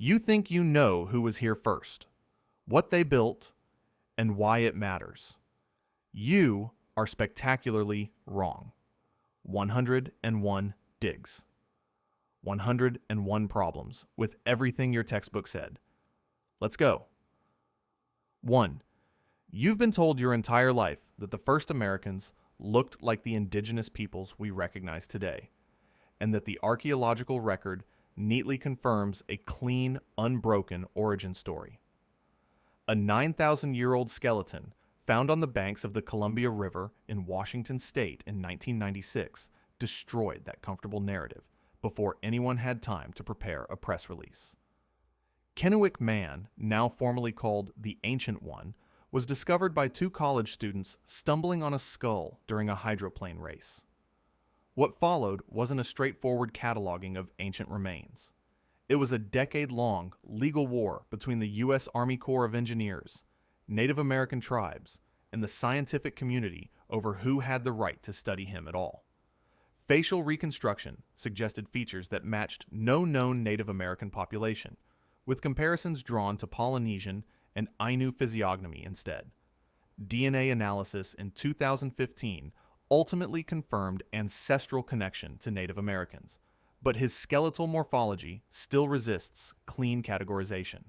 You think you know who was here first, what they built, and why it matters. You are spectacularly wrong. 101 digs. 101 problems with everything your textbook said. Let's go. 1. You've been told your entire life that the first Americans looked like the indigenous peoples we recognize today, and that the archaeological record neatly confirms a clean, unbroken origin story. A 9,000-year-old skeleton found on the banks of the Columbia River in Washington State in 1996 destroyed that comfortable narrative before anyone had time to prepare a press release. Kennewick Man, now formally called the Ancient One, was discovered by two college students stumbling on a skull during a hydroplane race. What followed wasn't a straightforward cataloging of ancient remains. It was a decade-long legal war between the U.S. Army Corps of Engineers, Native American tribes, and the scientific community over who had the right to study him at all. Facial reconstruction suggested features that matched no known Native American population, with comparisons drawn to Polynesian and Ainu physiognomy instead. DNA analysis in 2015 ultimately confirmed ancestral connection to Native Americans, but his skeletal morphology still resists clean categorization.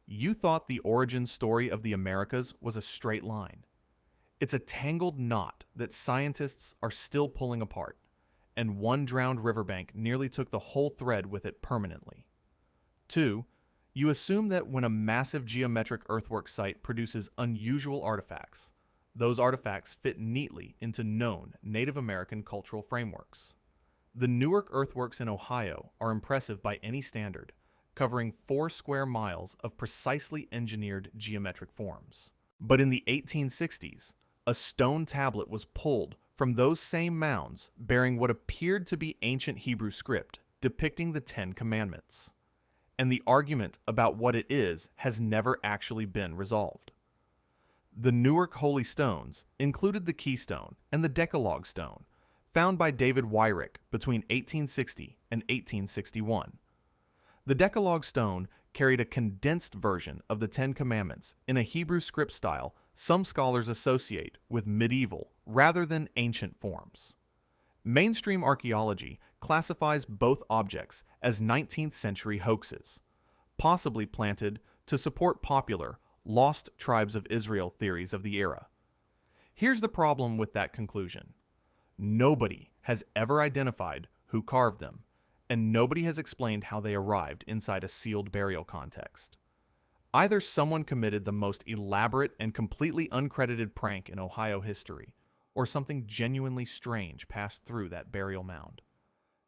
You thought the origin story of the Americas was a straight line. It's a tangled knot that scientists are still pulling apart, and one drowned riverbank nearly took the whole thread with it permanently. 2. You assume that when a massive geometric earthwork site produces unusual artifacts, those artifacts fit neatly into known Native American cultural frameworks. The Newark earthworks in Ohio are impressive by any standard, covering 4 square miles of precisely engineered geometric forms. But in the 1860s, a stone tablet was pulled from those same mounds bearing what appeared to be ancient Hebrew script depicting the Ten Commandments. And the argument about what it is has never actually been resolved. The Newark Holy Stones included the Keystone and the Decalogue Stone, found by David Wyrick between 1860 and 1861. The Decalogue Stone carried a condensed version of the Ten Commandments in a Hebrew script style some scholars associate with medieval rather than ancient forms. Mainstream archaeology classifies both objects as 19th century hoaxes, possibly planted to support popular lost tribes of Israel theories of the era. Here's the problem with that conclusion. Nobody has ever identified who carved them, and nobody has explained how they arrived inside a sealed burial context. Either someone committed the most elaborate and completely uncredited prank in Ohio history, or something genuinely strange passed through that burial mound.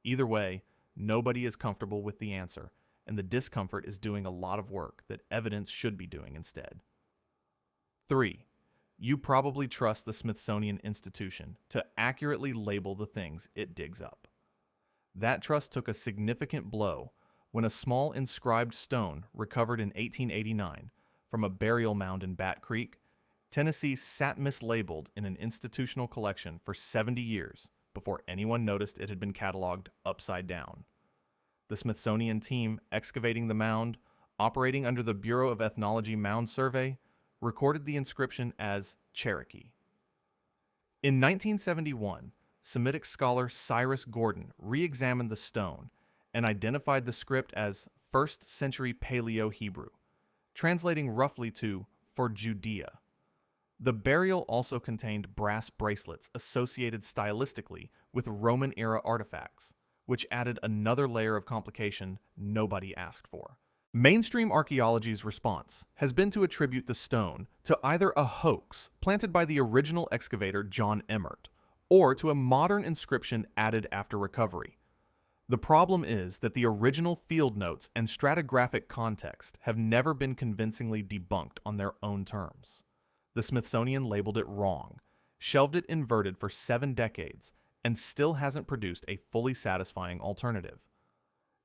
Either way, nobody is comfortable with the answer, and the discomfort is doing a lot of work that evidence should be doing instead. 3. You probably trust the Smithsonian Institution to accurately label the things it digs up. That trust took a significant blow when a small inscribed stone recovered in 1889 from a burial mound in Bat Creek, Tennessee sat mislabeled in an institutional collection for 70 years before anyone noticed it had been cataloged upside down. The Smithsonian team excavating the mound, operating under the Bureau of Ethnology Mound Survey, recorded the inscription as Cherokee. In 1971, Semitic scholar Cyrus Gordon re-examined the stone and identified the script as 1st century Paleo-Hebrew, translating roughly to "for Judea." The burial also contained brass bracelets associated stylistically with Roman-era artifacts, which added another layer of complication nobody asked for. Mainstream archaeology's response has been to attribute the stone to either a hoax planted by the original excavator John Emmert, or to a modern inscription added after recovery. The problem is that the original field notes and stratigraphic context have never been convincingly debunked on their own terms. The Smithsonian labeled it wrong, shelved it inverted for 7 decades, and still hasn't produced a fully satisfying alternative.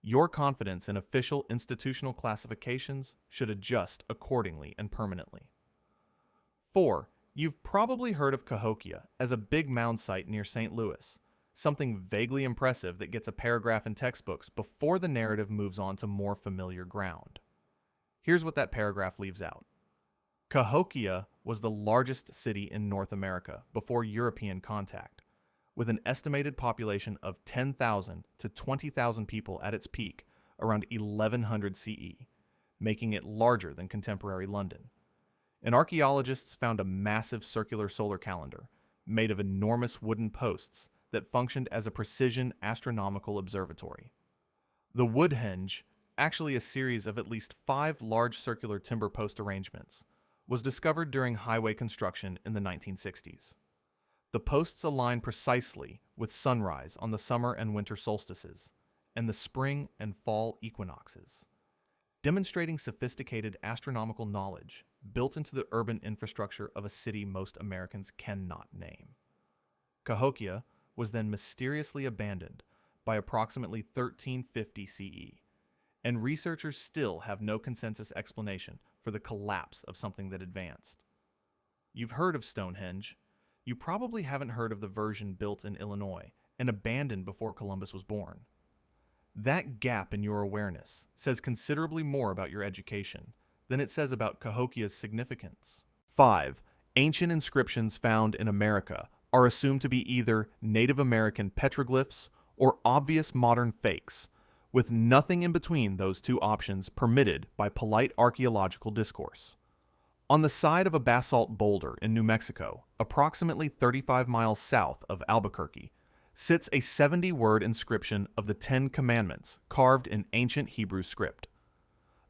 Your confidence in official institutional classifications should adjust accordingly and permanently. 4. You've probably heard of Cahokia as a big mound site near St. Louis, something vaguely impressive that gets a paragraph in textbooks before the narrative moves on to more familiar ground. Here's what that paragraph leaves out. Cahokia was the largest city in North America before European contact, with an estimated population of 10,000 to 20,000 people at its peak around 1100 CE, making it larger than contemporary London. And archaeologists found a massive circular solar calendar made of enormous wooden posts that functioned as a precision astronomical observatory. The Woodhenge, actually a series of at least 5 large circular timber post arrangements, was discovered during highway construction in the 1960s. The posts align precisely with sunrise on the summer and winter solstices, and the spring and fall equinoxes, demonstrating sophisticated astronomical knowledge built into the urban infrastructure of a city most Americans cannot name. Cahokia was then mysteriously abandoned by approximately 1350 CE, and researchers still have no consensus explanation for the collapse of something that advanced. You've heard of Stonehenge. You probably haven't heard of the version built in Illinois and abandoned before Columbus was born. That gap in your awareness says considerably more about your education than it says about Cahokia's significance. 5. Ancient inscriptions found in America are assumed to be either Native American petroglyphs or obvious modern fakes, with nothing in between those two options permitted by polite archaeological discourse. On the side of a basalt boulder in New Mexico, approximately 35 miles south of Albuquerque, sits a 70-word inscription of the 10 Commandments carved in ancient Hebrew script.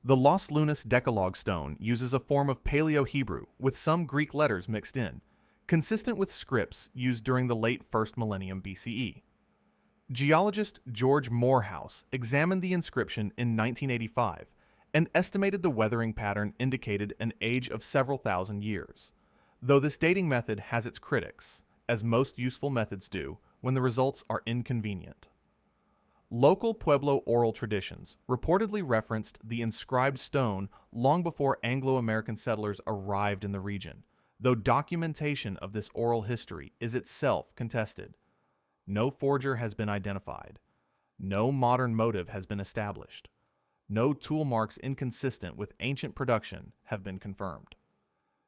The Los Lunas Decalogue stone uses a form of Paleo-Hebrew with some Greek letters mixed in, consistent with scripts used during the late 1st millennium BCE. Geologist George Morehouse examined the inscription in 1985 and estimated the weathering pattern indicated an age of several thousand years, though this dating method has its critics, as most useful methods do when the results are inconvenient. Local Pueblo oral traditions reportedly referenced the inscribed stone long before Anglo-American settlers arrived in the region, though documentation of this oral history is itself contested. No forger has been identified. No modern motive has been established. No tool marks inconsistent with ancient production have been confirmed.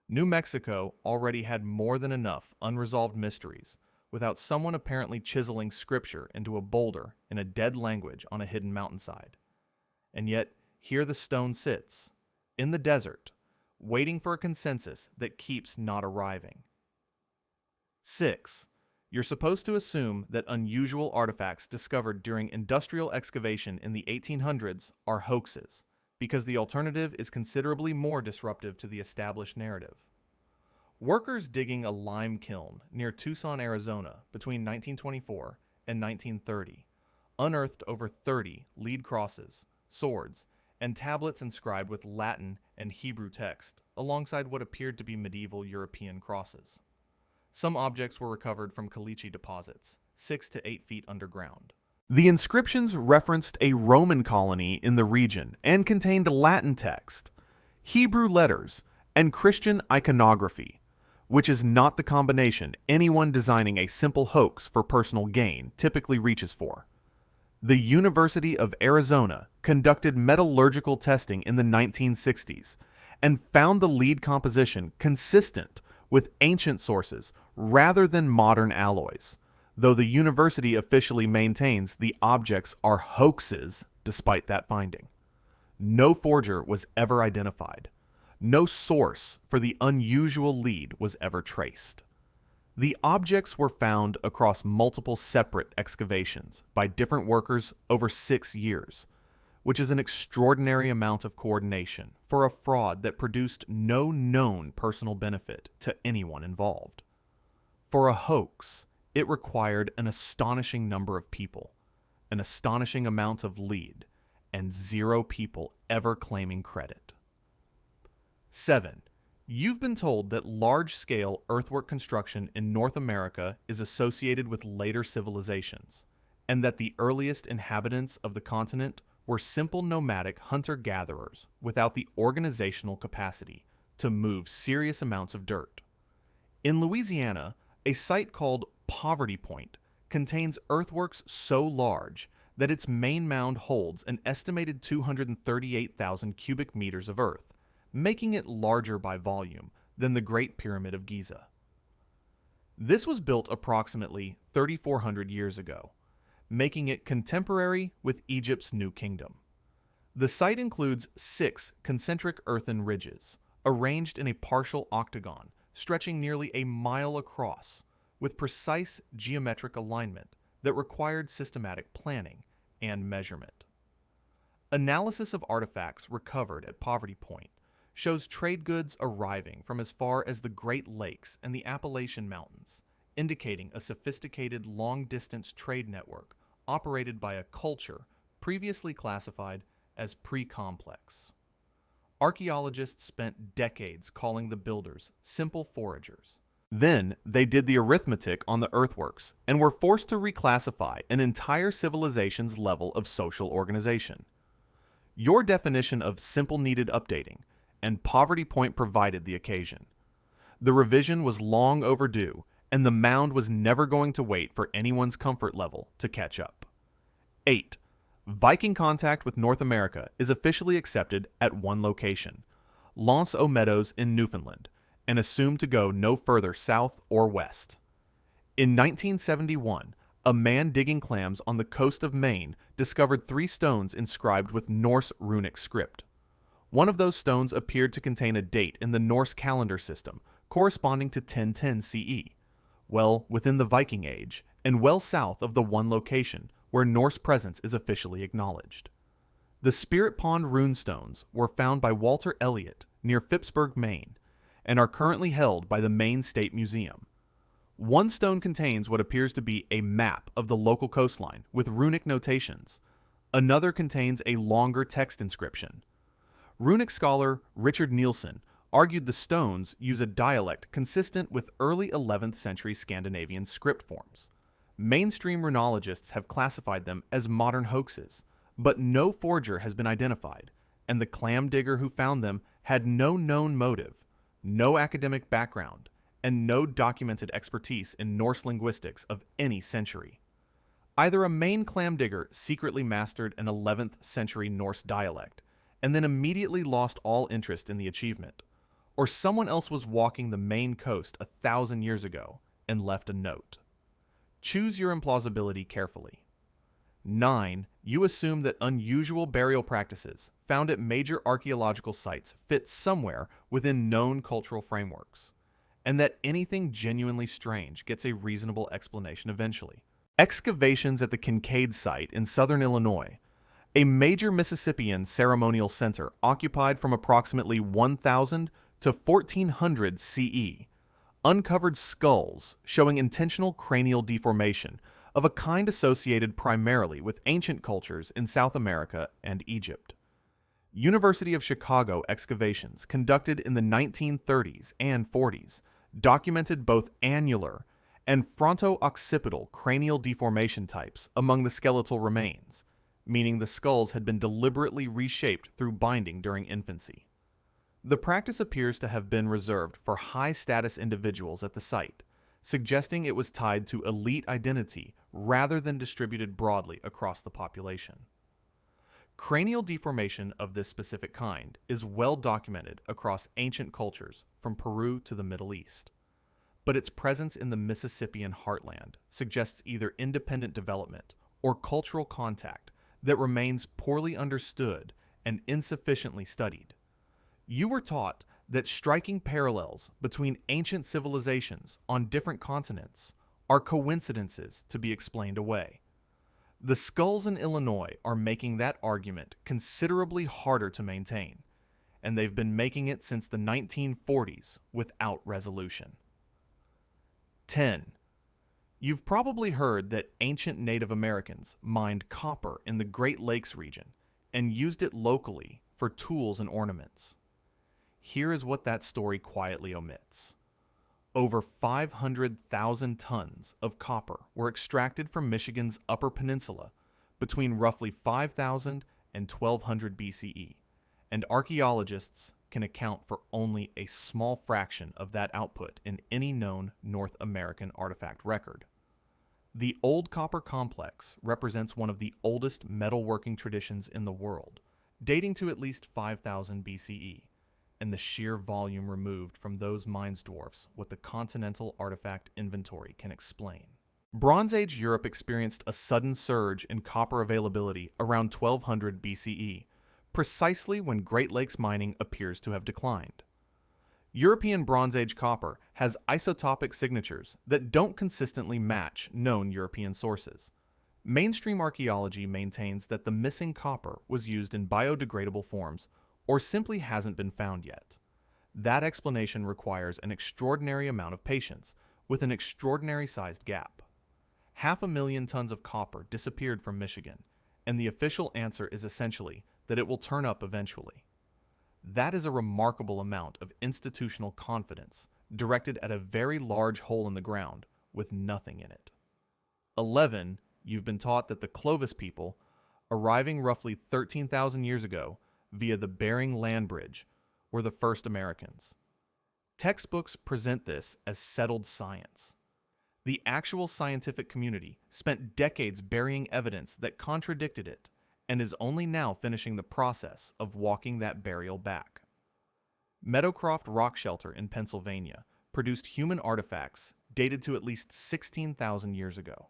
New Mexico already had more than enough unresolved mysteries without someone apparently chiseling scripture into a boulder in a dead language on a hidden mountainside. And yet, here the stone sits, in the desert, waiting for a consensus that keeps not arriving. 6. You're supposed to assume that unusual artifacts discovered during industrial excavation in the 1800s are hoaxes, because the alternative is considerably more disruptive to the established narrative. Workers digging a lime kiln near Tucson, Arizona between 1924 and 1930 unearthed over 30 lead crosses, swords, and tablets inscribed with Latin and Hebrew text, alongside what appeared to be medieval European crosses. Some objects were recovered from caliche deposits, 6 to 8 feet underground. The inscriptions referenced a Roman colony in the region and contained Latin text, Hebrew letters, and Christian iconography, which is not the combination anyone designing a simple hoax for personal gain typically reaches for. The University of Arizona conducted metallurgical testing in the 1960s and found the lead composition consistent with ancient sources rather than modern alloys, though the university officially maintains the objects are hoaxes despite that finding. No forger was ever identified. No source for the unusual lead was ever traced. The objects were found across multiple separate excavations by different workers over 6 years, which is an extraordinary amount of coordination for a fraud that produced no known personal benefit to anyone involved. For a hoax, it required an astonishing number of people, an astonishing amount of lead, and 0 people ever claiming credit. 7. You've been told that large-scale earthwork construction in North America is associated with later civilizations, and that the earliest inhabitants of the continent were simple nomadic hunter-gatherers without the organizational capacity to move serious amounts of dirt. In Louisiana, a site called Poverty Point contains earthworks so large that its main mound holds an estimated 238,000 cubic meters of earth, making it larger by volume than the Great Pyramid of Giza. This was built approximately 3,400 years ago, making it contemporary with Egypt's New Kingdom. The site includes 6 concentric earthen ridges, arranged in a partial octagon stretching nearly a mile across, with precise geometric alignment that required systematic planning and measurement. Analysis of artifacts recovered at Poverty Point shows trade goods arriving from as far as the Great Lakes and the Appalachian Mountains, indicating a sophisticated long-distance trade network operated by a culture previously classified as pre-complex. Archaeologists spent decades calling the builders simple foragers. Then they did the arithmetic on the earthworks and were forced to reclassify an entire civilization's level of social organization. Your definition of simple needed updating, and Poverty Point provided the occasion. The revision was long overdue, and the mound was never going to wait for anyone's comfort level to catch up. 8. Viking contact with North America is officially accepted at one location, L'Anse aux Meadows in Newfoundland, and assumed to go no further south or west. In 1971, a man digging clams on the coast of Maine discovered 3 stones inscribed with Norse runic script. One of those stones appeared to contain a date in the Norse calendar system corresponding to 1010 CE, well within the Viking Age, and well south of the one location where Norse presence is officially acknowledged. The Spirit Pond runestones were found by Walter Elliott near Phippsburg, Maine, and are currently held by the Maine State Museum. One stone contains what appears to be a map of the local coastline with runic notations. Another contains a longer text inscription. Runic scholar Richard Nielsen argued the stones use a dialect consistent with early 11th century Scandinavian script forms. Mainstream runologists have classified them as modern hoaxes, but no forger has been identified, and the clam digger who found them had no known motive, no academic background, and no documented expertise in Norse linguistics of any century. Either a Maine clam digger secretly mastered an 11th century Norse dialect and then immediately lost all interest in the achievement, or someone else was walking the Maine coast 1,000 years ago and left a note. Choose your implausibility carefully. 9. You assume that unusual burial practices found at major archaeological sites fit somewhere within known cultural frameworks, and that anything genuinely strange gets a reasonable explanation eventually. Excavations at the Kincaid site in southern Illinois, a major Mississippian ceremonial center occupied from approximately 1000 to 1400 CE, uncovered skulls showing intentional cranial deformation of a kind associated primarily with ancient cultures in South America and Egypt. University of Chicago excavations conducted in the 1930s and 40s documented both annular and fronto-occipital cranial deformation types among the skeletal remains, meaning the skulls had been deliberately reshaped through binding during infancy. The practice appears to have been reserved for high-status individuals at the site, suggesting it was tied to elite identity rather than distributed broadly across the population. Cranial deformation of this specific kind is well documented across ancient cultures from Peru to the Middle East, but its presence in the Mississippian heartland suggests either independent development or cultural contact that remains poorly understood and insufficiently studied. You were taught that striking parallels between ancient civilizations on different continents are coincidences to be explained away. The skulls in Illinois are making that argument considerably harder to maintain, and they've been making it since the 1940s without resolution. 10. You've probably heard that ancient Native Americans mined copper in the Great Lakes region and used it locally for tools and ornaments. Here is what that story quietly omits. Over 500,000 tons of copper were extracted from Michigan's Upper Peninsula between roughly 5000 and 1200 BCE, and archaeologists can account for only a small fraction of that output in any known North American artifact record. The Old Copper Complex represents one of the oldest metalworking traditions in the world, dating to at least 5000 BCE, and the sheer volume removed from those mines dwarfs what the continental artifact inventory can explain. Bronze Age Europe experienced a sudden surge in copper availability around 1200 BCE, precisely when Great Lakes mining appears to have declined. European Bronze Age copper has isotopic signatures that don't consistently match known European sources. Mainstream archaeology maintains that the missing copper was used in biodegradable forms or simply hasn't been found yet. That explanation requires an extraordinary amount of patience with an extraordinary sized gap. 500,000 tons of copper disappeared from Michigan, and the official answer is essentially that it will turn up eventually. That is a remarkable amount of institutional confidence directed at a very large hole in the ground with nothing in it. 11. You've been taught that the Clovis people, arriving roughly 13,000 years ago via the Bering Land Bridge, were the first Americans. Textbooks present this as settled science. The actual scientific community spent decades burying evidence that contradicted it and is only now finishing the process of walking that burial back. Meadowcroft Rock Shelter in Pennsylvania produced human artifacts dated to at least 16,000 years ago.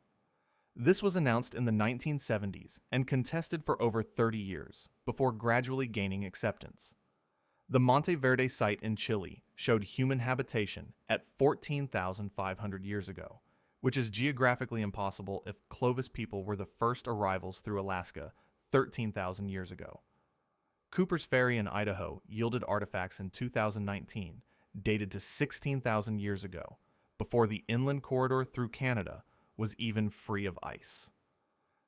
This was announced in the 1970s and contested for over 30 years before gradually gaining acceptance. The Monte Verde site in Chile showed human habitation at 14,500 years ago, which is geographically impossible if Clovis people were the first arrivals through Alaska 13,000 years ago. Cooper's Ferry in Idaho yielded artifacts in 2019 dated to 16,000 years ago, before the inland corridor through Canada was even free of ice.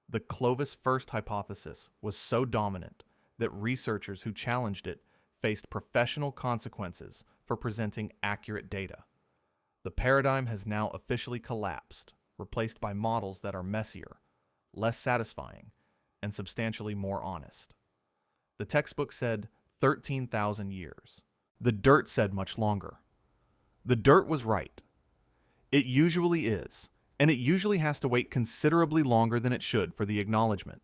The Clovis first hypothesis was so dominant that researchers who challenged it faced professional consequences for presenting accurate data. The paradigm has now officially collapsed, replaced by models that are messier, less satisfying, and substantially more honest. The textbook said 13,000 years. The dirt said much longer. The dirt was right. It usually is, and it usually has to wait considerably longer than it should for the acknowledgement.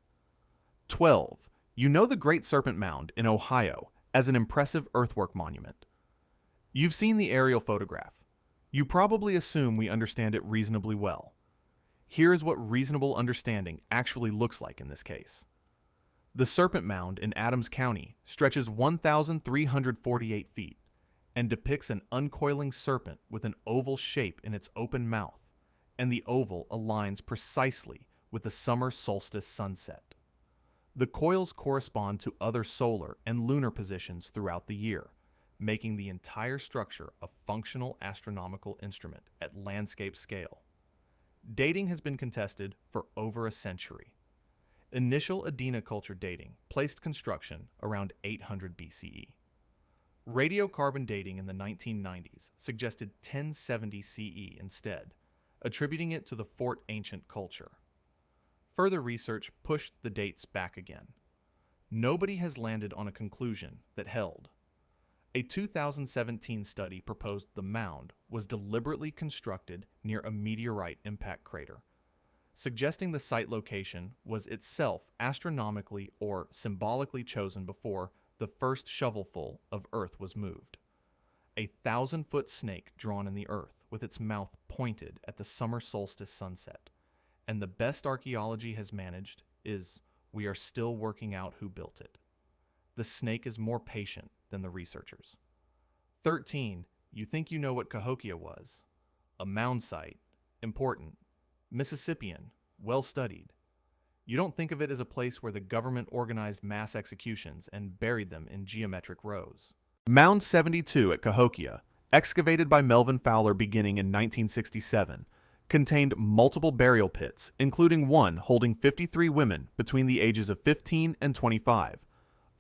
12. You know the Great Serpent Mound in Ohio as an impressive earthwork monument. You've seen the aerial photograph. You probably assume we understand it reasonably well. Here is what reasonable understanding actually looks like in this case. The Serpent Mound in Adams County stretches 1,348 feet and depicts an uncoiling serpent with an oval shape in its open mouth, and the oval aligns precisely with the summer solstice sunset. The coils correspond to other solar and lunar positions throughout the year, making the entire structure a functional astronomical instrument at landscape scale. Dating has been contested for over a century. Initial Adena culture dating placed construction around 800 BCE. Radiocarbon dating in the 1990s suggested 1070 CE instead, attributing it to the Fort Ancient culture. Further research pushed the dates back again. Nobody has landed on a conclusion that held. A 2017 study proposed the mound was deliberately constructed near a meteorite impact crater, suggesting the site location was itself astronomically or symbolically chosen before the first shovelful of earth was moved. A 1,000-foot snake drawn in the earth with its mouth pointed at the summer solstice sunset. And the best archaeology has managed is we are still working out who built it. The snake is more patient than the researchers. 13. You think you know what Cahokia was. A mound site. Important. Mississippian. Well studied. You don't think of it as a place where the government organized mass executions and buried them in geometric rows. Mound 72 at Cahokia, excavated by Melvin Fowler beginning in 1967, contained multiple burial pits, including one holding 53 women between the ages of 15 and 25,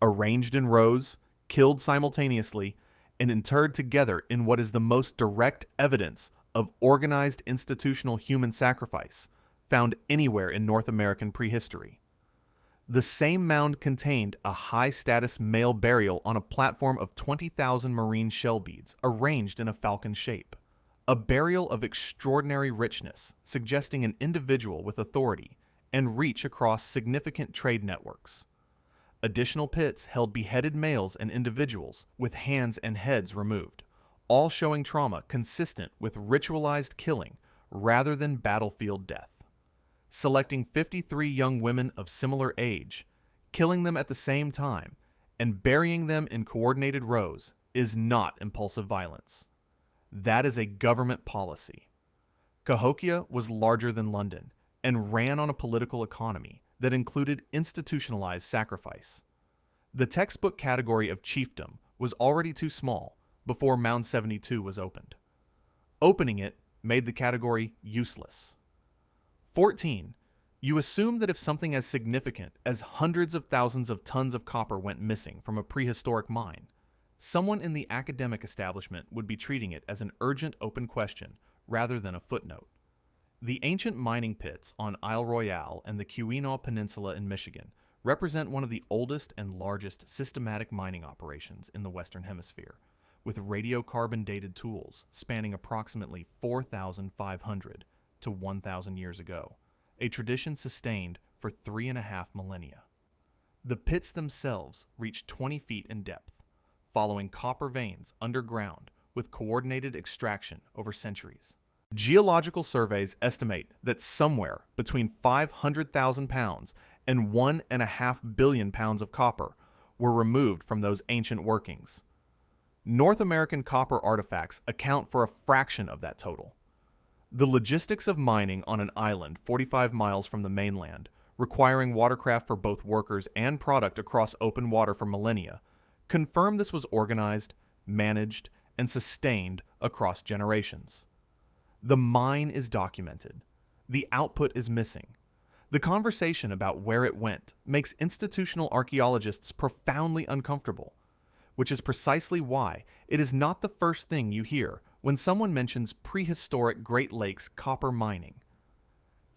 arranged in rows, killed simultaneously, and interred together in what is the most direct evidence of organized institutional human sacrifice found anywhere in North American prehistory. The same mound contained a high-status male burial on a platform of 20,000 marine shell beads arranged in a falcon shape, a burial of extraordinary richness, suggesting an individual with authority and reach across significant trade networks. Additional pits held beheaded males and individuals with hands and heads removed, all showing trauma consistent with ritualized killing rather than battlefield death. Selecting 53 young women of similar age, killing them at the same time, and burying them in coordinated rows is not impulsive violence. That is a government policy. Cahokia was larger than London and ran on a political economy that included institutionalized sacrifice. The textbook category of chiefdom was already too small before Mound 72 was opened. Opening it made the category useless. 14. You assume that if something as significant as hundreds of thousands of tons of copper went missing from a prehistoric mine, someone in the academic establishment would be treating it as an urgent open question rather than a footnote. The ancient mining pits on Isle Royale and the Keweenaw Peninsula in Michigan represent one of the oldest and largest systematic mining operations in the Western Hemisphere, with radiocarbon-dated tools spanning approximately 4,500 to 1,000 years ago, a tradition sustained for 3.5 millennia. The pits themselves reach 20 feet in depth, following copper veins underground with coordinated extraction over centuries. Geological surveys estimate that somewhere between 500,000 pounds and 1.5 billion pounds of copper were removed from those ancient workings. North American copper artifacts account for a fraction of that total. The logistics of mining on an island 45 miles from the mainland, requiring watercraft for both workers and product across open water for millennia, confirm this was organized, managed, and sustained across generations. The mine is documented. The output is missing. The conversation about where it went makes institutional archaeologists profoundly uncomfortable, which is precisely why it is not the first thing you hear when someone mentions prehistoric Great Lakes copper mining.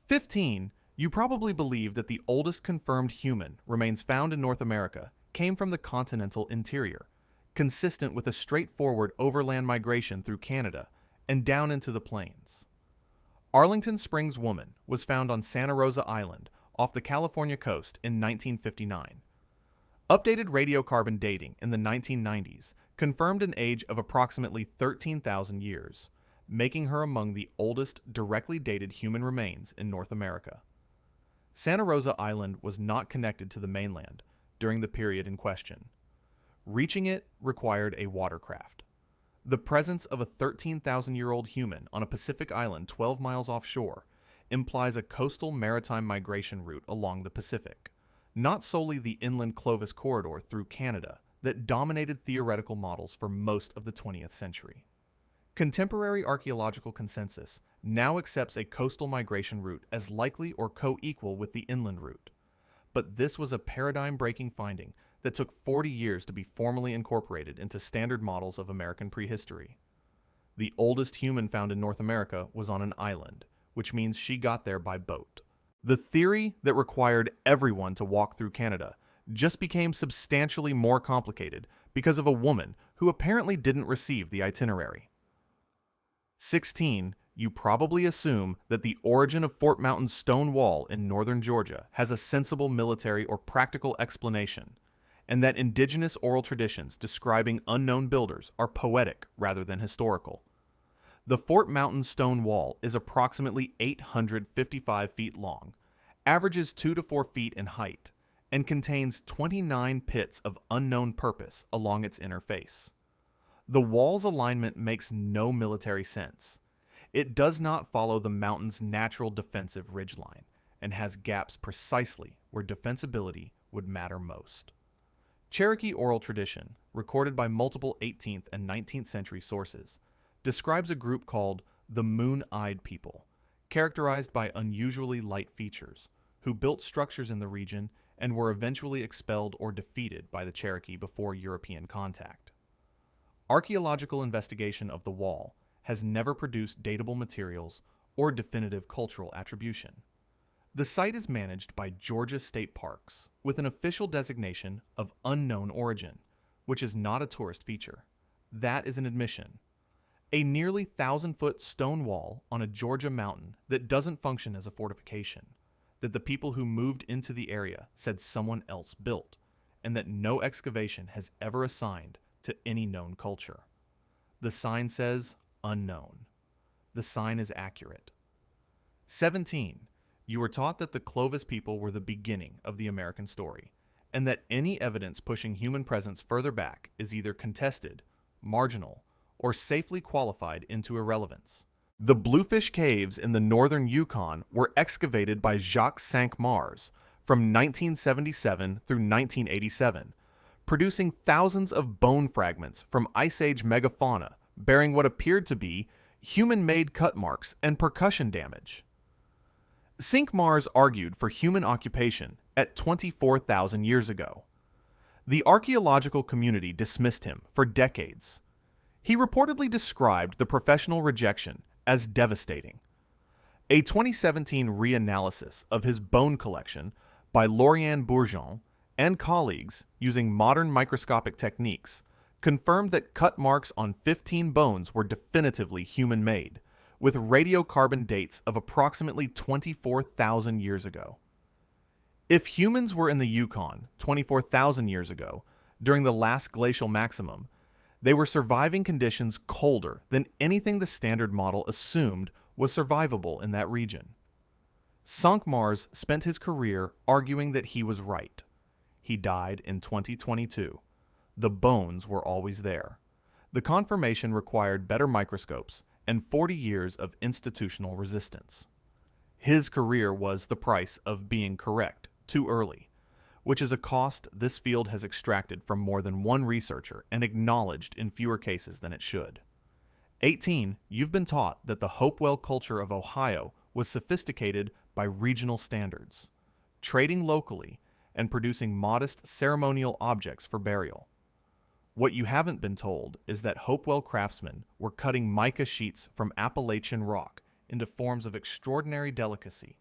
15. You probably believe that the oldest confirmed human remains found in North America came from the continental interior, consistent with a straightforward overland migration through Canada and down into the plains. Arlington Springs woman was found on Santa Rosa Island off the California coast in 1959. Updated radiocarbon dating in the 1990s confirmed an age of approximately 13,000 years, making her among the oldest directly dated human remains in North America. Santa Rosa Island was not connected to the mainland during the period in question. Reaching it required a watercraft. The presence of a 13,000-year-old human on a Pacific island 12 miles offshore implies a coastal maritime migration route along the Pacific, not solely the inland Clovis corridor through Canada that dominated theoretical models for most of the 20th century. Contemporary archaeological consensus now accepts a coastal migration route as likely or co-equal with the inland route, but this was a paradigm-breaking finding that took 40 years to be formally incorporated into standard models of American prehistory. The oldest human found in North America was on an island, which means she got there by boat. The theory that required everyone to walk through Canada just became substantially more complicated because of a woman who apparently didn't receive the itinerary. 16. You probably assume that the origin of Fort Mountain's stone wall in northern Georgia has a sensible military or practical explanation, and that indigenous oral traditions describing unknown builders are poetic rather than historical. The Fort Mountain stone wall is approximately 855 feet long, averages 2 to 4 feet in height, and contains 29 pits of unknown purpose along its inner face. The wall's alignment makes no military sense. It does not follow the mountain's natural defensive ridgeline and has gaps precisely where defensibility would matter most. Cherokee oral tradition, recorded by multiple 18th and 19th century sources, describes a group called the Moon-Eyed People, characterized by unusually light features, who built structures in the region and were eventually expelled or defeated by the Cherokee before European contact. Archaeological investigation of the wall has never produced datable materials or definitive cultural attribution. The site is managed by Georgia State Parks with an official designation of unknown origin, which is not a tourist feature. That is an admission. a nearly 1,000-foot stone wall on a Georgia mountain that doesn't function as a fortification, that the people who moved into the area said someone else built, and that no excavation has ever assigned to any known culture. The sign says unknown. The sign is accurate. 17. You were taught that the Clovis people were the beginning of the American story, and that any evidence pushing human presence further back is either contested, marginal, or safely qualified into irrelevance. The Bluefish Caves in the northern Yukon were excavated by Jacques Cinq-Mars from 1977 through 1987, producing thousands of bone fragments from Ice Age megafauna bearing what appeared to be human-made cut marks and percussion damage. Cinq-Mars argued for human occupation at 24,000 years ago. The archaeological community dismissed him for decades. He reportedly described the professional rejection as devastating. A 2017 reanalysis of his bone collection by Lauriane Bourgeon and colleagues using modern microscopic techniques confirmed that cut marks on 15 bones were definitively human-made, with radiocarbon dates of approximately 24,000 years ago. If humans were in the Yukon 24,000 years ago, during the last glacial maximum, they were surviving conditions colder than anything the Standard Model assumed was survivable in that region. Cinq-Mars spent his career arguing that he was right. He died in 2022. The bones were always there. The confirmation required better microscopes and 40 years of institutional resistance. His career was the price of being correct too early, which is a cost this field has extracted from more than one researcher and acknowledged in fewer cases than it should. 18. You've been taught that the Hopewell culture of Ohio was sophisticated by regional standards, trading locally and producing modest ceremonial objects for burial. What you haven't been told is that Hopewell craftsmen were cutting mica sheets from Appalachian rock into forms of extraordinary delicacy,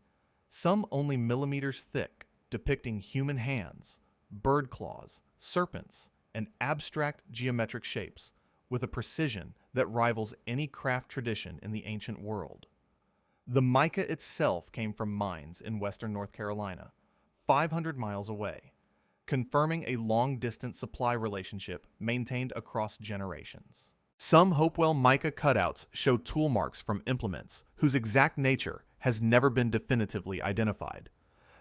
some only millimeters thick, depicting human hands, bird claws, serpents, and abstract geometric shapes with a precision that rivals any craft tradition in the ancient world. The mica itself came from mines in western North Carolina, 500 miles away, confirming a long-distance supply relationship maintained across generations. Some Hopewell mica cutouts show tool marks from implements whose exact nature has never been definitively identified.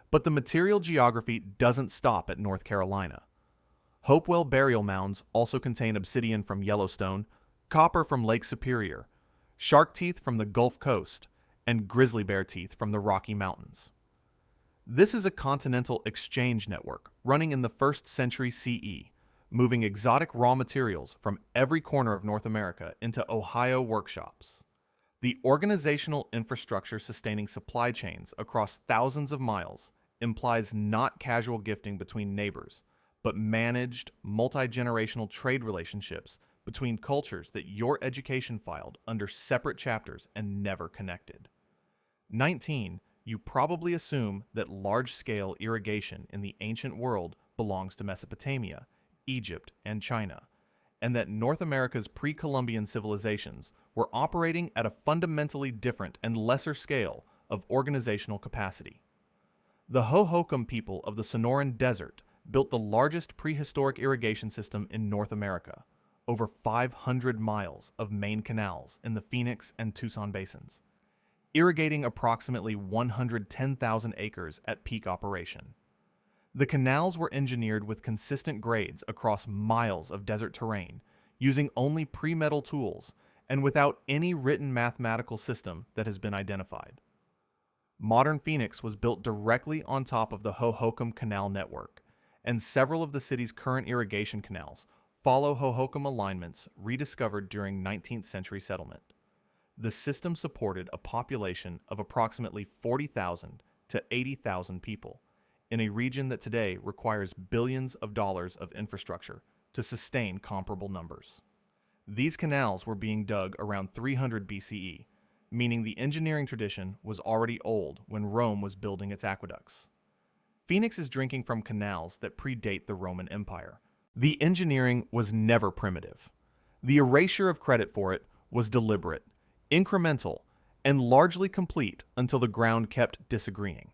But the material geography doesn't stop at North Carolina. Hopewell burial mounds also contain obsidian from Yellowstone, copper from Lake Superior, shark teeth from the Gulf Coast, and grizzly bear teeth from the Rocky Mountains. This is a continental exchange network running in the 1st century CE, moving exotic raw materials from every corner of North America into Ohio workshops. The organizational infrastructure sustaining supply chains across thousands of miles implies not casual gifting between neighbors, but managed, multi-generational trade relationships between cultures that your education filed under separate chapters and never connected. 19. You probably assume that large-scale irrigation in the ancient world belongs to Mesopotamia, Egypt, and China, and that North America's pre-Columbian civilizations were operating at a fundamentally different and lesser scale of organizational capacity. The Hohokam people of the Sonoran Desert built the largest prehistoric irrigation system in North America, over 500 miles of main canals in the Phoenix and Tucson basins, irrigating approximately 110,000 acres at peak operation. The canals were engineered with consistent grades across miles of desert terrain, using only pre-metal tools and without any written mathematical system that has been identified. Modern Phoenix was built directly on top of the Hohokam Canal network, and several of the city's current irrigation canals follow Hohokam alignments rediscovered during 19th century settlement. The system supported a population of approximately 40,000 to 80,000 people in a region that today requires billions of dollars of infrastructure to sustain comparable numbers. These canals were being dug around 300 BCE, meaning the engineering tradition was already old when Rome was building its aqueducts. Phoenix is drinking from canals that predate the Roman Empire. The engineering was never primitive. The erasure of credit for it was deliberate, incremental, and largely complete until the ground kept disagreeing.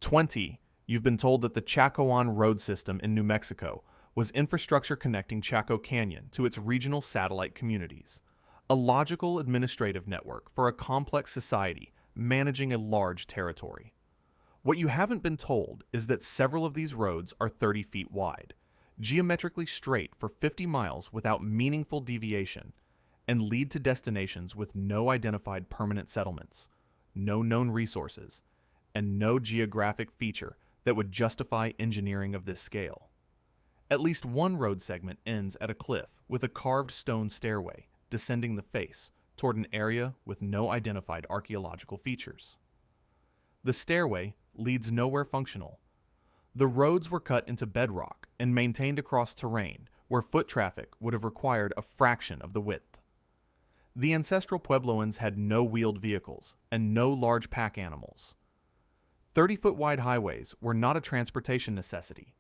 20. You've been told that the Chacoan road system in New Mexico was infrastructure connecting Chaco Canyon to its regional satellite communities, a logical administrative network for a complex society managing a large territory. What you haven't been told is that several of these roads are 30 feet wide, geometrically straight for 50 miles without meaningful deviation, and lead to destinations with no identified permanent settlements, no known resources, and no geographic feature that would justify engineering of this scale. At least one road segment ends at a cliff with a carved stone stairway descending the face toward an area with no identified archaeological features. The stairway leads nowhere functional. The roads were cut into bedrock and maintained across terrain where foot traffic would have required a fraction of the width. The ancestral Puebloans had no wheeled vehicles and no large pack animals. 30-foot wide highways were not a transportation necessity.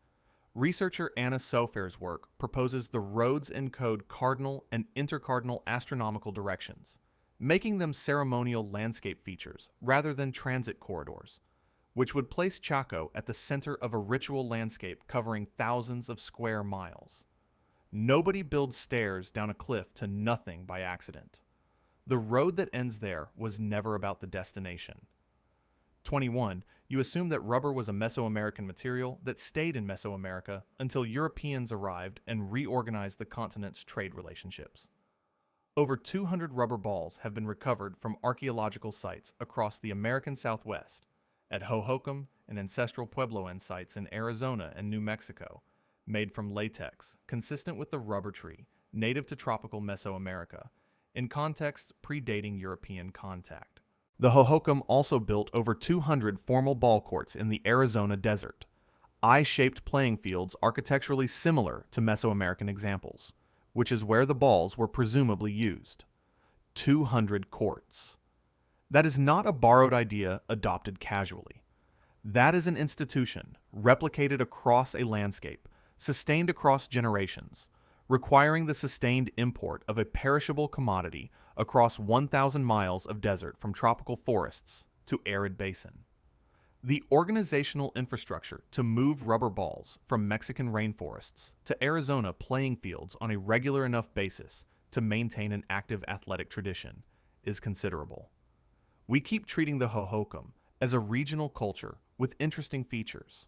Researcher Anna Sofair's work proposes the roads encode cardinal and intercardinal astronomical directions, making them ceremonial landscape features rather than transit corridors, which would place Chaco at the center of a ritual landscape covering thousands of square miles. Nobody builds stairs down a cliff to nothing by accident. The road that ends there was never about the destination. 21. You assume that rubber was a Mesoamerican material that stayed in Mesoamerica until Europeans arrived and reorganized the continent's trade relationships. Over 200 rubber balls have been recovered from archaeological sites across the American Southwest, at Hohokam and ancestral Puebloan sites in Arizona and New Mexico, made from latex, consistent with the rubber tree, native to tropical Mesoamerica, in contexts predating European contact. The Hohokam also built over 200 formal ball courts in the Arizona desert, eye-shaped playing fields architecturally similar to Mesoamerican examples, which is where the balls were presumably used. 200 courts. That is not a borrowed idea adopted casually. That is an institution replicated across a landscape, sustained across generations, requiring the sustained import of a perishable commodity across 1,000 miles of desert from tropical forests to arid basin. The organizational infrastructure to move rubber balls from Mexican rainforests to Arizona playing fields on a regular enough basis to maintain an active athletic tradition is considerable. We keep treating the Hohokam as a regional culture with interesting features.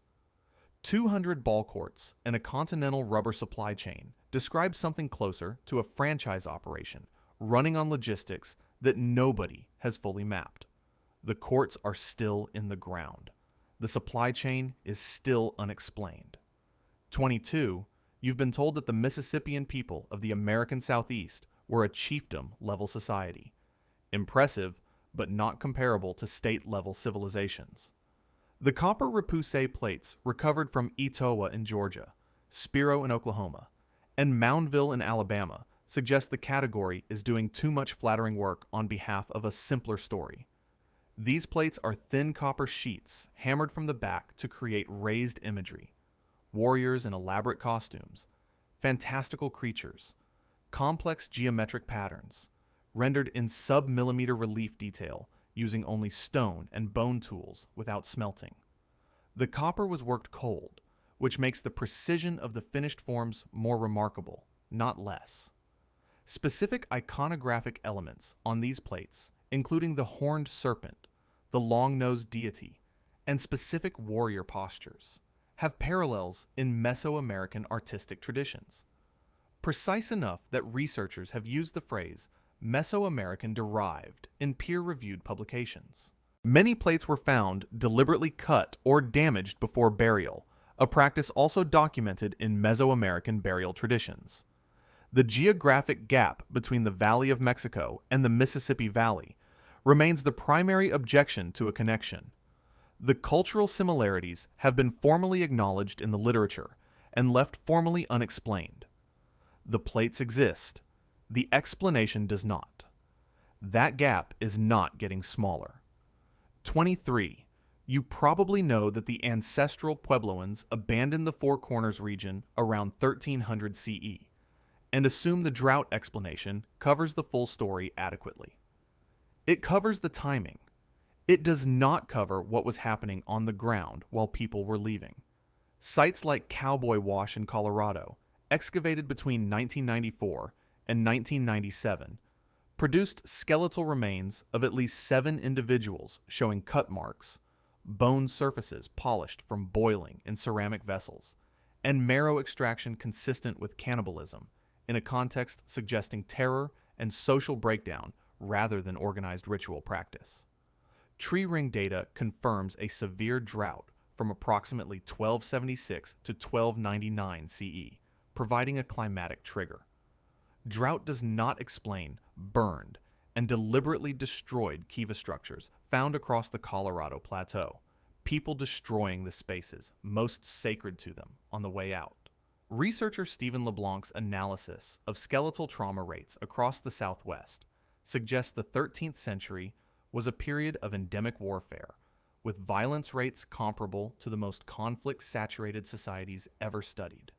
200 ball courts and a continental rubber supply chain describe something closer to a franchise operation running on logistics that nobody has fully mapped. The courts are still in the ground. The supply chain is still unexplained. 22. You've been told that the Mississippian people of the American Southeast were a chiefdom-level society. Impressive, but not comparable to state-level civilizations. The copper repoussé plates recovered from Etowah in Georgia, Spiro in Oklahoma, and Moundville in Alabama suggest the category is doing too much flattering work on behalf of a simpler story. These plates are thin copper sheets hammered from the back to create raised imagery, warriors in elaborate costumes, fantastical creatures, complex geometric patterns, rendered in sub-millimeter relief detail using only stone and bone tools without smelting. The copper was worked cold, which makes the precision of the finished forms more remarkable, not less. Specific iconographic elements on these plates, including the horned serpent, the long-nosed deity, and specific warrior postures, have parallels in Mesoamerican artistic traditions. Precise enough that researchers have used the phrase Mesoamerican derived in peer-reviewed publications. Many plates were found deliberately cut or damaged before burial, a practice also documented in Mesoamerican burial traditions. The geographic gap between the Valley of Mexico and the Mississippi Valley remains the primary objection to a connection. The cultural similarities have been formally acknowledged in the literature and left formally unexplained. The plates exist. The explanation does not. That gap is not getting smaller. 23. You probably know that the ancestral Puebloans abandoned the Four Corners region around 1300 CE, and assume the drought explanation covers the full story adequately. It covers the timing. It does not cover what was happening on the ground while people were leaving. Sites like Cowboy Wash in Colorado, excavated between 1994 and 1997, produced skeletal remains of at least 7 individuals showing cut marks, bone surfaces polished from boiling in ceramic vessels, and marrow extraction consistent with cannibalism in a context suggesting terror and social breakdown rather than organized ritual practice. Tree ring data confirms a severe drought from approximately 1276 to 1299 CE, providing a climatic trigger. Drought does not explain burned and deliberately destroyed kiva structures found across the Colorado Plateau, people destroying the spaces most sacred to them on the way out. Researcher Stephen LeBlanc's analysis of skeletal trauma rates across the Southwest suggests the 13th century was a period of endemic warfare, with violence rates comparable to the most conflict-saturated societies ever studied.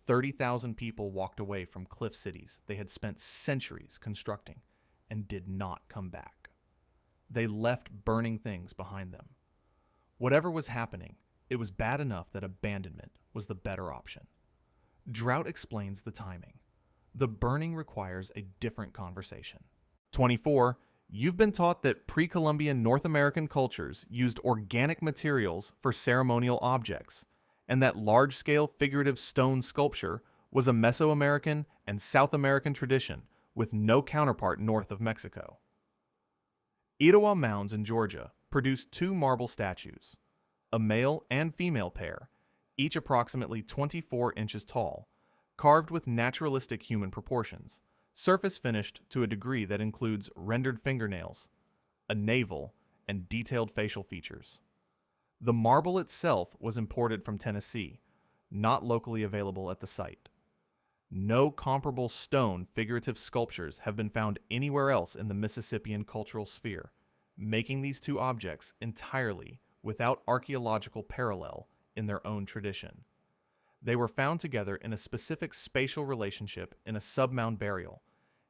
30,000 people walked away from cliff cities they had spent centuries constructing and did not come back. They left burning things behind them. Whatever was happening, it was bad enough that abandonment was the better option. Drought explains the timing. The burning requires a different conversation. 24. You've been taught that pre-Columbian North American cultures used organic materials for ceremonial objects, and that large-scale figurative stone sculpture was a Mesoamerican and South American tradition with no counterpart north of Mexico. Etowah Mounds in Georgia produced 2 marble statues, a male and female pair, each approximately 24 inches tall, carved with naturalistic human proportions, surface finished to a degree that includes rendered fingernails, a navel, and detailed facial features. The marble itself was imported from Tennessee, not locally available at the site. No comparable stone figurative sculptures have been found anywhere else in the Mississippian cultural sphere, making these 2 objects entirely without archaeological parallel in their own tradition. They were found together in a specific spatial relationship in a submound burial,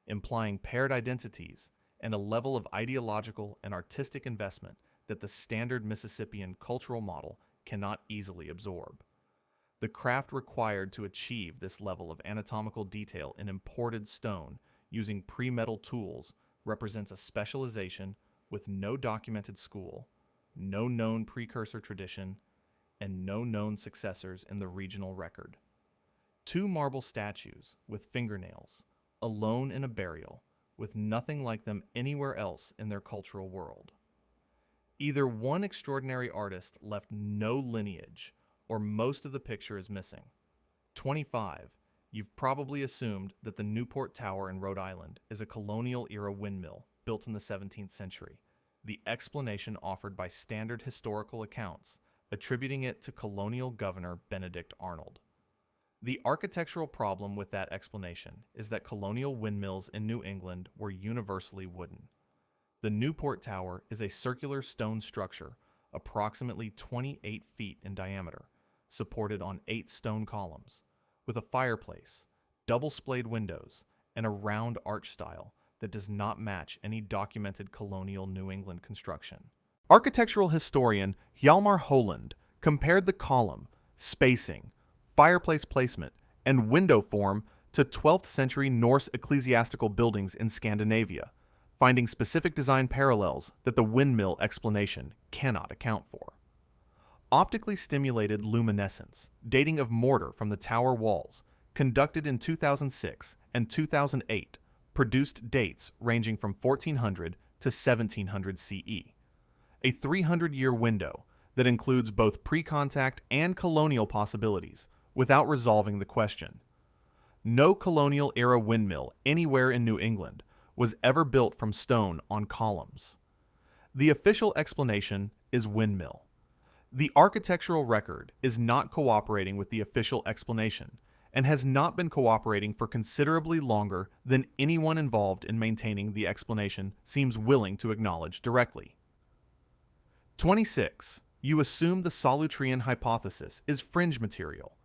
implying paired identities and a level of ideological and artistic investment that the standard Mississippian cultural model cannot easily absorb. The craft required to achieve this level of anatomical detail in imported stone using pre-metal tools represents a specialization with no documented school, no known precursor tradition, and no known successors in the regional record. 2 marble statues with fingernails, alone in a burial, with nothing like them anywhere else in their cultural world. Either one extraordinary artist left no lineage, or most of the picture is missing. 25. You've probably assumed that the Newport Tower in Rhode Island is a colonial-era windmill built in the 17th century, the explanation offered by standard historical accounts, attributing it to colonial governor Benedict Arnold. The architectural problem with that explanation is that colonial windmills in New England were universally wooden. The Newport Tower is a circular stone structure approximately 28 feet in diameter, supported on 8 stone columns, with a fireplace, double-splayed windows, and a round arch style that does not match any documented colonial New England construction. Architectural historian Hjalmar Holland compared the column, spacing, fireplace placement, and window form to 12th century Norse ecclesiastical buildings in Scandinavia, finding specific design parallels that the windmill explanation cannot account for. Optically stimulated luminescence, dating of mortar from the tower walls, conducted in 2006 and 2008, produced dates ranging from 1400 to 1700 CE. A 300-year window that includes both pre-contact and colonial possibilities without resolving the question. No colonial-era windmill anywhere in New England was ever built from stone on columns. The official explanation is windmill. The architectural record is not cooperating with the official explanation and has not been cooperating for considerably longer than anyone involved in maintaining the explanation seems willing to acknowledge directly. 26. You assume the Solutrean hypothesis is fringe material.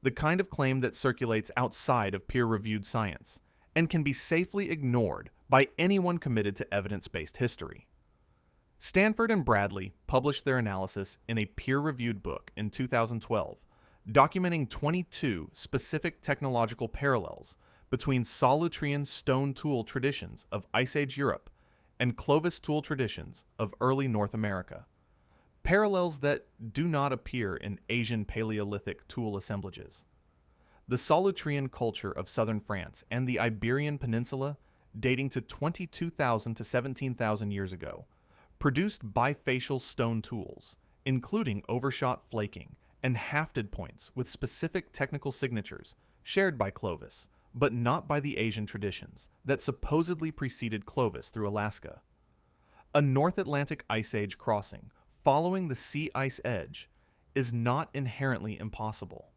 The the kind of claim that circulates outside of peer-reviewed science and can be safely ignored by anyone committed to evidence-based history. Stanford and Bradley published their analysis in a peer-reviewed book in 2012, documenting 22 specific technological parallels between Solutrean stone tool traditions of Ice Age Europe and Clovis tool traditions of early North America, parallels that do not appear in Asian Paleolithic tool assemblages. The Solutrean culture of southern France and the Iberian Peninsula, dating to 22,000 to 17,000 years ago, produced bifacial stone tools, including overshot flaking and hafted points with specific technical signatures shared by Clovis, but not by the Asian traditions that supposedly preceded Clovis through Alaska. A North Atlantic Ice Age crossing following the sea ice edge is not inherently impossible.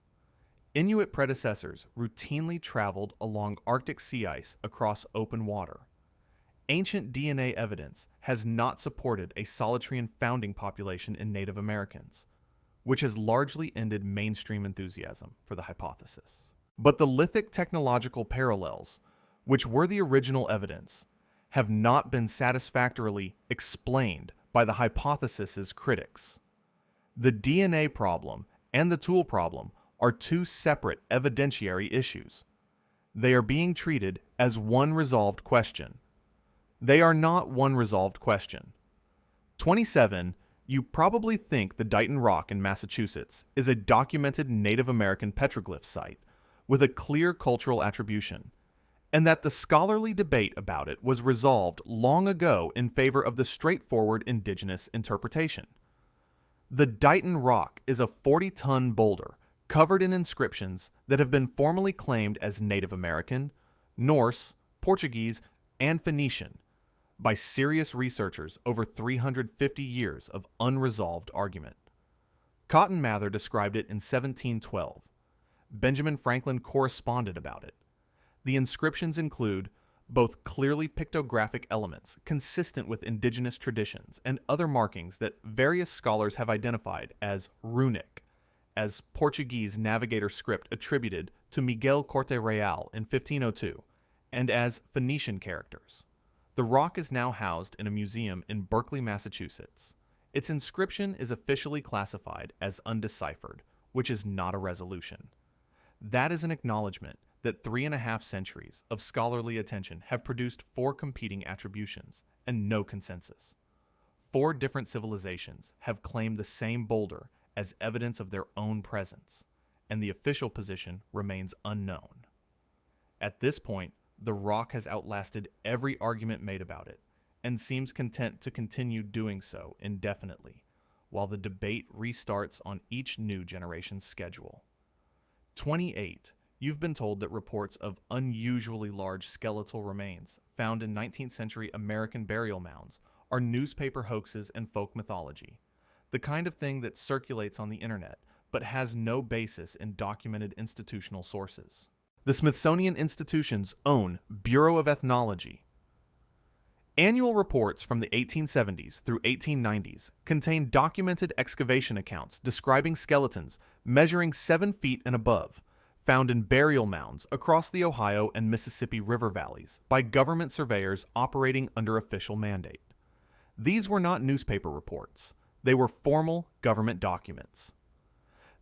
Inuit predecessors routinely traveled along Arctic sea ice across open water. Ancient DNA evidence has not supported a Solutrean founding population in Native Americans, which has largely ended mainstream enthusiasm for the hypothesis. But the lithic technological parallels, which were the original evidence, have not been satisfactorily explained by the hypothesis's critics. The DNA problem and the tool problem are two separate evidentiary issues. They are being treated as one resolved question. They are not one resolved question. 27. You probably think the Dighton Rock in Massachusetts is a documented Native American petroglyph site with a clear cultural attribution, and that the scholarly debate about it was resolved long ago in favor of the straightforward indigenous interpretation. The Dighton Rock is a 40-ton boulder covered in inscriptions that have been formally claimed as Native American, Norse, Portuguese, and Phoenician by serious researchers over 350 years of unresolved argument. Cotton Mather described it in 1712. Benjamin Franklin corresponded about it. The inscriptions include both clearly pictographic elements consistent with indigenous traditions and other markings that various scholars have identified as runic, as Portuguese navigator script attributed to Miguel Corte Real in 1502, and as Phoenician characters. The rock is now housed in a museum in Berkeley, Massachusetts. Its inscription is officially classified as undeciphered, which is not a resolution. That is an acknowledgement that 3.5 centuries of scholarly attention have produced 4 competing attributions and no consensus. 4 different civilizations have claimed the same boulder as evidence of their own presence, and the official position remains unknown. At this point, the rock has outlasted every argument made about it, and seems content to continue doing so indefinitely, while the debate restarts on each new generation's schedule. 28. You've been told that reports of unusually large skeletal remains found in 19th century American burial mounds are newspaper hoaxes and folk mythology, the kind of thing that circulates on the internet but has no basis in documented institutional sources. The Smithsonian Institution's own Bureau of Ethnology. Annual reports from the 1870s through 1890s contain documented excavation accounts describing skeletons measuring 7 feet and above, found in burial mounds across the Ohio and Mississippi River valleys by government surveyors operating under official mandate. These were not newspaper reports. They were formal government documents.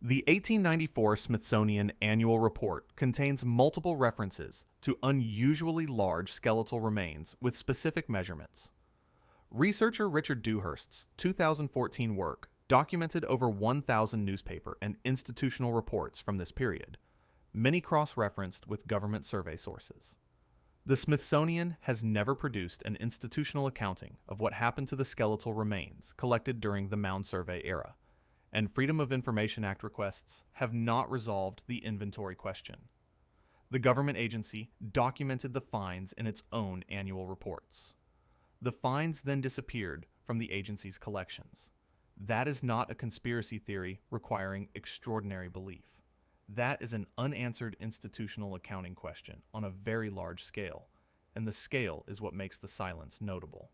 The 1894 Smithsonian Annual Report contains multiple references to unusually large skeletal remains with specific measurements. Researcher Richard Dewhurst's 2014 work documented over 1,000 newspaper and institutional reports from this period, many cross-referenced with government survey sources. The Smithsonian has never produced an institutional accounting of what happened to the skeletal remains collected during the Mound Survey era, and Freedom of Information Act requests have not resolved the inventory question. The government agency documented the finds in its own annual reports. The finds then disappeared from the agency's collections. That is not a conspiracy theory requiring extraordinary belief. That is an unanswered institutional accounting question on a very large scale, and the scale is what makes the silence notable.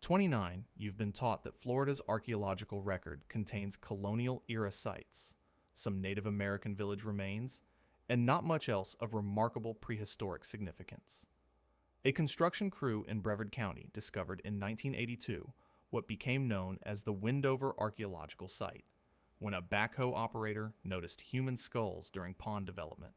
29. You've been taught that Florida's archaeological record contains colonial-era sites. some Native American village remains, and not much else of remarkable prehistoric significance. A construction crew in Brevard County discovered in 1982 what became known as the Wendover Archaeological Site, when a backhoe operator noticed human skulls during pond development.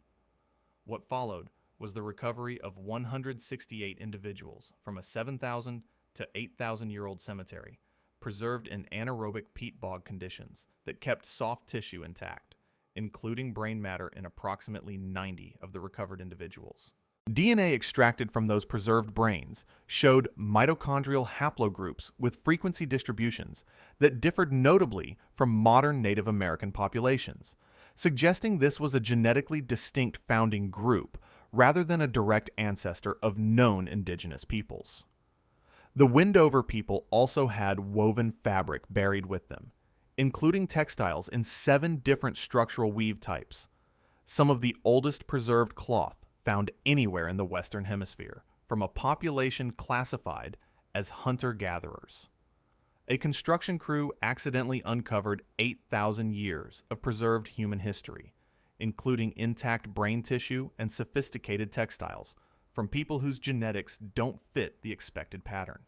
What followed was the recovery of 168 individuals from a 7,000 to 8,000-year-old cemetery, preserved in anaerobic peat bog conditions that kept soft tissue intact, including brain matter in approximately 90 of the recovered individuals. DNA extracted from those preserved brains showed mitochondrial haplogroups with frequency distributions that differed notably from modern Native American populations, suggesting this was a genetically distinct founding group rather than a direct ancestor of known indigenous peoples. The Wendover people also had woven fabric buried with them, including textiles in 7 different structural weave types, some of the oldest preserved cloth found anywhere in the Western Hemisphere, from a population classified as hunter-gatherers. A construction crew accidentally uncovered 8,000 years of preserved human history, including intact brain tissue and sophisticated textiles, from people whose genetics don't fit the expected pattern.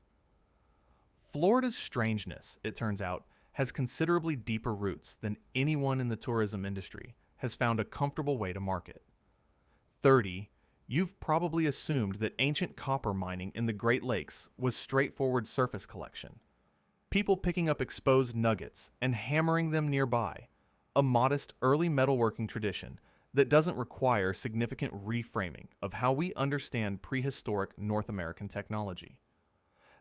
Florida's strangeness, it turns out, has considerably deeper roots than anyone in the tourism industry has found a comfortable way to market. 30, you've probably assumed that ancient copper mining in the Great Lakes was straightforward surface collection. People picking up exposed nuggets and hammering them nearby, a modest early metalworking tradition that doesn't require significant reframing of how we understand prehistoric North American technology.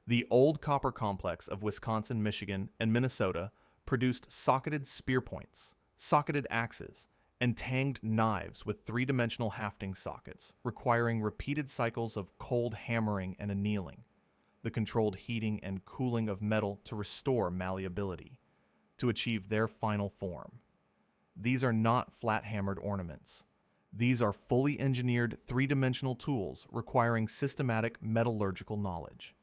The old copper complex of Wisconsin, Michigan, and Minnesota produced socketed spear points, socketed axes, and tanged knives with 3-dimensional hafting sockets, requiring repeated cycles of cold hammering and annealing, the controlled heating and cooling of metal to restore malleability, to achieve their final form. These are not flat-hammered ornaments. These are fully engineered 3-dimensional tools requiring systematic metallurgical knowledge.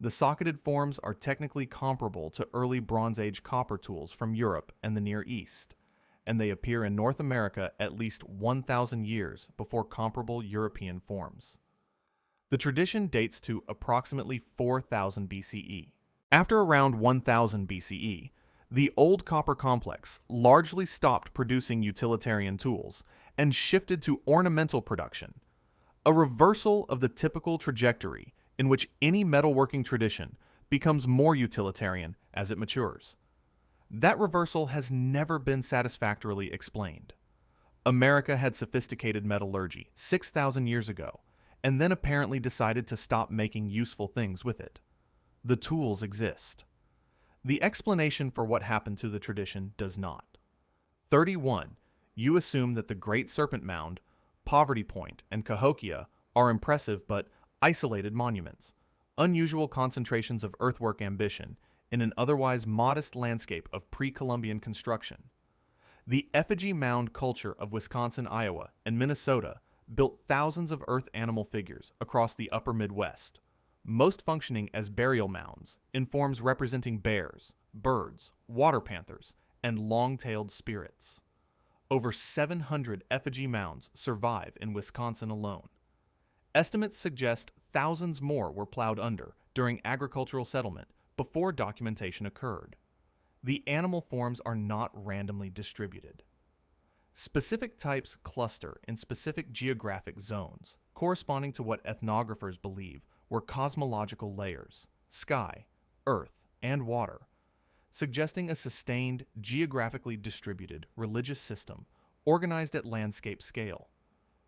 The socketed forms are technically comparable to early Bronze Age copper tools from Europe and the Near East, and they appear in North America at least 1,000 years before comparable European forms. The tradition dates to approximately 4,000 BCE. After around 1000 BCE, the old copper complex largely stopped producing utilitarian tools and shifted to ornamental production, a reversal of the typical trajectory in which any metalworking tradition becomes more utilitarian as it matures. That reversal has never been satisfactorily explained. America had sophisticated metallurgy 6,000 years ago, and then apparently decided to stop making useful things with it. The tools exist. The explanation for what happened to the tradition does not. 31, you assume that the Great Serpent Mound, Poverty Point, and Cahokia are impressive but isolated monuments, unusual concentrations of earthwork ambition in an otherwise modest landscape of pre-Columbian construction. The effigy mound culture of Wisconsin, Iowa, and Minnesota built thousands of earth animal figures across the upper Midwest, most functioning as burial mounds in forms representing bears, birds, water panthers, and long-tailed spirits. Over 700 effigy mounds survive in Wisconsin alone. Estimates suggest thousands more were plowed under during agricultural settlement before documentation occurred. The animal forms are not randomly distributed. Specific types cluster in specific geographic zones, corresponding to what ethnographers believe were cosmological layers, sky, earth, and water, suggesting a sustained, geographically distributed religious system organized at landscape scale.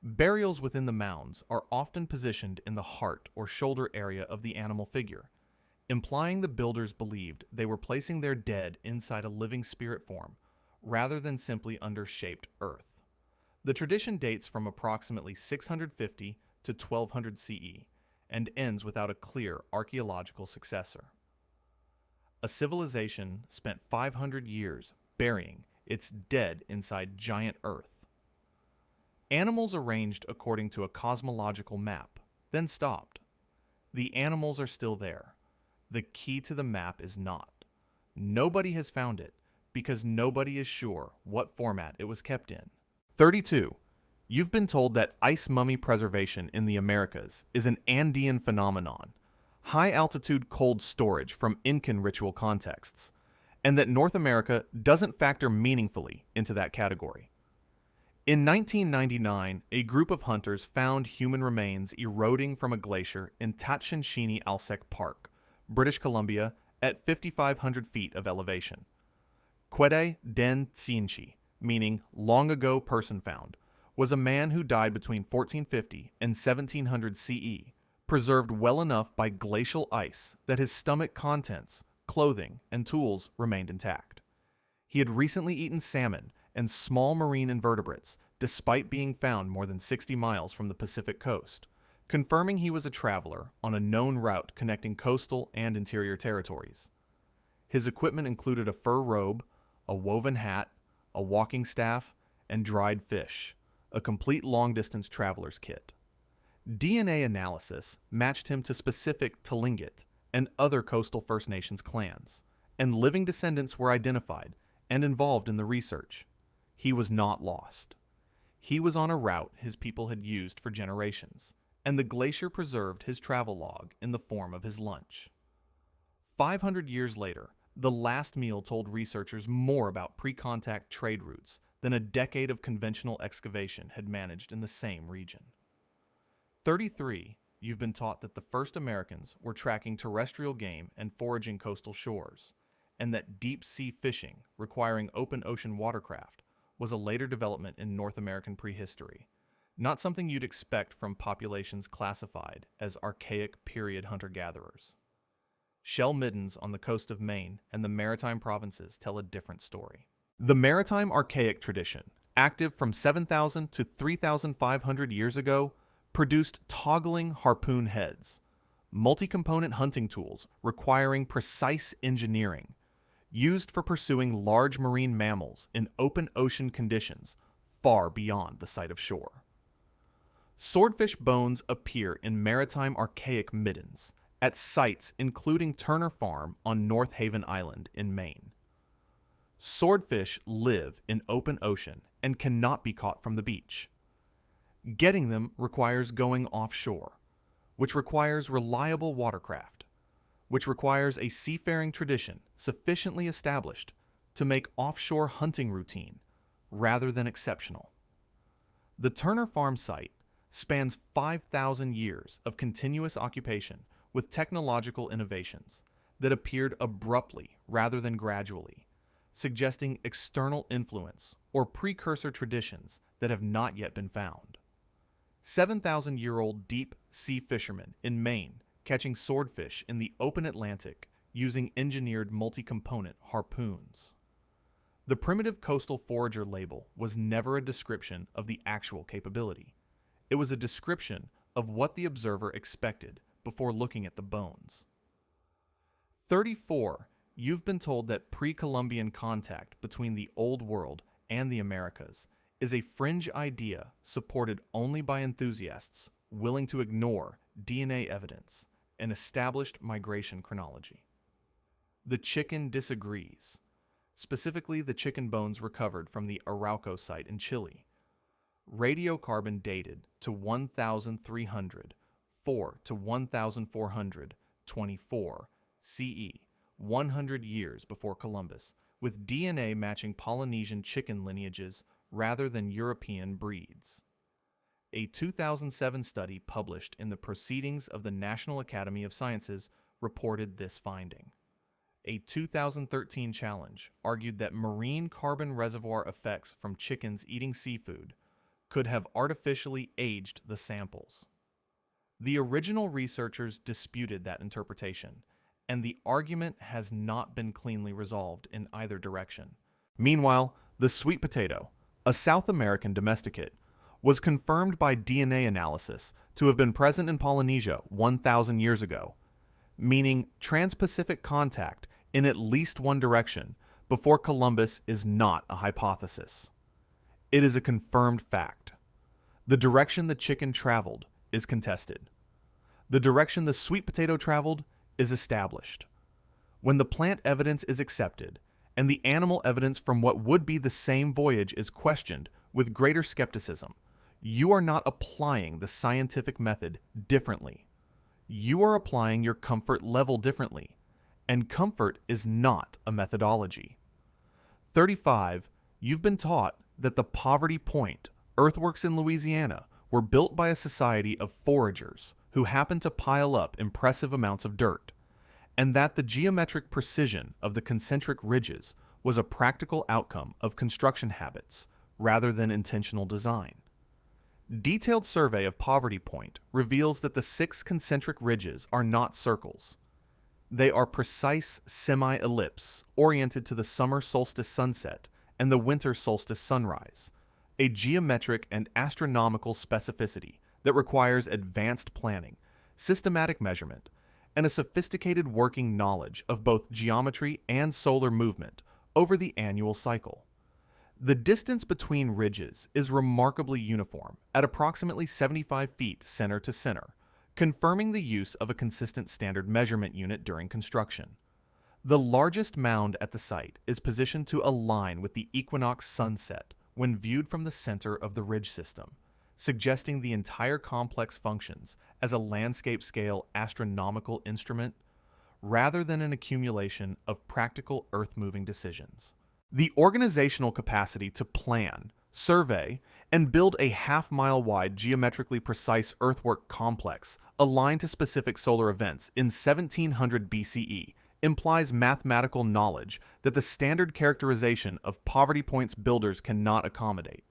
Burials within the mounds are often positioned in the heart or shoulder area of the animal figure, implying the builders believed they were placing their dead inside a living spirit form rather than simply under shaped earth. The tradition dates from approximately 650 to 1200 CE and ends without a clear archaeological successor. A civilization spent 500 years burying its dead inside giant earth. Animals arranged according to a cosmological map, then stopped. The animals are still there. The key to the map is not. Nobody has found it, because nobody is sure what format it was kept in. 32. You've been told that ice mummy preservation in the Americas is an Andean phenomenon, high-altitude cold storage from Incan ritual contexts, and that North America doesn't factor meaningfully into that category. In 1999, a group of hunters found human remains eroding from a glacier in Tatshenshini-Alsek Park, British Columbia, at 5,500 feet of elevation. Kwede Den Tsienchi, meaning long ago person found, was a man who died between 1450 and 1700 CE, preserved well enough by glacial ice that his stomach contents, clothing, and tools remained intact. He had recently eaten salmon and small marine invertebrates, despite being found more than 60 miles from the Pacific coast, confirming he was a traveler on a known route connecting coastal and interior territories. His equipment included a fur robe, a woven hat, a walking staff, and dried fish, a complete long-distance traveler's kit. DNA analysis matched him to specific Tlingit and other coastal First Nations clans, and living descendants were identified and involved in the research. He was not lost. He was on a route his people had used for generations, and the glacier preserved his travel log in the form of his lunch. 500 years later, the last meal told researchers more about pre-contact trade routes than a decade of conventional excavation had managed in the same region. 33. You've been taught that the first Americans were tracking terrestrial game and foraging coastal shores, and that deep-sea fishing, requiring open ocean watercraft, was a later development in North American prehistory, not something you'd expect from populations classified as archaic period hunter-gatherers. Shell middens on the coast of Maine and the maritime provinces tell a different story. The maritime archaic tradition, active from 7,000 to 3,500 years ago, produced toggling harpoon heads, multi-component hunting tools requiring precise engineering, used for pursuing large marine mammals in open ocean conditions far beyond the sight of shore. Swordfish bones appear in maritime archaic middens at sites including Turner Farm on North Haven Island in Maine. Swordfish live in open ocean and cannot be caught from the beach. Getting them requires going offshore, which requires reliable watercraft, which requires a seafaring tradition sufficiently established to make offshore hunting routine rather than exceptional. The Turner Farm site spans 5,000 years of continuous occupation with technological innovations that appeared abruptly rather than gradually, suggesting external influence or precursor traditions that have not yet been found. 7,000-year-old deep sea fishermen in Maine catching swordfish in the open Atlantic using engineered multi-component harpoons. The primitive coastal forager label was never a description of the actual capability. It was a description of what the observer expected before looking at the bones. 34. You've been told that pre-Columbian contact between the Old World and the Americas is a fringe idea supported only by enthusiasts willing to ignore DNA evidence and established migration chronology. The chicken disagrees, specifically the chicken bones recovered from the Arauco site in Chile. Radiocarbon dated to 1,300, 4 to 1,424 CE, 100 years before Columbus, with DNA matching Polynesian chicken lineages rather than European breeds. A 2007 study published in the Proceedings of the National Academy of Sciences reported this finding. A 2013 challenge argued that marine carbon reservoir effects from chickens eating seafood could have artificially aged the samples. The original researchers disputed that interpretation, and the argument has not been cleanly resolved in either direction. Meanwhile, the sweet potato, a South American domesticate, was confirmed by DNA analysis to have been present in Polynesia 1,000 years ago, meaning trans-Pacific contact in at least one direction before Columbus is not a hypothesis. It is a confirmed fact. The direction the chicken traveled is contested. The direction the sweet potato traveled is established. When the plant evidence is accepted and the animal evidence from what would be the same voyage is questioned with greater skepticism, you are not applying the scientific method differently. You are applying your comfort level differently, and comfort is not a methodology. 35. You've been taught that the Poverty Point earthworks in Louisiana were built by a society of foragers who happened to pile up impressive amounts of dirt, and that the geometric precision of the concentric ridges was a practical outcome of construction habits rather than intentional design. Detailed survey of Poverty Point reveals that the 6 concentric ridges are not circles. They are precise semi-ellipse oriented to the summer solstice sunset and the winter solstice sunrise, a geometric and astronomical specificity that requires advanced planning, systematic measurement, and a sophisticated working knowledge of both geometry and solar movement over the annual cycle. The distance between ridges is remarkably uniform at approximately 75 feet center to center, confirming the use of a consistent standard measurement unit during construction. The largest mound at the site is positioned to align with the equinox sunset when viewed from the center of the ridge system, suggesting the entire complex functions as a landscape-scale astronomical instrument rather than an accumulation of practical earth-moving decisions. The organizational capacity to plan, survey, and build a half-mile wide geometrically precise earthwork complex aligned to specific solar events in 1700 BCE implies mathematical knowledge that the standard characterization of Poverty Point's builders cannot accommodate.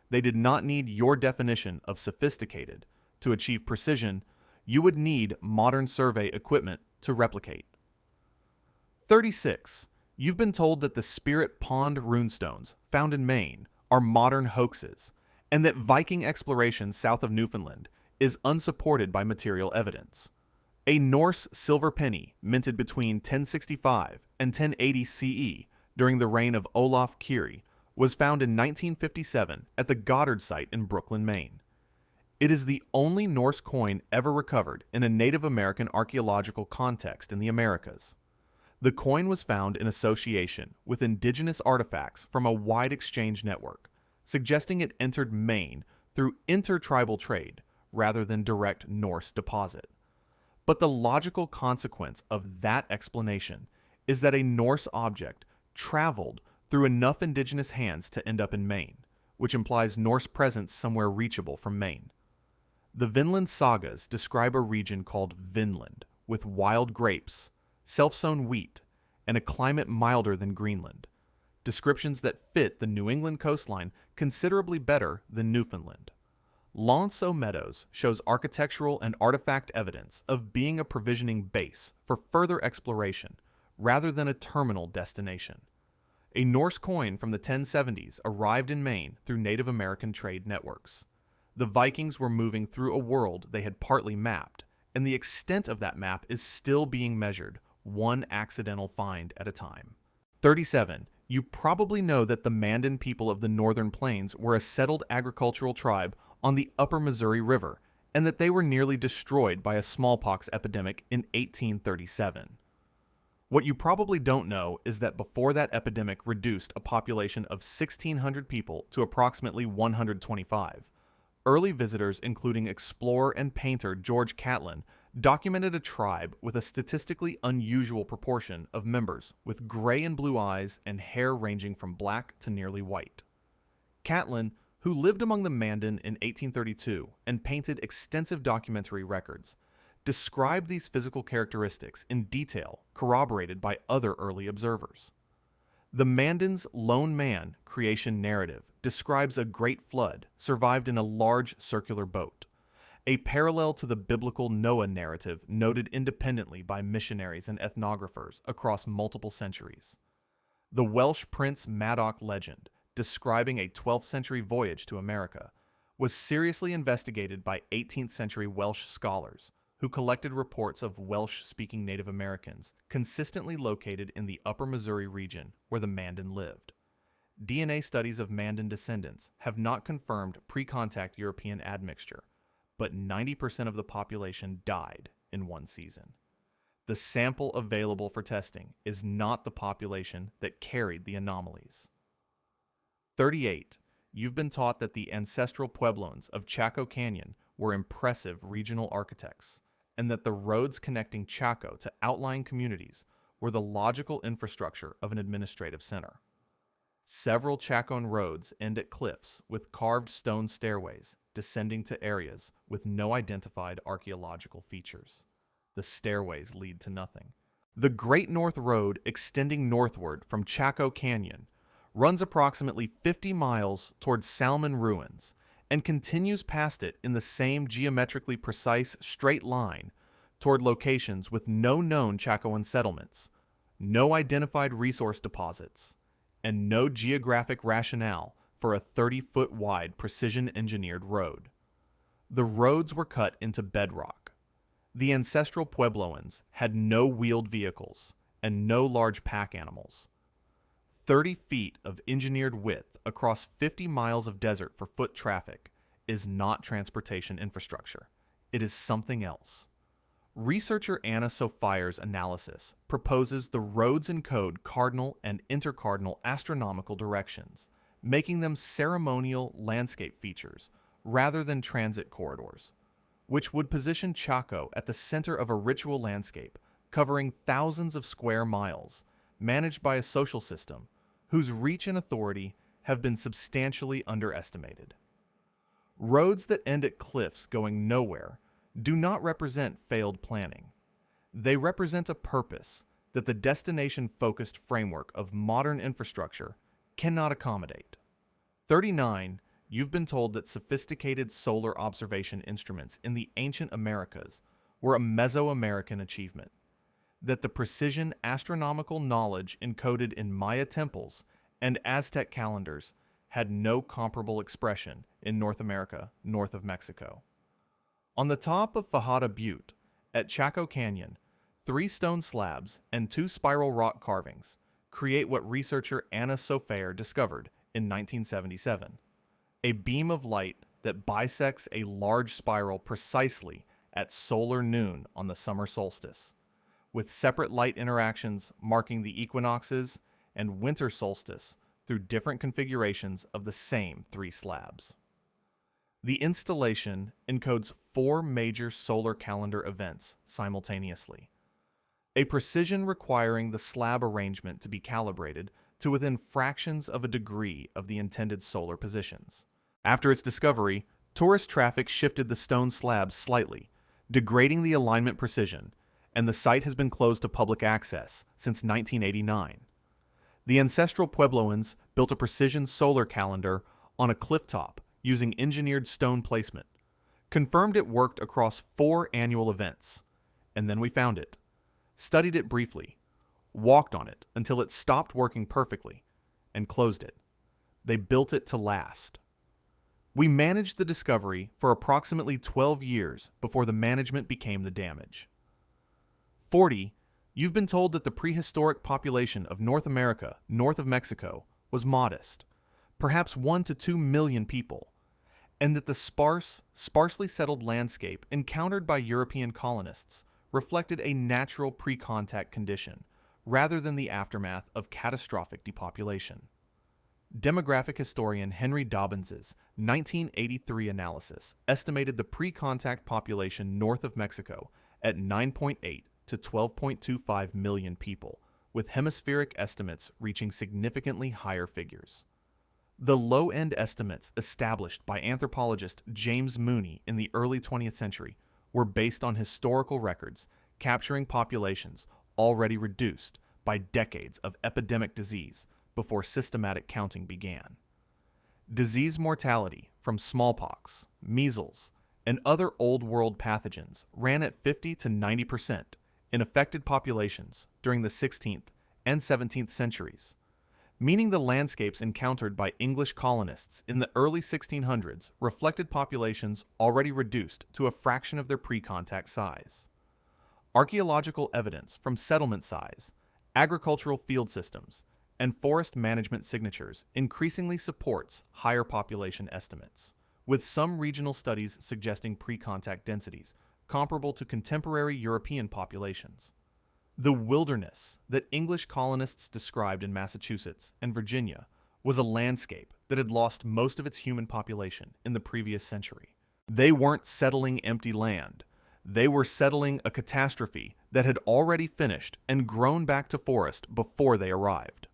They did not need your definition of sophisticated. To achieve precision, you would need modern survey equipment to replicate. 36. You've been told that the Spirit Pond runestones found in Maine are modern hoaxes, and that Viking exploration south of Newfoundland is unsupported by material evidence. A Norse silver penny minted between 1065 and 1080 CE during the reign of Olaf Kyrre was found in 1957 at the Goddard site in Brooklyn, Maine. It is the only Norse coin ever recovered in a Native American archaeological context in the Americas. The coin was found in association with indigenous artifacts from a wide exchange network, suggesting it entered Maine through intertribal trade rather than direct Norse deposit. But the logical consequence of that explanation is that a Norse object traveled through enough indigenous hands to end up in Maine, which implies Norse presence somewhere reachable from Maine. The Vinland sagas describe a region called Vinland, with wild grapes, self-sown wheat, and a climate milder than Greenland, descriptions that fit the New England coastline considerably better than Newfoundland. Lonceau Meadows shows architectural and artifact evidence of being a provisioning base for further exploration rather than a terminal destination. A Norse coin from the 1070s arrived in Maine through Native American trade networks. The Vikings were moving through a world they had partly mapped, and the extent of that map is still being measured, one accidental find at a time. 37. You probably know that the Mandan people of the Northern Plains were a settled agricultural tribe on the upper Missouri River, and that they were nearly destroyed by a smallpox epidemic in 1837. What you probably don't know is that before that epidemic reduced a population of 1,600 people to approximately 125, early visitors, including explorer and painter George Catlin, documented a tribe with a statistically unusual proportion of members with gray and blue eyes and hair ranging from black to nearly white. Catlin, who lived among the Mandan in 1832 and painted extensive documentary records, described these physical characteristics in detail, corroborated by other early observers. The Mandan's lone man creation narrative describes a great flood survived in a large circular boat, a parallel to the biblical Noah narrative noted independently by missionaries and ethnographers across multiple centuries. The Welsh Prince Madoc legend, describing a 12th century voyage to America, was seriously investigated by 18th century Welsh scholars who collected reports of Welsh-speaking Native Americans consistently located in the upper Missouri region where the Mandan lived. DNA studies of Mandan descendants have not confirmed pre-contact European admixture, but 90% of the population died in one season. The sample available for testing is not the population that carried the anomalies. 38. You've been taught that the ancestral Puebloans of Chaco Canyon were impressive regional architects, and that the roads connecting Chaco to outlying communities were the logical infrastructure of an administrative center. Several Chacoan roads end at cliffs with carved stone stairways descending to areas with no identified archaeological features. The stairways lead to nothing. The Great North Road extending northward from Chaco Canyon runs approximately 50 miles towards Salmon Ruins and continues past it in the same geometrically precise straight line toward locations with no known Chacoan settlements, no identified resource deposits, and no geographic rationale for a 30-foot wide precision-engineered road. The roads were cut into bedrock. The ancestral Puebloans had no wheeled vehicles and no large pack animals. 30 feet of engineered width across 50 miles of desert for foot traffic is not transportation infrastructure. It is something else. Researcher Anna Sophier's analysis proposes the roads encode cardinal and intercardinal astronomical directions, making them ceremonial landscape features rather than transit corridors, which would position Chaco at the center of a ritual landscape covering thousands of square miles, managed by a social system whose reach and authority have been substantially underestimated. Roads that end at cliffs going nowhere do not represent failed planning. They represent a purpose that the destination-focused framework of modern infrastructure cannot accommodate. 39. You've been told that sophisticated solar observation instruments in the ancient Americas were a Mesoamerican achievement, that the precision astronomical knowledge encoded in Maya temples and Aztec calendars had no comparable expression in North America north of Mexico. On the top of Fajada Butte, at Chaco Canyon, 3 stone slabs and 2 spiral rock carvings create what researcher Anna Sophia discovered in 1977, a beam of light that bisects a large spiral precisely at solar noon on the summer solstice, with separate light interactions marking the equinoxes and winter solstice through different configurations of the same 3 slabs. The installation encodes 4 major solar calendar events simultaneously, a precision requiring the slab arrangement to be calibrated to within fractions of a degree of the intended solar positions. After its discovery, tourist traffic shifted the stone slabs slightly, degrading the alignment precision, and the site has been closed to public access since 1989. The ancestral Puebloans built a precision solar calendar on a clifftop using engineered stone placement, confirmed it worked across 4 annual events, and then we found it, studied it briefly, walked on it until it stopped working perfectly, and closed it. They built it to last. We managed the discovery for approximately 12 years before the management became the damage. 40. You've been told that the prehistoric population of North America north of Mexico was modest, perhaps 1 to 2 million people, and that the sparsely settled landscape encountered by European colonists reflected a natural pre-contact condition rather than the aftermath of catastrophic depopulation. Demographic historian Henry Dobbins's 1983 analysis estimated the pre-contact population north of Mexico at 9.8 to 12.25 million people, with hemispheric estimates reaching significantly higher figures. The low-end estimates established by anthropologist James Mooney in the early 20th century were based on historical records capturing populations already reduced by decades of epidemic disease before systematic counting began. Disease mortality from smallpox, measles, and other Old World pathogens ran at 50 to 90% in affected populations during the 16th and 17th centuries, meaning the landscapes encountered by English colonists in the early 1600s reflected populations already reduced to a fraction of their pre-contact size. Archaeological evidence from settlement size, agricultural field systems, and forest management signatures increasingly supports higher population estimates, with some regional studies suggesting pre-contact densities comparable to contemporary European populations. The wilderness that English colonists described in Massachusetts and Virginia was a landscape that had lost most of its human population in the previous century. They weren't settling empty land. They were settling a catastrophe that had already finished and grown back to forest before they arrived.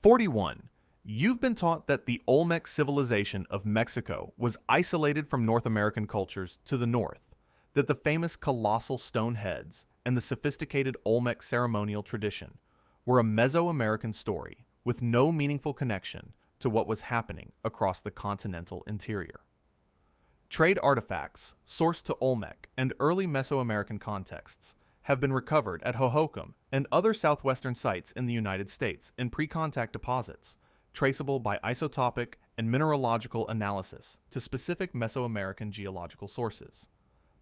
41. You've been taught that the Olmec civilization of Mexico was isolated from North American cultures to the north, that the famous colossal stone heads and the sophisticated Olmec ceremonial tradition were a Mesoamerican story with no meaningful connection to what was happening across the continental interior. Trade artifacts sourced to Olmec and early Mesoamerican contexts have been recovered at Hohokam and other southwestern sites in the United States in pre-contact deposits, traceable by isotopic and mineralogical analysis to specific Mesoamerican geological sources.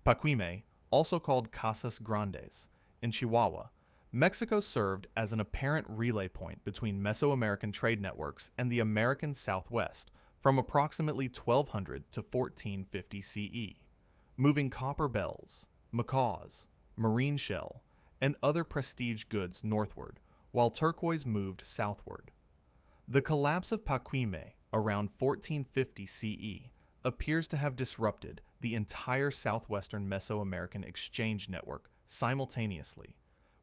Pacuime, also called Casas Grandes, in Chihuahua, Mexico served as an apparent relay point between Mesoamerican trade networks and the American Southwest from approximately 1200 to 1450 CE, moving copper bells, macaws, marine shell, and other prestige goods northward, while turquoise moved southward. The collapse of Pacuime around 1450 CE appears to have disrupted the entire southwestern Mesoamerican exchange network simultaneously,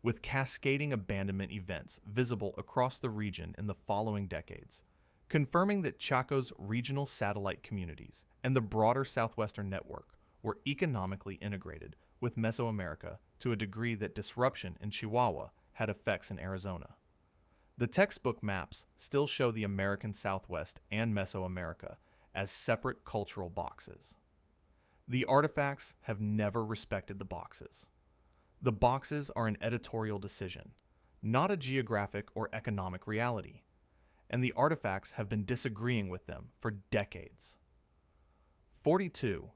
with cascading abandonment events visible across the region in the following decades, confirming that Chaco's regional satellite communities and the broader southwestern network were economically integrated with Mesoamerica to a degree that disruption in Chihuahua had effects in Arizona. The textbook maps still show the American Southwest and Mesoamerica as separate cultural boxes. The artifacts have never respected the boxes. The boxes are an editorial decision, not a geographic or economic reality, and the artifacts have been disagreeing with them for decades. 42.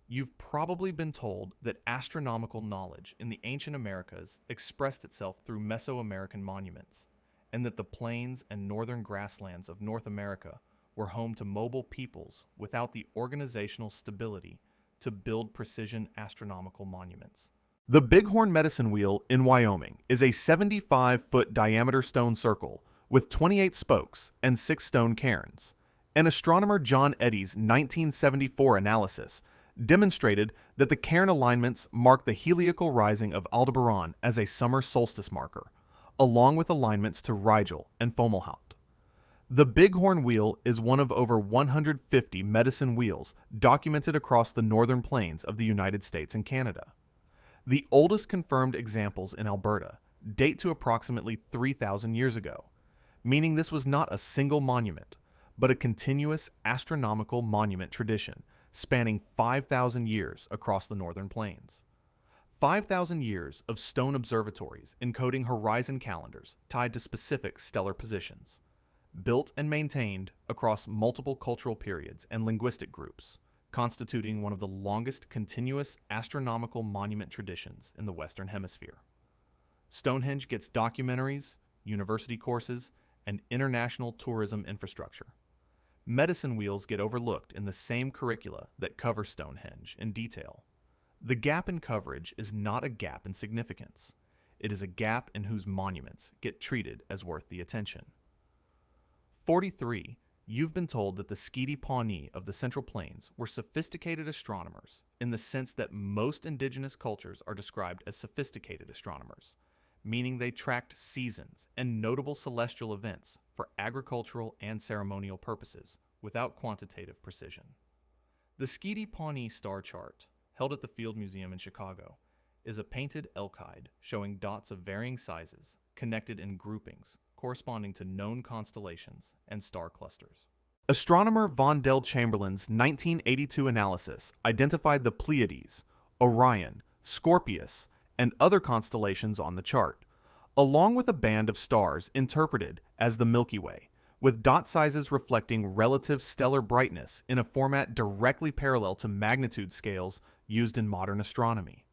You've probably been told that astronomical knowledge in the ancient Americas expressed itself through Mesoamerican monuments, and that the plains and northern grasslands of North America were home to mobile peoples without the organizational stability to build precision astronomical monuments. The Bighorn Medicine Wheel in Wyoming is a 75-foot diameter stone circle with 28 spokes and 6 stone cairns. And astronomer John Eddy's 1974 analysis demonstrated that the cairn alignments mark the heliacal rising of Aldebaran as a summer solstice marker, along with alignments to Rigel and Fomalhaut. The Bighorn Wheel is one of over 150 medicine wheels documented across the northern plains of the United States and Canada. The oldest confirmed examples in Alberta date to approximately 3,000 years ago, meaning this was not a single monument, but a continuous astronomical monument tradition spanning 5,000 years across the northern plains. 5,000 years of stone observatories encoding horizon calendars tied to specific stellar positions, built and maintained across multiple cultural periods and linguistic groups, constituting one of the longest continuous astronomical monument traditions in the Western Hemisphere. Stonehenge gets documentaries, university courses, and international tourism infrastructure. Medicine wheels get overlooked in the same curricula that cover Stonehenge in detail. The gap in coverage is not a gap in significance. It is a gap in whose monuments get treated as worth the attention. 43. You've been told that the Skeety Pawnee of the Central Plains were sophisticated astronomers in the sense that most indigenous cultures are described as sophisticated astronomers, meaning they tracked seasons and notable celestial events for agricultural and ceremonial purposes without quantitative precision. The Skeety Pawnee star chart, held at the Field Museum in Chicago, is a painted elkide showing dots of varying sizes connected in groupings corresponding to known constellations and star clusters. Astronomer Von Del Chamberlain's 1982 analysis identified the Pleiades, Orion, Scorpius, and other constellations on the chart, along with a band of stars interpreted as the Milky Way, with dot sizes reflecting relative stellar brightness in a format directly parallel to magnitude scales used in modern astronomy.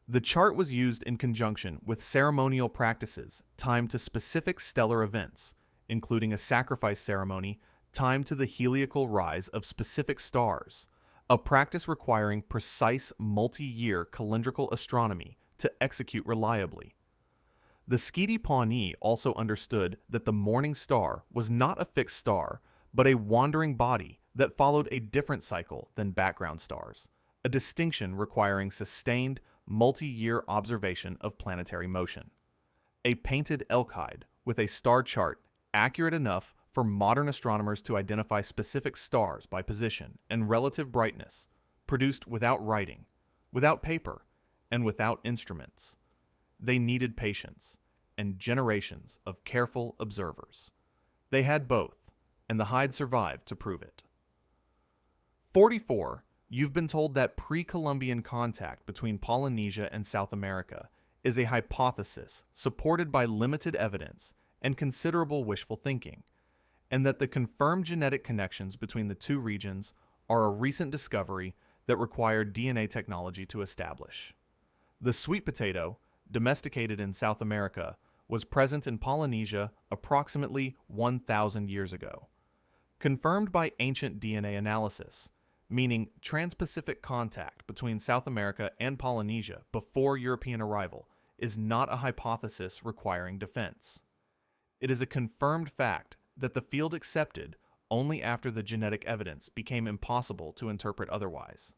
The chart was used in conjunction with ceremonial practices timed to specific stellar events, including a sacrifice ceremony timed to the heliacal rise of specific stars, a practice requiring precise multi-year calendrical astronomy to execute reliably, The Skythi Pawnee also understood that the morning star was not a fixed star, but a wandering body that followed a different cycle than background stars, a distinction requiring sustained, multi-year observation of planetary motion. A painted elk-hide with a star chart accurate enough for modern astronomers to identify specific stars by position and relative brightness, produced without writing, without paper, and without instruments. They needed patience and generations of careful observers. They had both, and the hide survived to prove it. 44. You've been told that pre-Columbian contact between Polynesia and South America is a hypothesis supported by limited evidence and considerable wishful thinking, and that the confirmed genetic connections between the two regions are a recent discovery that required DNA technology to establish. The sweet potato, domesticated in South America, was present in Polynesia approximately 1,000 years ago. Confirmed by ancient DNA analysis, meaning trans-Pacific contact between South America and Polynesia before European arrival, is not a hypothesis requiring defense. It is a confirmed fact that the field accepted only after the genetic evidence became impossible to interpret otherwise.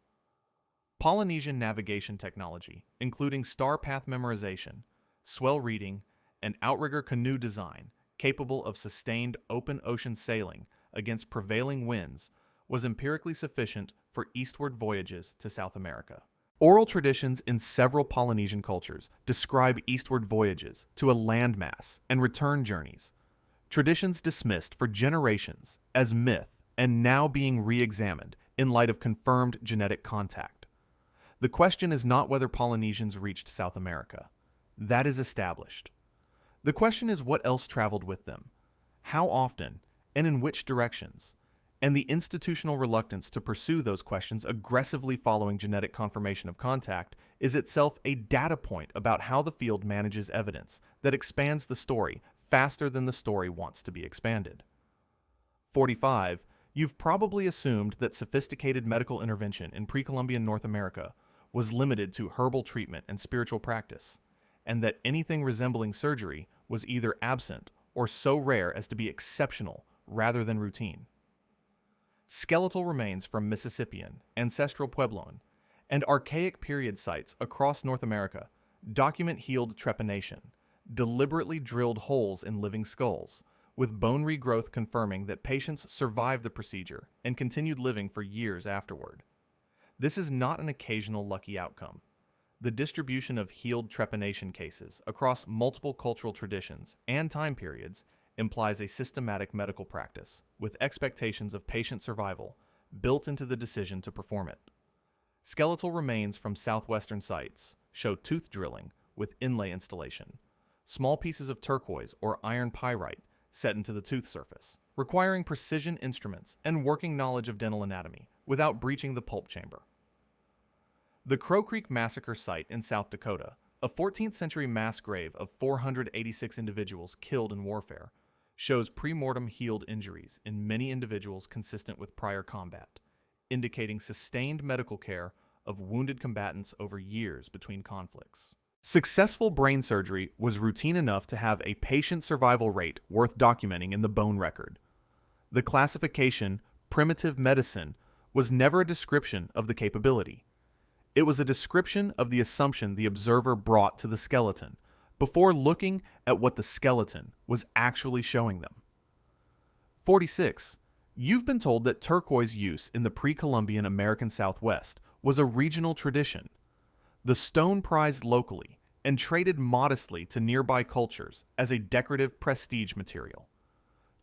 Polynesian navigation technology, including star path memorization, swell reading, and outrigger canoe design capable of sustained open ocean sailing against prevailing winds, was empirically sufficient for eastward voyages to South America. Oral traditions in several Polynesian cultures describe eastward voyages to a landmass and return journeys, traditions dismissed for generations as myth and now being re-examined in light of confirmed genetic contact. The question is not whether Polynesians reached South America. That is established. The question is what else traveled with them, how often, and in which directions, and the institutional reluctance to pursue those questions aggressively following genetic confirmation of contact is itself a data point about how the field manages evidence that expands the story faster than the story wants to be expanded. 45. You've probably assumed that sophisticated medical intervention in pre-Columbian North America was limited to herbal treatment and spiritual practice, and that anything resembling surgery was either absent or so rare as to be exceptional rather than routine. Skeletal remains from Mississippian, ancestral Puebloan, and archaic period sites across North America document healed trepanation, deliberately drilled holes in living skulls, with bone regrowth confirming that patients survived the procedure and continued living for years afterward. This is not an occasional lucky outcome. The distribution of healed trepanation cases across multiple cultural traditions and time periods implies a systematic medical practice with expectations of patient survival built into the decision to perform it. Skeletal remains from southwestern sites show tooth drilling with inlay installation, small pieces of turquoise or iron pyrite set into the tooth surface, requiring precision instruments and working knowledge of dental anatomy without breaching the pulp chamber. The Crow Creek Massacre site in South Dakota, a 14th century mass grave of 486 individuals killed in warfare, shows pre-mortem healed injuries in many individuals consistent with prior combat, indicating sustained medical care of wounded combatants over years between conflicts. Successful brain surgery was routine enough to have a patient survival rate worth documenting in the bone record. The classification, primitive medicine, was never a description of the capability. It was a description of the assumption the observer brought to the skeleton before looking at what the skeleton was actually showing them. 46. You've been told that turquoise use in the pre-Columbian American Southwest was a regional tradition. The stone prized locally and traded modestly to nearby cultures as a decorative prestige material.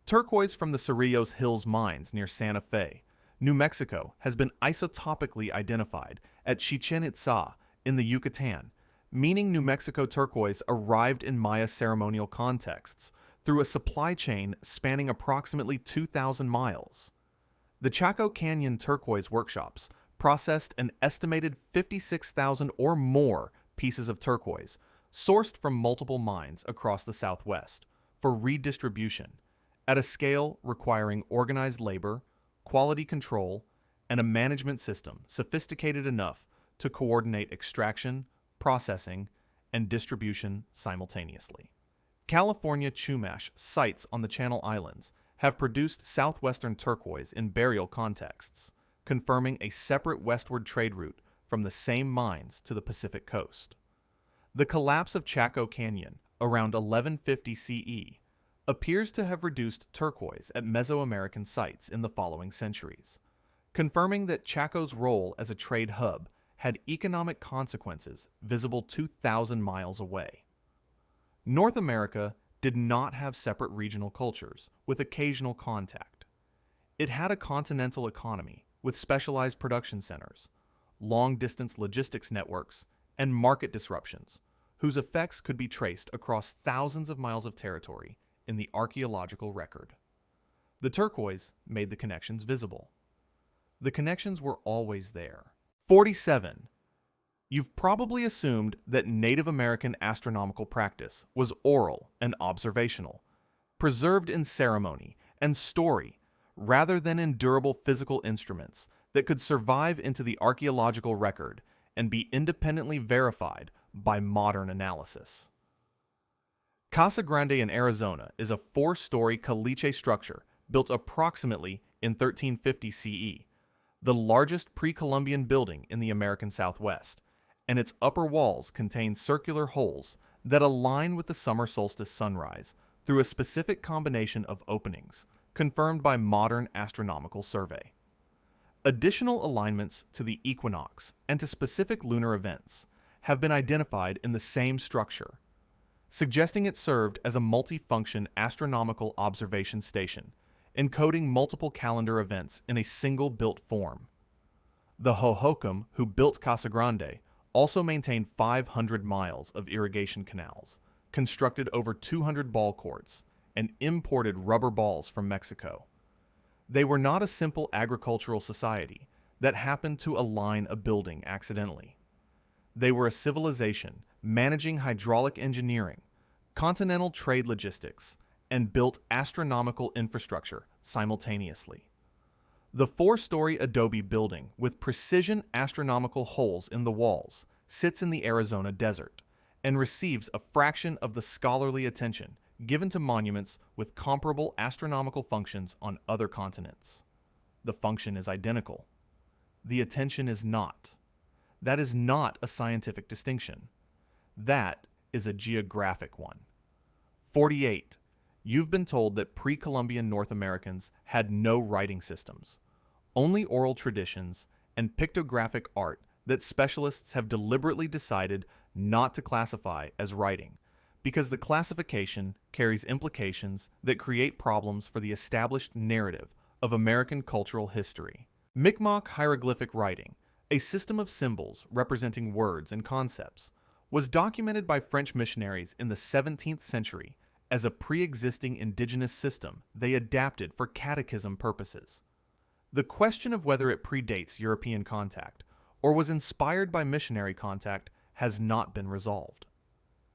Turquoise from the Cerrillos Hills mines near Santa Fe, New Mexico, has been isotopically identified at Chichen Itza in the Yucatan, meaning New Mexico turquoise arrived in Maya ceremonial contexts through a supply chain spanning approximately 2,000 miles. The Chaco Canyon turquoise workshops processed an estimated 56,000 or more pieces of turquoise sourced from multiple mines across the Southwest for redistribution at a scale requiring organized labor, quality control, and a management system sophisticated enough to coordinate extraction, processing, and distribution simultaneously. California Chumash sites on the Channel Islands have produced southwestern turquoise in burial contexts, confirming a separate westward trade route from the same mines to the Pacific coast. The collapse of Chaco Canyon around 1150 CE appears to have reduced turquoise at Mesoamerican sites in the following centuries, confirming that Chaco's role as a trade hub had economic consequences visible 2,000 miles away. North America did not have separate regional cultures with occasional contact. It had a continental economy with specialized production centers, long-distance logistics networks, and market disruptions, whose effects could be traced across thousands of miles of territory in the archaeological record. The turquoise made the connections visible. The connections were always there. 47. You've probably assumed that Native American astronomical practice was oral and observational, preserved in ceremony and story rather than in durable physical instruments that could survive into the archaeological record and be independently verified by modern analysis. Casa Grande in Arizona is a 4-story caliche structure built approximately in 1350 CE, the largest pre-Columbian building in the American Southwest, and its upper walls contain circular holes that align with the summer solstice sunrise through a specific combination of openings, confirmed by modern astronomical survey. Additional alignments to the equinox and to specific lunar events have been identified in the same structure, suggesting it served as a multifunction astronomical observation station, encoding multiple calendar events in a single built form. The Hohokam who built Casa Grande also maintained 500 miles of irrigation canals, constructed over 200 ball courts, and imported rubber balls from Mexico. They were not a simple agricultural society that happened to align a building accidentally. They were a civilization managing hydraulic engineering, continental trade logistics, and built astronomical infrastructure simultaneously. The 4-story adobe building with precision astronomical holes in the walls sits in the Arizona desert and receives a fraction of the scholarly attention given to monuments with comparable astronomical functions on other continents. The function is identical. The attention is not. That is not a scientific distinction. That is a geographic one. 48. You've been told that pre-Columbian North Americans had no writing systems, only oral traditions and pictographic art that specialists have deliberately decided not to classify as writing, because the classification carries implications that create problems for the established narrative of American cultural history. Mi'kmaq hieroglyphic writing, a system of symbols representing words and concepts, was documented by French missionaries in the 17th century as a pre-existing indigenous system they adapted for catechism purposes. The question of whether it predates European contact or was inspired by missionary contact has not been resolved.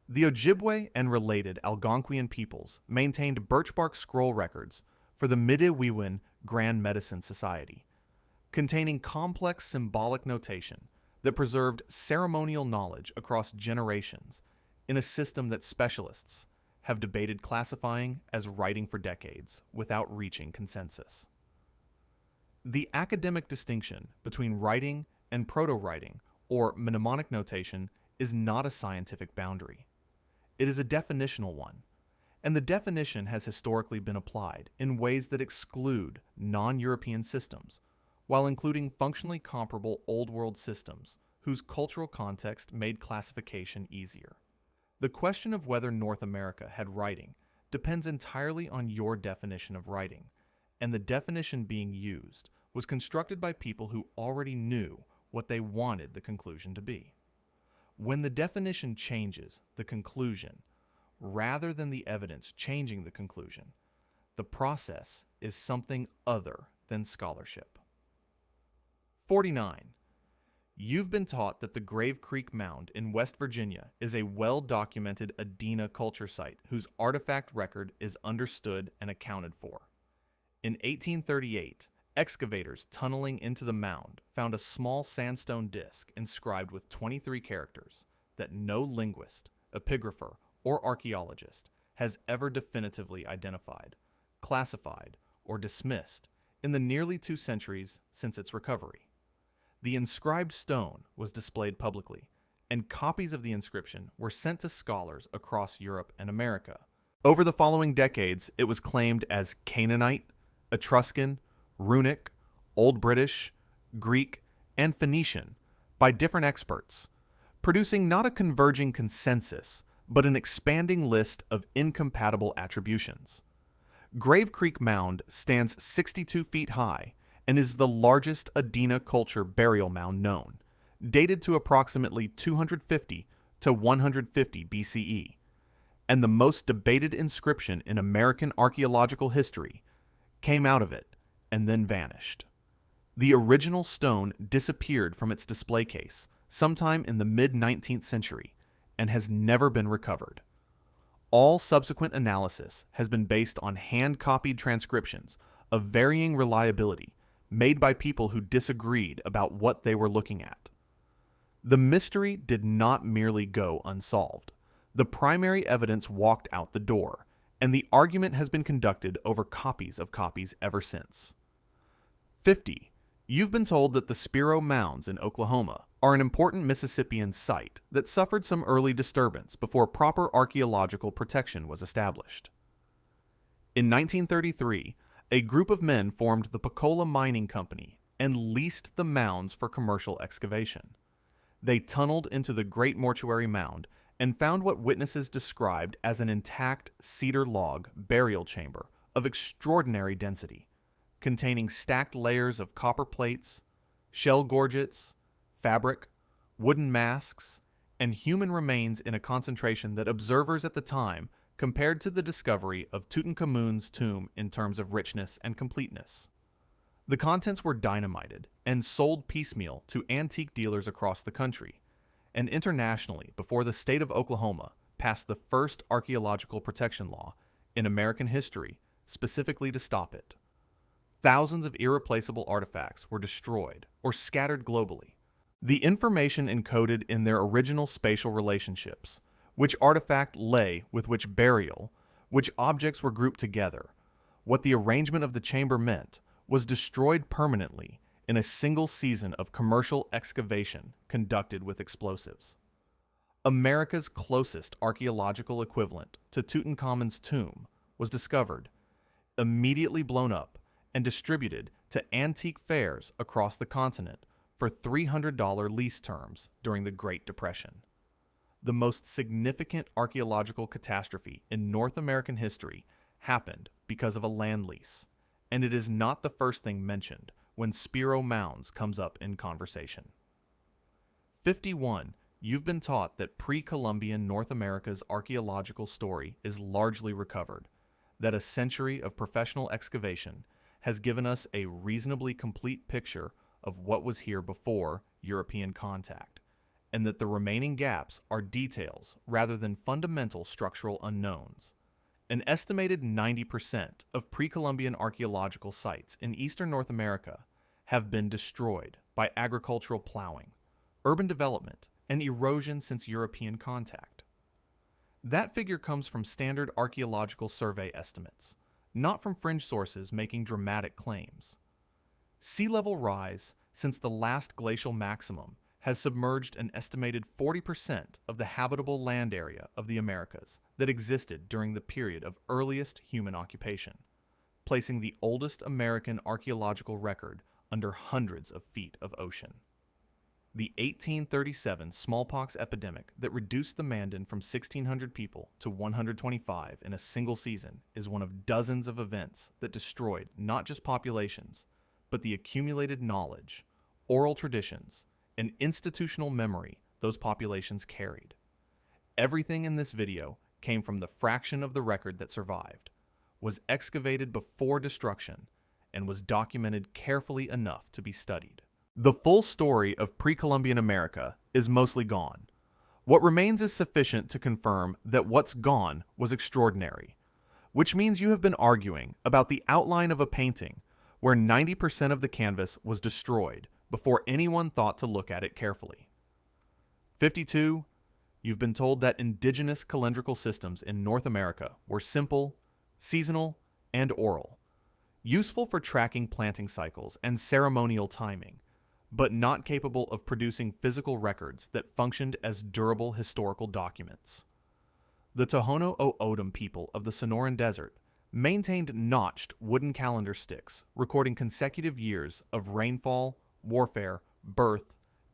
The Ojibwe and related Algonquian peoples maintained birchbark scroll records for the Midewiwin Grand Medicine Society, containing complex symbolic notation that preserved ceremonial knowledge across generations in a system that specialists have debated classifying as writing for decades without reaching consensus. The academic distinction between writing and proto-writing, or mnemonic notation, is not a scientific boundary. It is a definitional one, and the definition has historically been applied in ways that exclude non-European systems, while including functionally comparable Old World systems whose cultural context made classification easier. The question of whether North America had writing depends entirely on your definition of writing, and the definition being used was constructed by people who already knew what they wanted the conclusion to be. When the definition changes the conclusion, rather than the evidence changing the conclusion, the process is something other than scholarship. 49. You've been taught that the Grave Creek Mound in West Virginia is a well-documented Adena culture site whose artifact record is understood and accounted for. In 1838, excavators tunneling into the mound found a small sandstone disc inscribed with 23 characters, that no linguist, epigrapher, or archaeologist has ever definitively identified, classified, or dismissed in the nearly 2 centuries since its recovery. The inscribed stone was displayed publicly, and copies of the inscription were sent to scholars across Europe and America. Over the following decades, it was claimed as Canaanite, Etruscan, Runic, Old British, Greek, and Phoenician by different experts, producing not a converging consensus, but an expanding list of incompatible attributions. Grave Creek Mound stands 62 feet high and is the largest Adena culture burial mound known, dated to approximately 250 to 150 BCE, and the most debated inscription in American archaeological history came out of it and then vanished. The original stone disappeared from its display case sometime in the mid-19th century and has never been recovered. All subsequent analysis has been based on hand-copied transcriptions of varying reliability made by people who disagreed about what they were looking at. The mystery did not merely go unsolved. The primary evidence walked out the door, and the argument has been conducted over copies of copies ever since. 50. You've been told that the Spiro Mounds in Oklahoma are an important Mississippian site that suffered some early disturbance before proper archaeological protection was established. In 1933, a group of men formed the Pocola Mining Company and leased the mounds for commercial excavation. They tunneled into the Great Mortuary Mound and found what witnesses described as an intact cedar log burial chamber of extraordinary density, containing stacked layers of copper plates, shell gorgets, fabric, wooden masks, and human remains in a concentration that observers at the time compared to the discovery of Tutankhamun's tomb in terms of richness and completeness. The contents were dynamited and sold piecemeal to antique dealers across the country, and internationally before the state of Oklahoma passed the first archaeological protection law in American history specifically to stop it. Thousands of irreplaceable artifacts were destroyed or scattered globally. The information encoded in their original spatial relationships, which artifact lay with which burial, which objects were grouped together, what the arrangement of the chamber meant, was destroyed permanently in a single season of commercial excavation conducted with explosives. America's closest archaeological equivalent to Tutankhamun's tomb was discovered, immediately blown up, and distributed to antique fairs across the continent for $300 lease terms during the Great Depression. The most significant archaeological catastrophe in North American history happened because of a land lease, and it is not the first thing mentioned when Spiro Mounds comes up in conversation. 51. You've been taught that pre-Columbian North America's archaeological story is largely recovered, that a century of professional excavation has given us a reasonably complete picture of what was here before European contact, and that the remaining gaps are details rather than fundamental structural unknowns. An estimated 90% of pre-Columbian archaeological sites in eastern North America have been destroyed by agricultural plowing, urban development, and erosion since European contact. That figure comes from standard archaeological survey estimates, not from fringe sources making dramatic claims. Sea level rise since the last glacial maximum has submerged an estimated 40% of the habitable land area of the Americas that existed during the period of earliest human occupation, placing the oldest American archaeological record under hundreds of feet of ocean. The 1837 smallpox epidemic that reduced the Mandan from 1,600 people to 125 in a single season is one of dozens of events that destroyed not just populations, but the accumulated knowledge, oral traditions, and institutional memory those populations carried. Everything in this video came from the fraction of the record that survived, was excavated before destruction, and was documented carefully enough to be studied. The full story of pre-Columbian America is mostly gone. What remains is sufficient to confirm that what's gone was extraordinary, which means you have been arguing about the outline of a painting where 90% of the canvas was destroyed before anyone thought to look at it carefully. 52. You've been told that indigenous calendrical systems in North America were simple, seasonal, and oral, useful for tracking planting cycles and ceremonial timing, but not capable of producing physical records that functioned as durable historical documents. The Tohono O'odham people of the Sonoran Desert maintained notched wooden calendar sticks recording consecutive years of rainfall, warfare, birth,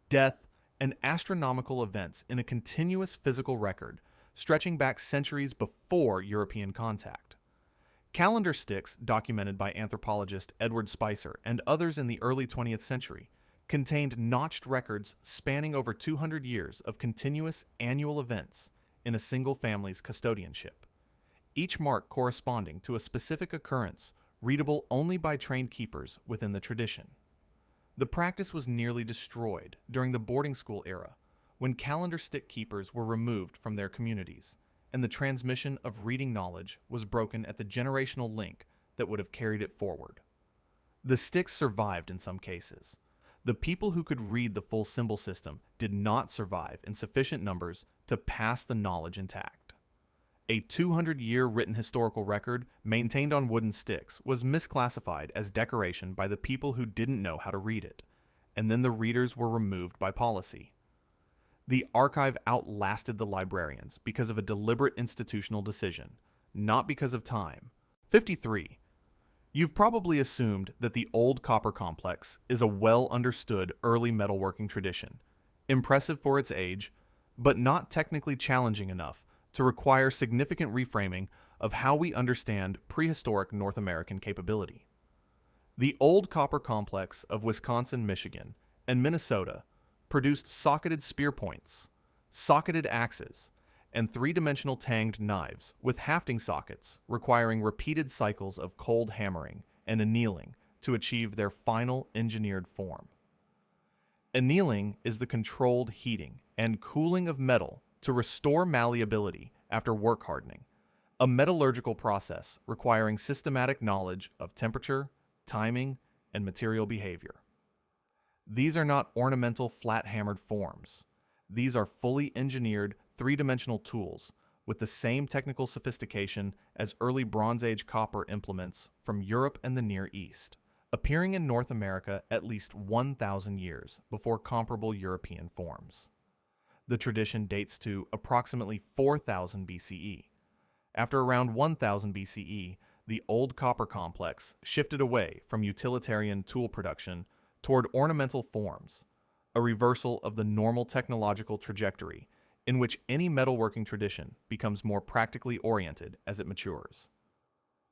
death, and astronomical events in a continuous physical record stretching back centuries before European contact. Calendar sticks documented by anthropologist Edward Spicer and others in the early 20th century contained notched records spanning over 200 years of continuous annual events in a single family's custodianship, each mark corresponding to a specific occurrence readable only by trained keepers within the tradition. The practice was nearly destroyed during the boarding school era, when calendar stick keepers were removed from their communities, and the transmission of reading knowledge was broken at the generational link that would have carried it forward. The sticks survived in some cases. The people who could read the full symbol system did not survive in sufficient numbers to pass the knowledge intact. A 200-year written historical record maintained on wooden sticks was misclassified as decoration by the people who didn't know how to read it, and then the readers were removed by policy. The archive outlasted the librarians because of a deliberate institutional decision, not because of time. 53. You've probably assumed that the old copper complex is a well-understood early metalworking tradition, impressive for its age, but not technically challenging enough to require significant reframing of how we understand prehistoric North American capability. The old copper complex of Wisconsin, Michigan, and Minnesota produced socketed spear points, socketed axes, and three-dimensional tanged knives with hafting sockets requiring repeated cycles of cold hammering and annealing to achieve their final engineered form. Annealing is the controlled heating and cooling of metal to restore malleability after work hardening, a metallurgical process requiring systematic knowledge of temperature, timing, and material behavior. These are not ornamental flat-hammered forms. These are fully engineered three-dimensional tools with the same technical sophistication as early Bronze Age copper implements from Europe and the Near East, appearing in North America at least 1,000 years before comparable European forms. The tradition dates to approximately 4000 BCE. After around 1000 BCE, the old copper complex shifted away from utilitarian tool production toward ornamental forms, a reversal of the normal technological trajectory in which any metalworking tradition becomes more practically oriented as it matures.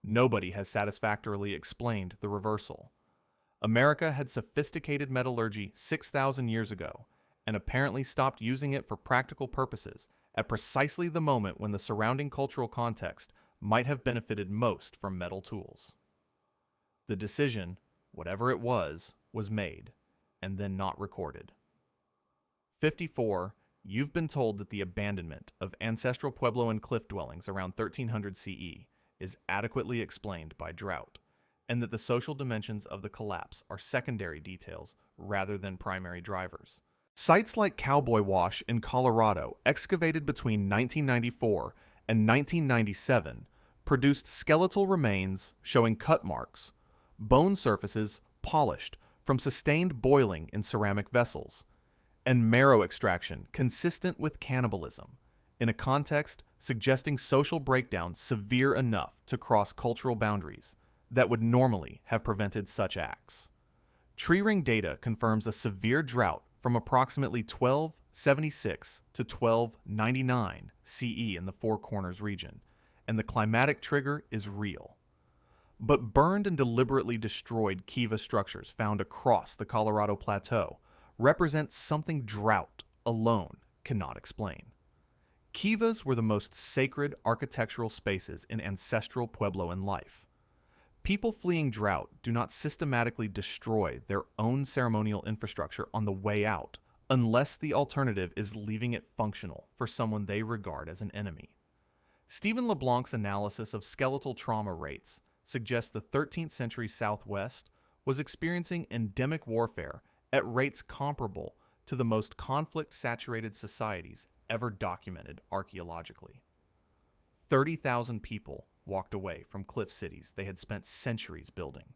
Nobody has satisfactorily explained the reversal. America had sophisticated metallurgy 6,000 years ago, and apparently stopped using it for practical purposes at precisely the moment when the surrounding cultural context might have benefited most from metal tools. The decision, whatever it was made, and then not recorded. 54. You've been told that the abandonment of ancestral Puebloan cliff dwellings around 1300 CE is adequately explained by drought, and that the social dimensions of the collapse are secondary details rather than primary drivers. Sites like Cowboy Wash in Colorado, excavated between 1994 and 1997, produced skeletal remains showing cut marks, bone surfaces polished from sustained boiling in ceramic vessels, and marrow extraction consistent with cannibalism, in a context suggesting social breakdown severe enough to cross cultural boundaries that would normally have prevented such acts. Tree ring data confirms a severe drought from approximately 1276 to 1299 CE in the Four Corners region, and the climatic trigger is real. But burned and deliberately destroyed kiva structures found across the Colorado Plateau represent something drought alone cannot explain. Kivas were the most sacred architectural spaces in ancestral Puebloan life. People fleeing drought do not systematically destroy their own ceremonial infrastructure on the way out, unless the alternative is leaving it functional for someone they regard as an enemy. Stephen LeBlanc's analysis of skeletal trauma rates suggests the 13th century Southwest was experiencing endemic warfare at rates comparable to the most conflict-saturated societies ever documented archaeologically. 30,000 people walked away from cliff cities they had spent centuries building.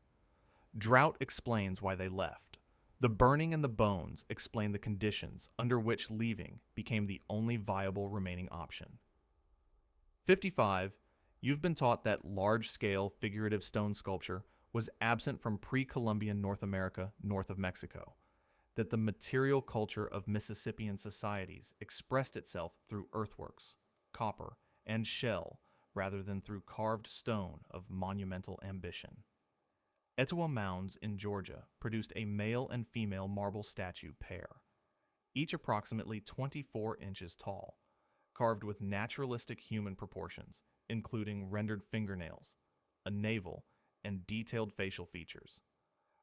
Drought explains why they left. The burning and the bones explain the conditions under which leaving became the only viable remaining option. 55. You've been taught that large-scale figurative stone sculpture was absent from pre-Columbian North America north of Mexico, that the material culture of Mississippian societies expressed itself through earthworks, copper, and shell rather than through carved stone of monumental ambition. Etowah Mounds in Georgia produced a male and female marble statue pair, each approximately 24 inches tall, carved with naturalistic human proportions, including rendered fingernails, a navel, and detailed facial features.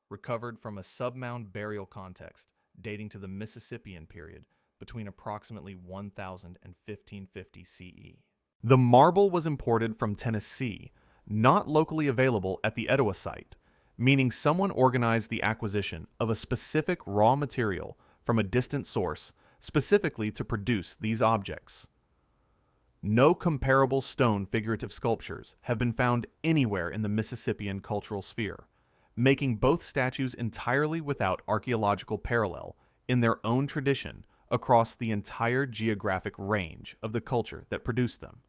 Recovered from a submound burial context dating to the Mississippian period between approximately 1000 and 1550 CE. The marble was imported from Tennessee, not locally available at the Etowah site, meaning someone organized the acquisition of a specific raw material from a distant source specifically to produce these objects. No comparable stone figurative sculptures have been found anywhere in the Mississippian cultural sphere, making both statues entirely without archaeological parallel in their own tradition across the entire geographic range of the culture that produced them.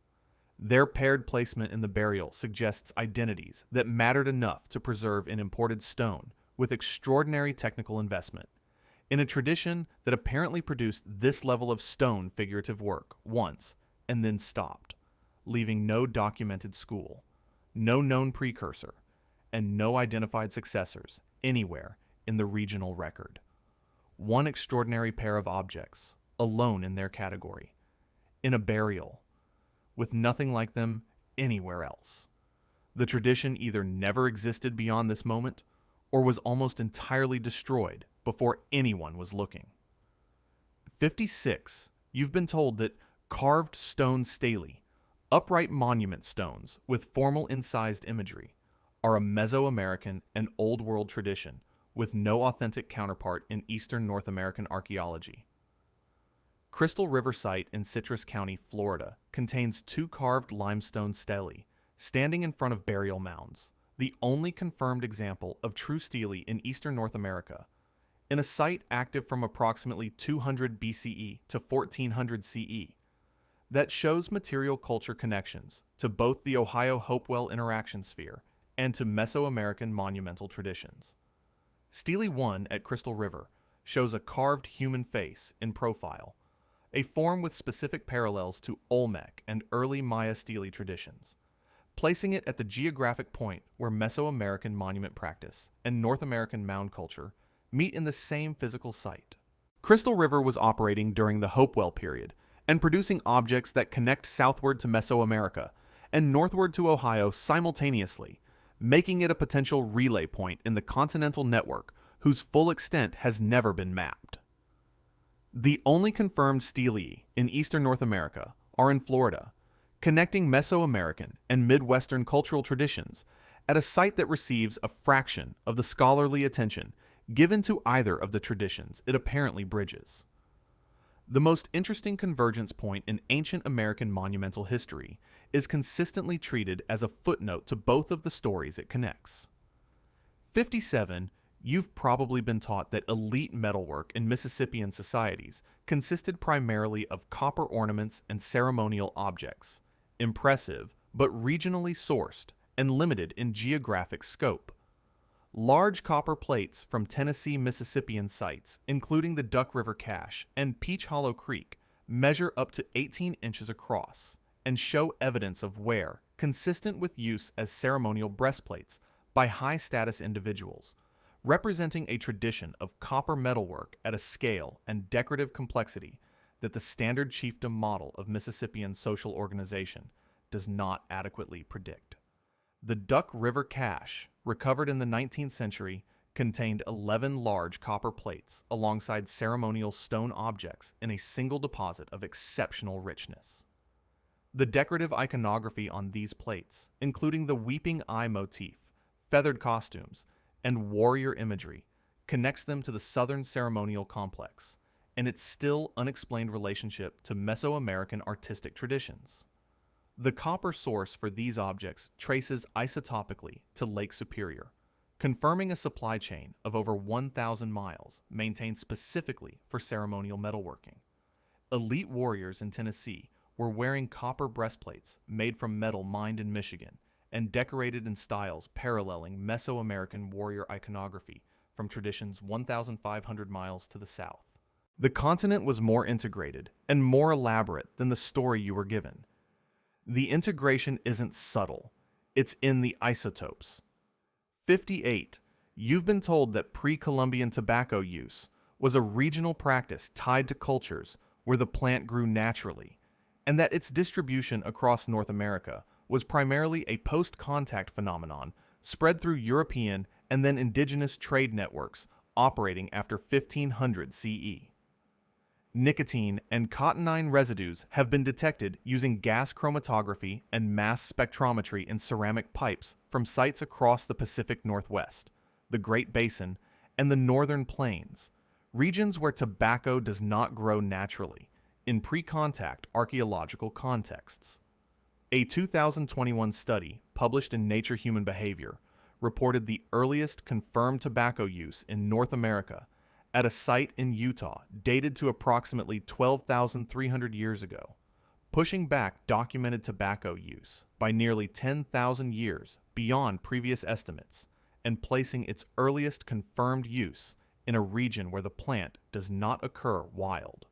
Their paired placement in the burial suggests identities that mattered enough to preserve in imported stone with extraordinary technical investment, in a tradition that apparently produced this level of stone figurative work once and then stopped, leaving no documented school, no known precursor, and no identified successors anywhere in the regional record. One extraordinary pair of objects, alone in their category, in a burial, with nothing like them anywhere else. The tradition either never existed beyond this moment, or was almost entirely destroyed before anyone was looking. 56. You've been told that carved stone stelae, upright monument stones with formal incised imagery, are a Mesoamerican and Old World tradition with no authentic counterpart in Eastern North American archaeology. Crystal River site in Citrus County, Florida, contains 2 carved limestone stelae standing in front of burial mounds, the only confirmed example of true stelae in Eastern North America, in a site active from approximately 200 BCE to 1400 CE, that shows material culture connections to both the Ohio-Hopewell interaction sphere and to Mesoamerican monumental traditions. Stele 1 at Crystal River shows a carved human face in profile, a form with specific parallels to Olmec and early Maya stele traditions, placing it at the geographic point where Mesoamerican monument practice and North American mound culture meet in the same physical site. Crystal River was operating during the Hopewell period and producing objects that connect southward to Mesoamerica and northward to Ohio simultaneously, making it a potential relay point in the continental network whose full extent has never been mapped. The only confirmed stelae in eastern North America are in Florida, connecting Mesoamerican and Midwestern cultural traditions at a site that receives a fraction of the scholarly attention given to either of the traditions it apparently bridges. The most interesting convergence point in ancient American monumental history is consistently treated as a footnote to both of the stories it connects. 57. You've probably been taught that elite metalwork in Mississippian societies consisted primarily of copper ornaments and ceremonial objects, impressive but regionally sourced and limited in geographic scope. Large copper plates from Tennessee Mississippian sites, including the Duck River Cache and Peach Hollow Creek, measure up to 18 inches across and show evidence of wear consistent with use as ceremonial breastplates by high-status individuals, representing a tradition of copper metalwork at a scale and decorative complexity that the standard chiefdom model of Mississippian social organization does not adequately predict. The Duck River Cache, recovered in the 19th century, contained 11 large copper plates alongside ceremonial stone objects in a single deposit of exceptional richness. The decorative iconography on these plates, including the weeping eye motif, feathered costumes, and warrior imagery, connects them to the southern ceremonial complex and its still unexplained relationship to Mesoamerican artistic traditions. The copper source for these objects traces isotopically to Lake Superior, confirming a supply chain of over 1,000 miles maintained specifically for ceremonial metalworking. Elite warriors in Tennessee were wearing copper breastplates made from metal mined in Michigan and decorated in styles paralleling Mesoamerican warrior iconography from traditions 1,500 miles to the south. The continent was more integrated and more elaborate than the story you were given. The integration isn't subtle, it's in the isotopes. 58. You've been told that pre-Columbian tobacco use was a regional practice tied to cultures where the plant grew naturally, and that its distribution across North America was primarily a post-contact phenomenon spread through European and then indigenous trade networks operating after 1500 CE. Nicotine and cotinine residues have been detected using gas chromatography and mass spectrometry in ceramic pipes from sites across the Pacific Northwest, the Great Basin, and the Northern Plains, regions where tobacco does not grow naturally, in pre-contact archaeological contexts. A 2021 study published in Nature Human Behavior reported the earliest confirmed tobacco use in North America at a site in Utah dated to approximately 12,300 years ago, pushing back documented tobacco use by nearly 10,000 years beyond previous estimates and placing its earliest confirmed use in a region where the plant does not occur wild.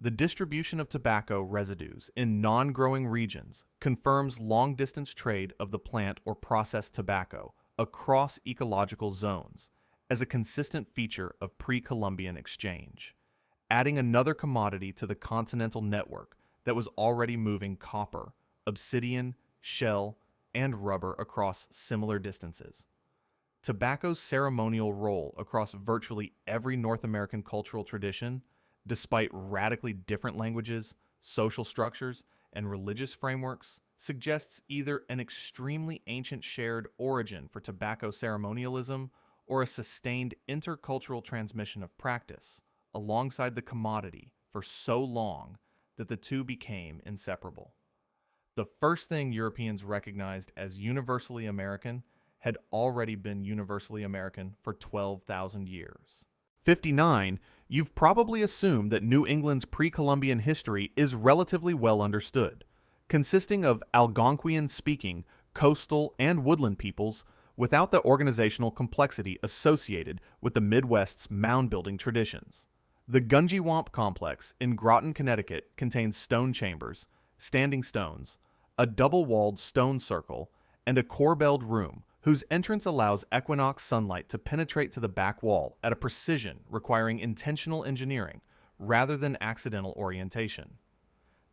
The distribution of tobacco residues in non-growing regions confirms long-distance trade of the plant or processed tobacco across ecological zones as a consistent feature of pre-Columbian exchange, adding another commodity to the continental network that was already moving copper, obsidian, shell, and rubber across similar distances. Tobacco's ceremonial role across virtually every North American cultural tradition, despite radically different languages, social structures, and religious frameworks, suggests either an extremely ancient shared origin for tobacco ceremonialism or a sustained intercultural transmission of practice alongside the commodity for so long that the two became inseparable. The first thing Europeans recognized as universally American had already been universally American for 12,000 years. 59. You've probably assumed that New England's pre-Columbian history is relatively well understood, consisting of Algonquian-speaking coastal and woodland peoples without the organizational complexity associated with the Midwest's mound-building traditions. The Gunjiwamp complex in Groton, Connecticut contains stone chambers, standing stones, a double-walled stone circle, and a corbelled room whose entrance allows equinox sunlight to penetrate to the back wall at a precision requiring intentional engineering rather than accidental orientation.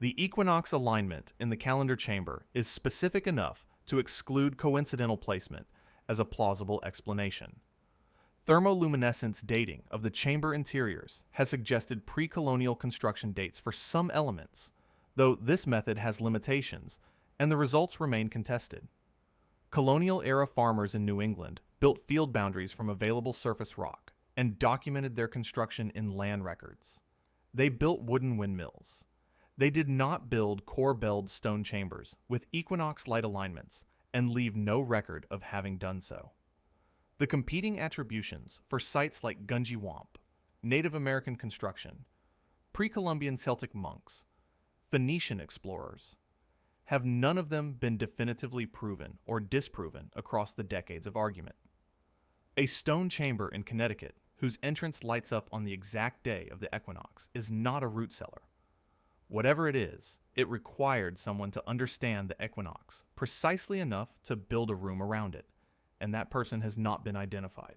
The equinox alignment in the calendar chamber is specific enough to exclude coincidental placement as a plausible explanation. Thermoluminescence dating of the chamber interiors has suggested pre-colonial construction dates for some elements, though this method has limitations, and the results remain contested. Colonial-era farmers in New England built field boundaries from available surface rock and documented their construction in land records. They built wooden windmills. They did not build core-belled stone chambers with equinox light alignments and leave no record of having done so. The competing attributions for sites like Gunjiwamp, Native American construction, pre-Columbian Celtic monks, Phoenician explorers, have none of them been definitively proven or disproven across the decades of argument. A stone chamber in Connecticut, whose entrance lights up on the exact day of the equinox, is not a root cellar. Whatever it is, it required someone to understand the equinox precisely enough to build a room around it, and that person has not been identified.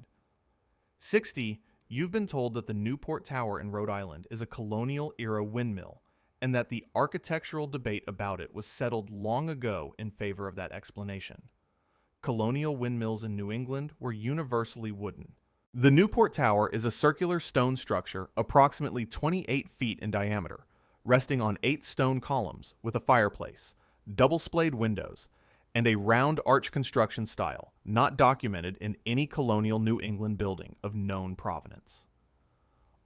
60. You've been told that the Newport Tower in Rhode Island is a colonial-era windmill, and that the architectural debate about it was settled long ago in favor of that explanation. Colonial windmills in New England were universally wooden. The Newport Tower is a circular stone structure approximately 28 feet in diameter, resting on 8 stone columns with a fireplace, double-splayed windows, and a round arch construction style not documented in any colonial New England building of known provenance.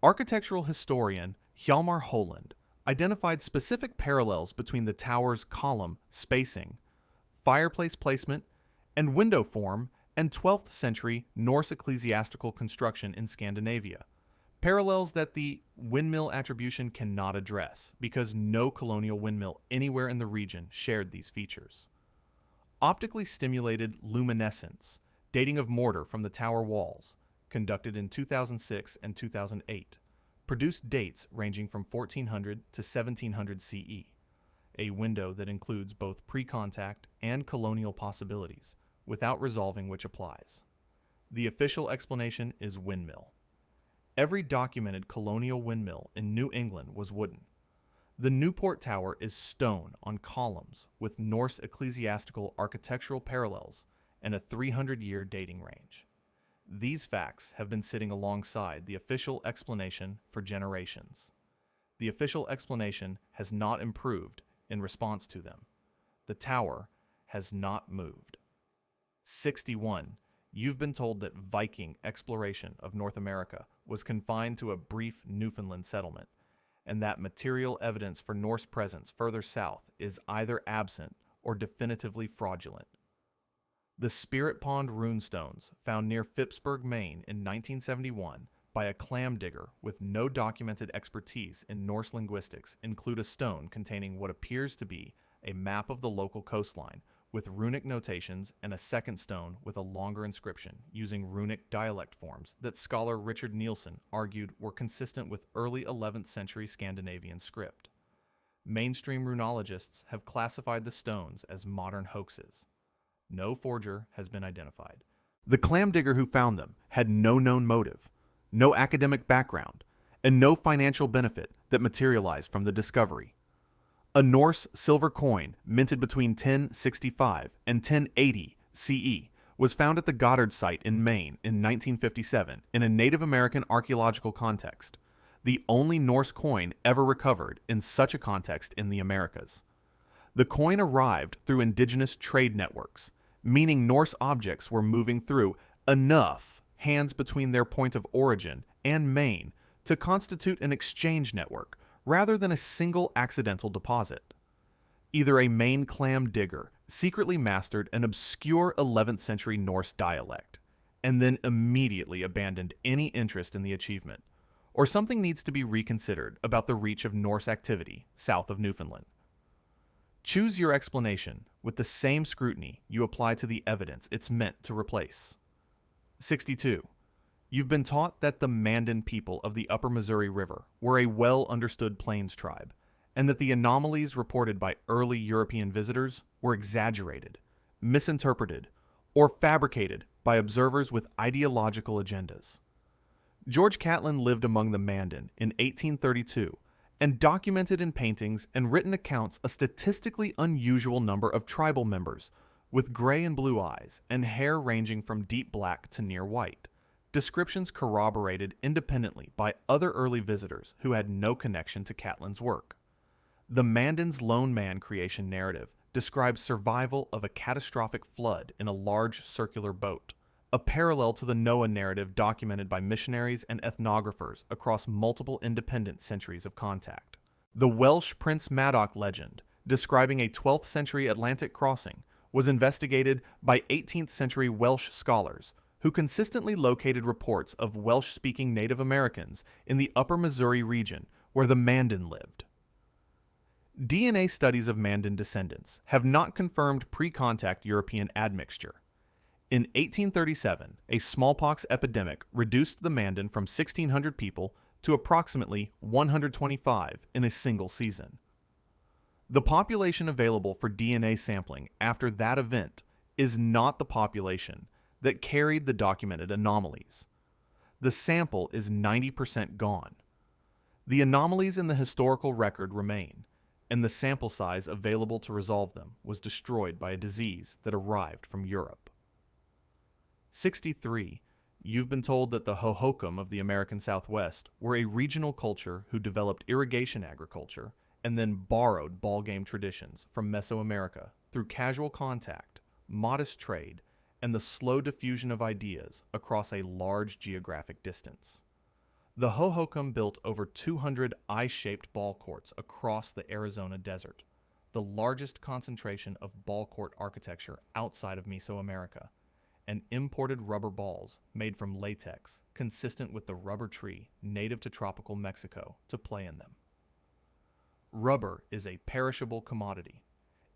Architectural historian Hjalmar Holland identified specific parallels between the tower's column spacing, fireplace placement, and window form and 12th century Norse ecclesiastical construction in Scandinavia. Parallels that the windmill attribution cannot address because no colonial windmill anywhere in the region shared these features. Optically stimulated luminescence, dating of mortar from the tower walls, conducted in 2006 and 2008, produced dates ranging from 1400 to 1700 CE, a window that includes both pre-contact and colonial possibilities, without resolving which applies. The official explanation is windmill. Every documented colonial windmill in New England was wooden. The Newport Tower is stone on columns with Norse ecclesiastical architectural parallels and a 300-year dating range. These facts have been sitting alongside the official explanation for generations. The official explanation has not improved in response to them. The tower has not moved. 61. You've been told that Viking exploration of North America was confined to a brief Newfoundland settlement, and that material evidence for Norse presence further south is either absent or definitively fraudulent. The Spirit Pond runestones found near Phippsburg, Maine in 1971 by a clam digger with no documented expertise in Norse linguistics include a stone containing what appears to be a map of the local coastline with runic notations and a second stone with a longer inscription using runic dialect forms that scholar Richard Nielsen argued were consistent with early 11th century Scandinavian script. Mainstream runologists have classified the stones as modern hoaxes. No forger has been identified. The clam digger who found them had no known motive, no academic background, and no financial benefit that materialized from the discovery. A Norse silver coin minted between 1065 and 1080 CE was found at the Goddard site in Maine in 1957 in a Native American archaeological context, the only Norse coin ever recovered in such a context in the Americas. The coin arrived through indigenous trade networks, meaning Norse objects were moving through enough hands between their point of origin and Maine to constitute an exchange network, rather than a single accidental deposit. Either a Maine clam digger secretly mastered an obscure 11th century Norse dialect, and then immediately abandoned any interest in the achievement, or something needs to be reconsidered about the reach of Norse activity south of Newfoundland. Choose your explanation with the same scrutiny you apply to the evidence it's meant to replace. 62. You've been taught that the Mandan people of the Upper Missouri River were a well-understood plains tribe, and that the anomalies reported by early European visitors were exaggerated, misinterpreted, or fabricated by observers with ideological agendas. George Catlin lived among the Mandan in 1832 and documented in paintings and written accounts a statistically unusual number of tribal members with gray and blue eyes and hair ranging from deep black to near white. Descriptions corroborated independently by other early visitors who had no connection to Catlin's work. The Mandan's lone man creation narrative describes survival of a catastrophic flood in a large circular boat, a parallel to the Noah narrative documented by missionaries and ethnographers across multiple independent centuries of contact. The Welsh Prince Madoc legend, describing a 12th century Atlantic crossing, was investigated by 18th century Welsh scholars who consistently located reports of Welsh-speaking Native Americans in the Upper Missouri region where the Mandan lived. DNA studies of Mandan descendants have not confirmed pre-contact European admixture. In 1837, a smallpox epidemic reduced the Mandan from 1,600 people to approximately 125 in a single season. The population available for DNA sampling after that event is not the population that carried the documented anomalies. The sample is 90% gone. The anomalies in the historical record remain, and the sample size available to resolve them was destroyed by a disease that arrived from Europe. 63. You've been told that the Hohokam of the American Southwest were a regional culture who developed irrigation agriculture and then borrowed ballgame traditions from Mesoamerica through casual contact, modest trade, and the slow diffusion of ideas across a large geographic distance. The Hohokam built over 200 eye-shaped ball courts across the Arizona desert, the largest concentration of ball court architecture outside of Mesoamerica, and imported rubber balls made from latex consistent with the rubber tree native to tropical Mexico to play in them. Rubber is a perishable commodity.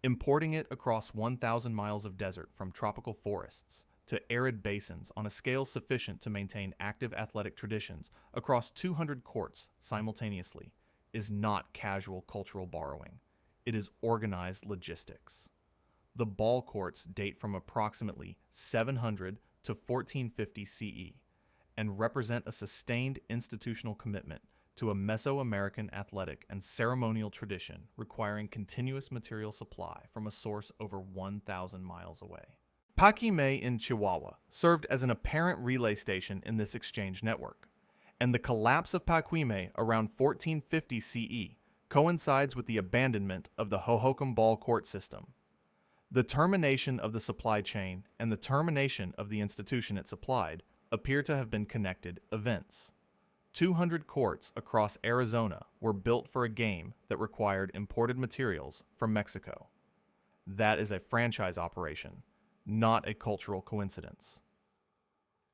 Importing it across 1,000 miles of desert from tropical forests to arid basins on a scale sufficient to maintain active athletic traditions across 200 courts simultaneously is not casual cultural borrowing. It is organized logistics. The ball courts date from approximately 700 to 1450 CE and represent a sustained institutional commitment to a Mesoamerican athletic and ceremonial tradition requiring continuous material supply from a source over 1,000 miles away. Paquimé in Chihuahua served as an apparent relay station in this exchange network, and the collapse of Paquimé around 1450 CE coincides with the abandonment of the Hohokam ball court system. The termination of the supply chain and the termination of the institution it supplied appear to have been connected events. 200 courts across Arizona were built for a game that required imported materials from Mexico. That is a franchise operation, not a cultural coincidence.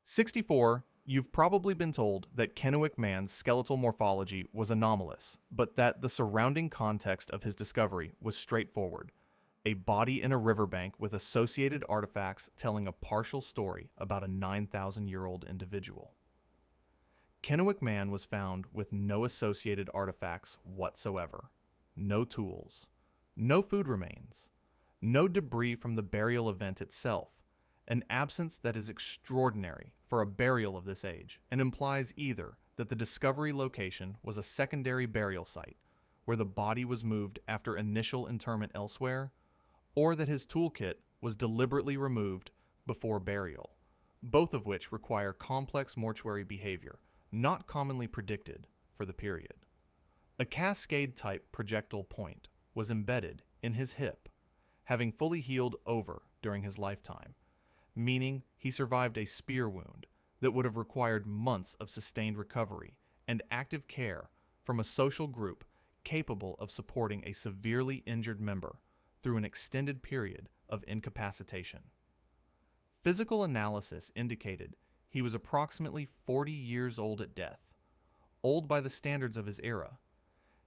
64. You've probably been told that Kennewick Man's skeletal morphology was anomalous, but that the surrounding context of his discovery was straightforward. A body in a riverbank with associated artifacts telling a partial story about a 9,000-year-old individual. Kennewick Man was found with no associated artifacts whatsoever, no tools, no food remains, no debris from the burial event itself, an absence that is extraordinary for a burial of this age and implies either that the discovery location was a secondary burial site where the body was moved after initial interment elsewhere, or that his toolkit was deliberately removed before burial, both of which require complex mortuary behavior not commonly predicted for the period. A cascade-type projectile point was embedded in his hip, having fully healed over during his lifetime, meaning he survived a spear wound that would have required months of sustained recovery and active care from a social group capable of supporting a severely injured member through an extended period of incapacitation. Physical analysis indicated he was approximately 40 years old at death, old by the standards of his era,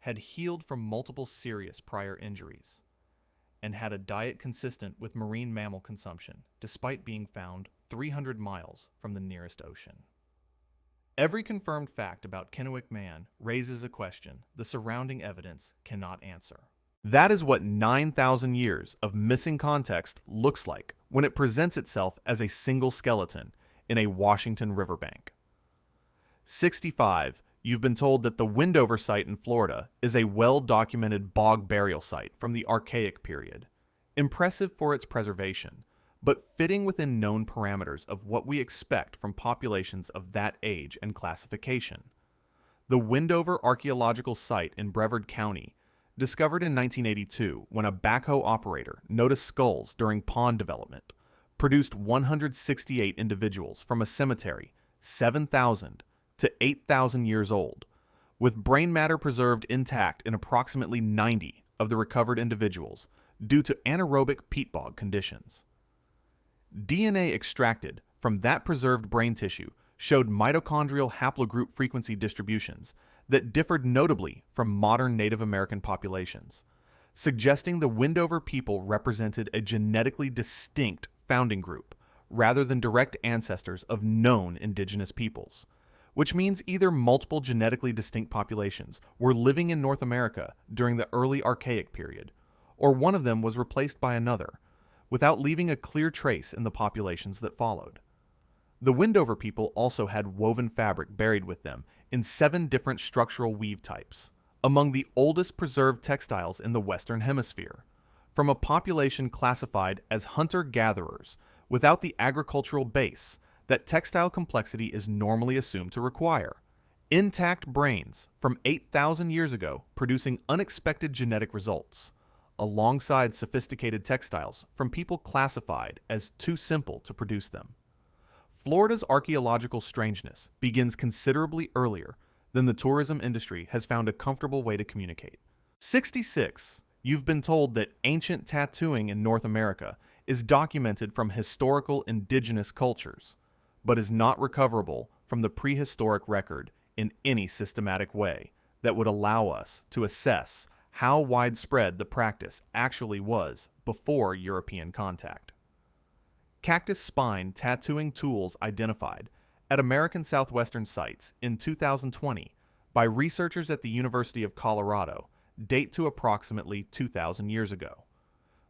had healed from multiple serious prior injuries, and had a diet consistent with marine mammal consumption, despite being found 300 miles from the nearest ocean. Every confirmed fact about Kennewick Man raises a question the surrounding evidence cannot answer. That is what 9,000 years of missing context looks like when it presents itself as a single skeleton in a Washington riverbank. 65. You've been told that the Windover site in Florida is a well-documented bog burial site from the Archaic period, impressive for its preservation, but fitting within known parameters of what we expect from populations of that age and classification. The Windover archaeological site in Brevard County, discovered in 1982 when a backhoe operator noticed skulls during pond development, produced 168 individuals from a cemetery 7,000 to 8,000 years old, with brain matter preserved intact in approximately 90 of the recovered individuals due to anaerobic peat bog conditions. DNA extracted from that preserved brain tissue showed mitochondrial haplogroup frequency distributions that differed notably from modern Native American populations, suggesting the Windover people represented a genetically distinct founding group rather than direct ancestors of known indigenous peoples, which means either multiple genetically distinct populations were living in North America during the early Archaic period, or one of them was replaced by another, without leaving a clear trace in the populations that followed. The Windover people also had woven fabric buried with them in 7 different structural weave types, among the oldest preserved textiles in the Western Hemisphere, from a population classified as hunter-gatherers without the agricultural base that textile complexity is normally assumed to require. Intact brains from 8,000 years ago producing unexpected genetic results, alongside sophisticated textiles from people classified as too simple to produce them. Florida's archaeological strangeness begins considerably earlier then the tourism industry has found a comfortable way to communicate. 66. You've been told that ancient tattooing in North America is documented from historical indigenous cultures, but is not recoverable from the prehistoric record in any systematic way that would allow us to assess how widespread the practice actually was before European contact. Cactus spine tattooing tools identified at American Southwestern sites in 2020 by researchers at the University of Colorado date to approximately 2,000 years ago,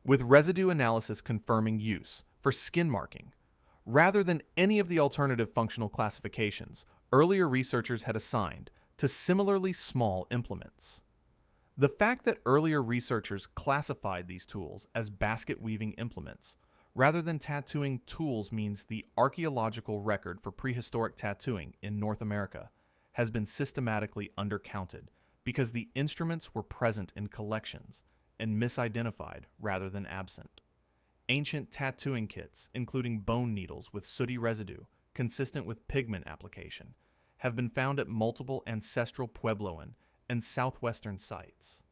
with residue analysis confirming use for skin marking. Rather than any of the alternative functional classifications earlier researchers had assigned to similarly small implements. The fact that earlier researchers classified these tools as basket weaving implements rather than tattooing tools means the archaeological record for prehistoric tattooing in North America has been systematically undercounted because the instruments were present in collections and misidentified rather than absent. Ancient tattooing kits, including bone needles with sooty residue consistent with pigment application, have been found at multiple ancestral Puebloan and southwestern sites.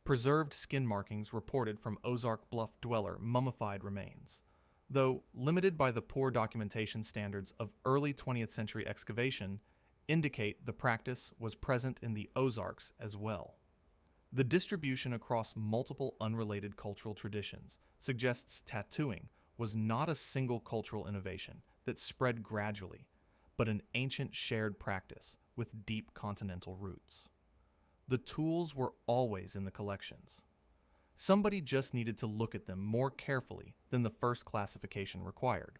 Preserved skin markings reported from Ozark Bluff dweller mummified remains, though limited by the poor documentation standards of early 20th century excavation, indicate the practice was present in the Ozarks as well. The distribution across multiple unrelated cultural traditions suggests tattooing was not a single cultural innovation that spread gradually, but an ancient shared practice with deep continental roots. The tools were always in the collections. Somebody just needed to look at them more carefully than the first classification required.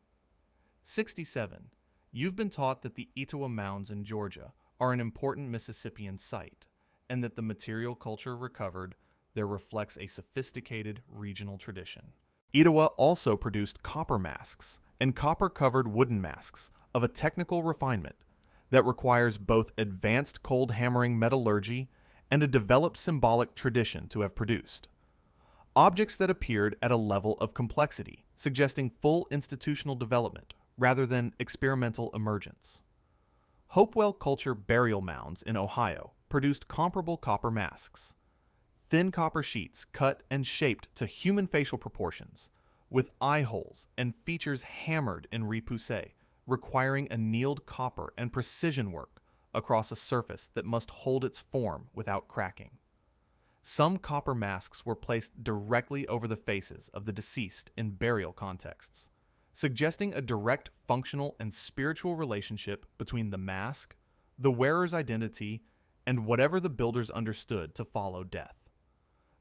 67. You've been taught that the Etowah Mounds in Georgia are an important Mississippian site, and that the material culture recovered there reflects a sophisticated regional tradition. Etowah also produced copper masks and copper-covered wooden masks of a technical refinement that requires both advanced cold hammering metallurgy and a developed symbolic tradition to have produced. Objects that appeared at a level of complexity, suggesting full institutional development rather than experimental emergence. Hopewell culture burial mounds in Ohio produced comparable copper masks. Thin copper sheets cut and shaped to human facial proportions, with eye holes and features hammered in repoussé, requiring annealed copper and precision work across a surface that must hold its form without cracking. Some copper masks were placed directly over the faces of the deceased in burial contexts, suggesting a direct functional and spiritual relationship between the mask, the wearer's identity, and whatever the builders understood to follow death.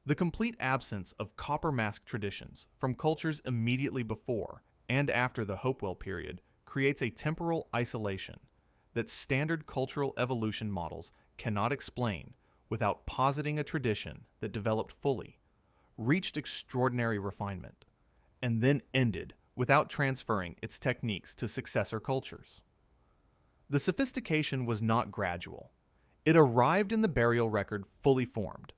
The complete absence of copper mask traditions from cultures immediately before and after the Hopewell period creates a temporal isolation that standard cultural evolution models cannot explain without positing a tradition that developed fully, reached extraordinary refinement, and then ended without transferring its techniques to successor cultures. The sophistication was not gradual. It arrived in the burial record fully formed,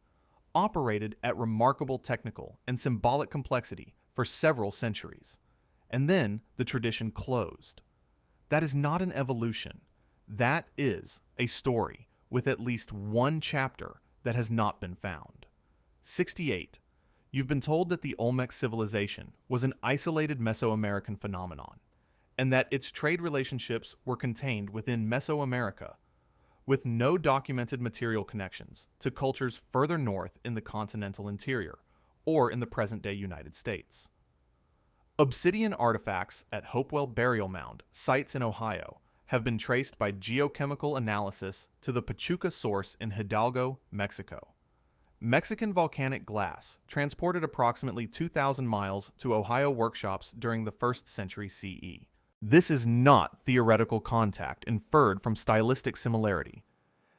operated at remarkable technical and symbolic complexity for several centuries, and then the tradition closed. That is not an evolution. That is a story with at least one chapter that has not been found. 68. You've been told that the Olmec civilization was an isolated Mesoamerican phenomenon, and that its trade relationships were contained within Mesoamerica, with no documented material connections to cultures further north in the continental interior or in the present-day United States. Obsidian artifacts at Hopewell Burial Mound sites in Ohio have been traced by geochemical analysis to the Pachuca source in Hidalgo, Mexico. Mexican volcanic glass transported approximately 2,000 miles to Ohio workshops during the 1st century CE. This is not theoretical contact inferred from stylistic similarity.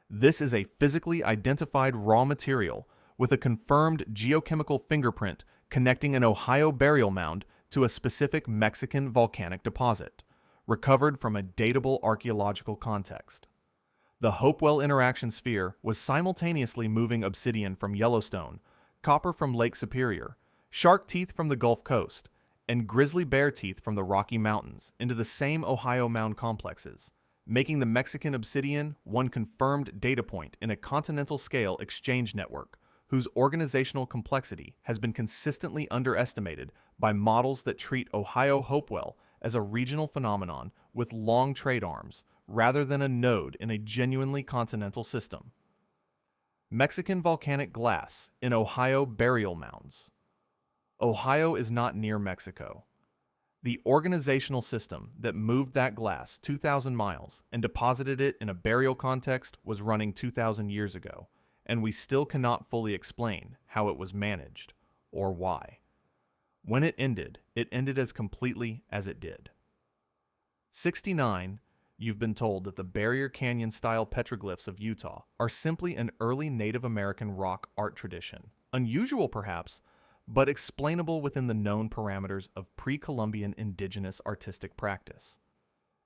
This is a physically identified raw material with a confirmed geochemical fingerprint connecting an Ohio burial mound to a specific Mexican volcanic deposit, recovered from a datable archaeological context. The Hopewell interaction sphere was simultaneously moving obsidian from Yellowstone, copper from Lake Superior, shark teeth from the Gulf Coast, and grizzly bear teeth from the Rocky Mountains into the same Ohio mound complexes, making the Mexican obsidian one confirmed data point in a continental scale exchange network whose organizational complexity has been consistently underestimated by models that treat Ohio Hopewell as a regional phenomenon with long trade arms rather than a node in a genuinely continental system. Mexican volcanic glass in Ohio burial mounds. Ohio is not near Mexico. The organizational system that moved that glass 2,000 miles and deposited it in a burial context was running 2,000 years ago, and we still cannot fully explain how it was managed or why. When it ended as completely as it did. 69, you've been told that the Barrier Canyon-style petroglyphs of Utah are simply an early Native American rock art tradition, unusual perhaps, but explainable within the known parameters of pre-Columbian indigenous artistic practice.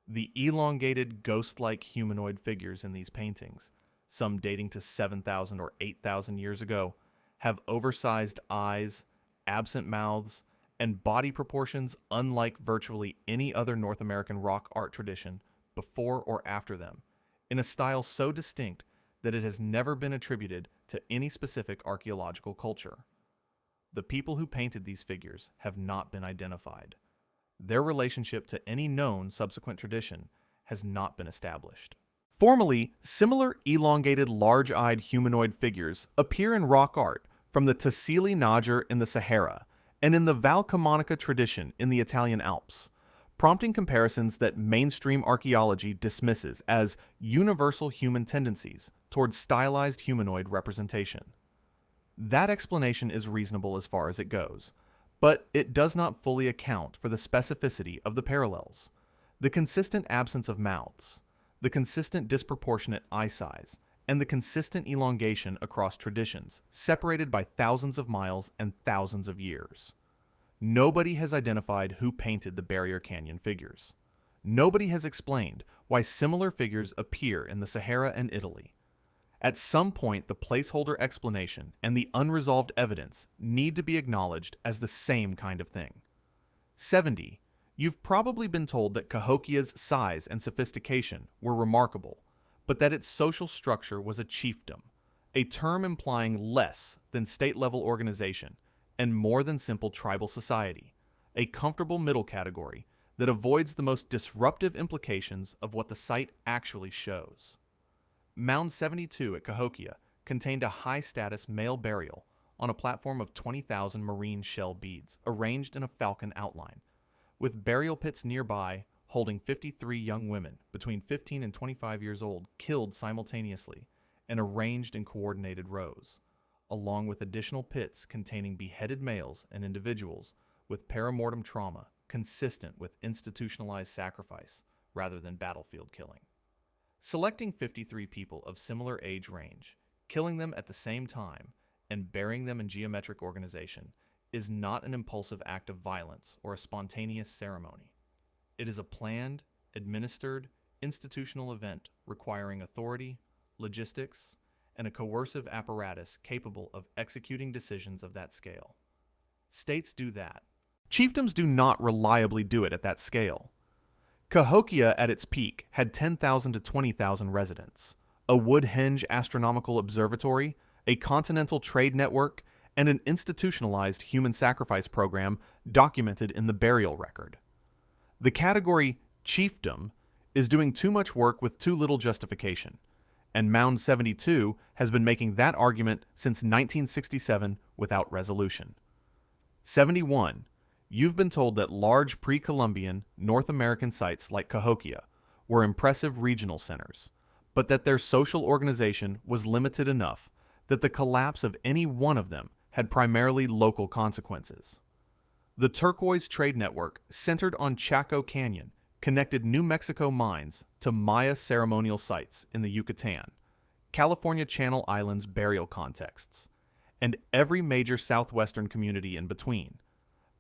The elongated, ghost-like humanoid figures in these paintings, some dating to 7,000 or 8,000 years ago, have oversized eyes, absent mouths, and body proportions unlike virtually any other North American rock art tradition before or after them, in a style so distinct that it has never been attributed to any specific archaeological culture. The people who painted these figures have not been identified. Their relationship to any known subsequent tradition has not been established. Formally, similar elongated large-eyed humanoid figures appear in rock art from the Tassili Najar in the Sahara and in the Valcamonica tradition in the Italian Alps, prompting comparisons that mainstream archaeology dismisses as universal human tendencies towards stylized humanoid representation. That explanation is reasonable as far as it goes, but it does not fully account for the specificity of the parallels, the consistent absence of mouths, the consistent disproportionate eye size, and the consistent elongation across traditions, separated by thousands of miles and thousands of years. Nobody has identified who painted the Barrier Canyon figures. Nobody has explained why similar figures appear in the Sahara and Italy. At some point, the placeholder explanation and the unresolved evidence need to be acknowledged as the same kind of thing. 70. You've probably been told that Cahokia's size and sophistication were remarkable, but that its social structure was a chiefdom, a term implying less than state-level organization and more than simple tribal society, a comfortable middle category that avoids the most disruptive implications of what the site actually shows. Mound 72 at Cahokia contained a high-status male burial on a platform of 20,000 marine shell beads arranged in a falcon outline, with burial pits nearby holding 53 young women between 15 and 25 years old killed simultaneously and arranged in coordinated rows, along with additional pits containing beheaded males and individuals with perimortem trauma consistent with institutionalized sacrifice rather than battlefield killing. Selecting 53 people of similar age range, killing them at the same time, and burying them in geometric organization is not an impulsive act of violence or a spontaneous ceremony. It is a planned, administered, institutional event requiring authority, logistics, and a coercive apparatus capable of executing decisions of that scale. States do that. Chiefdoms do not reliably do it at that scale. Cahokia at its peak had 10,000 to 20,000 residents, a Woodhenge astronomical observatory, a continental trade network, and an institutionalized human sacrifice program documented in the burial record. The category chiefdom is doing too much work with too little justification, and Mound 72 has been making that argument since 1967 without resolution. 71. You've been told that large pre-Columbian North American sites like Cahokia were impressive regional centers, but that their social organization was limited enough that the collapse of any one of them had primarily local consequences. The turquoise trade network centered on Chaco Canyon connected New Mexico mines to Maya ceremonial sites in the Yucatan, California Channel Islands burial contexts, and every major southwestern community in between.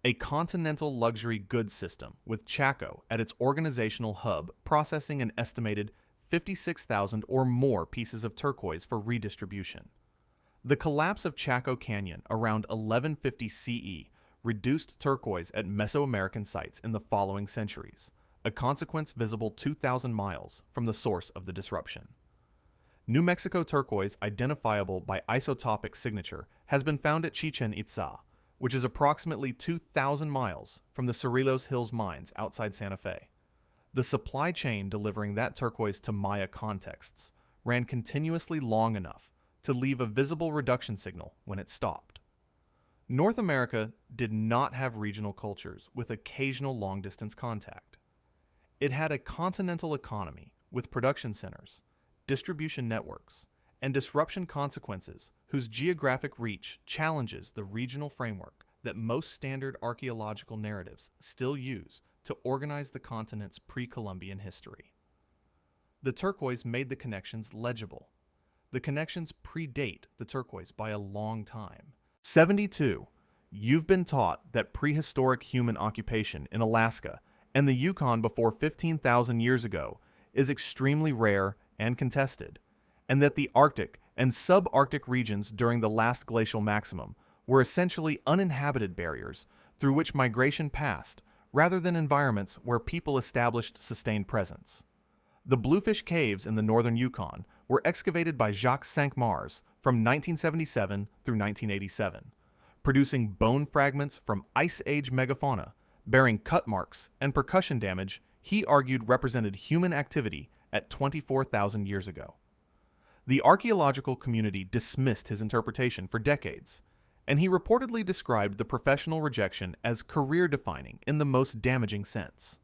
A continental luxury goods system with Chaco at its organizational hub processing an estimated 56,000 or more pieces of turquoise for redistribution. The collapse of Chaco Canyon around 1150 CE reduced turquoise at Mesoamerican sites in the following centuries, a consequence visible 2,000 miles from the source of the disruption. New Mexico turquoise identifiable by isotopic signature has been found at Chichen Itza, which is approximately 2,000 miles from the Cerritos Hills mines outside Santa Fe. The supply chain delivering that turquoise to Maya contexts ran continuously long enough to leave a visible reduction signal when it stopped. North America did not have regional cultures with occasional long-distance contact. It had a continental economy with production centers, distribution networks, and disruption consequences whose geographic reach challenges the regional framework that most standard archaeological narratives still use to organize the continent's pre-Columbian history. The turquoise made the connections legible. The connections predate the turquoise by a long time. 72. You've been taught that prehistoric human occupation in Alaska and the Yukon before 15,000 years ago is extremely rare and contested, and that the Arctic and subarctic regions during the last glacial maximum were essentially uninhabited barriers through which migration passed, rather than environments where people established sustained presence. The Bluefish Caves in the northern Yukon were excavated by Jacques Cinq-Mars from 1977 through 1987, producing bone fragments from Ice Age megafauna, bearing cut marks and percussion damage he argued represented human activity at 24,000 years ago. The archaeological community dismissed his interpretation for decades, and he reportedly described the professional rejection as career-defining in the most damaging sense.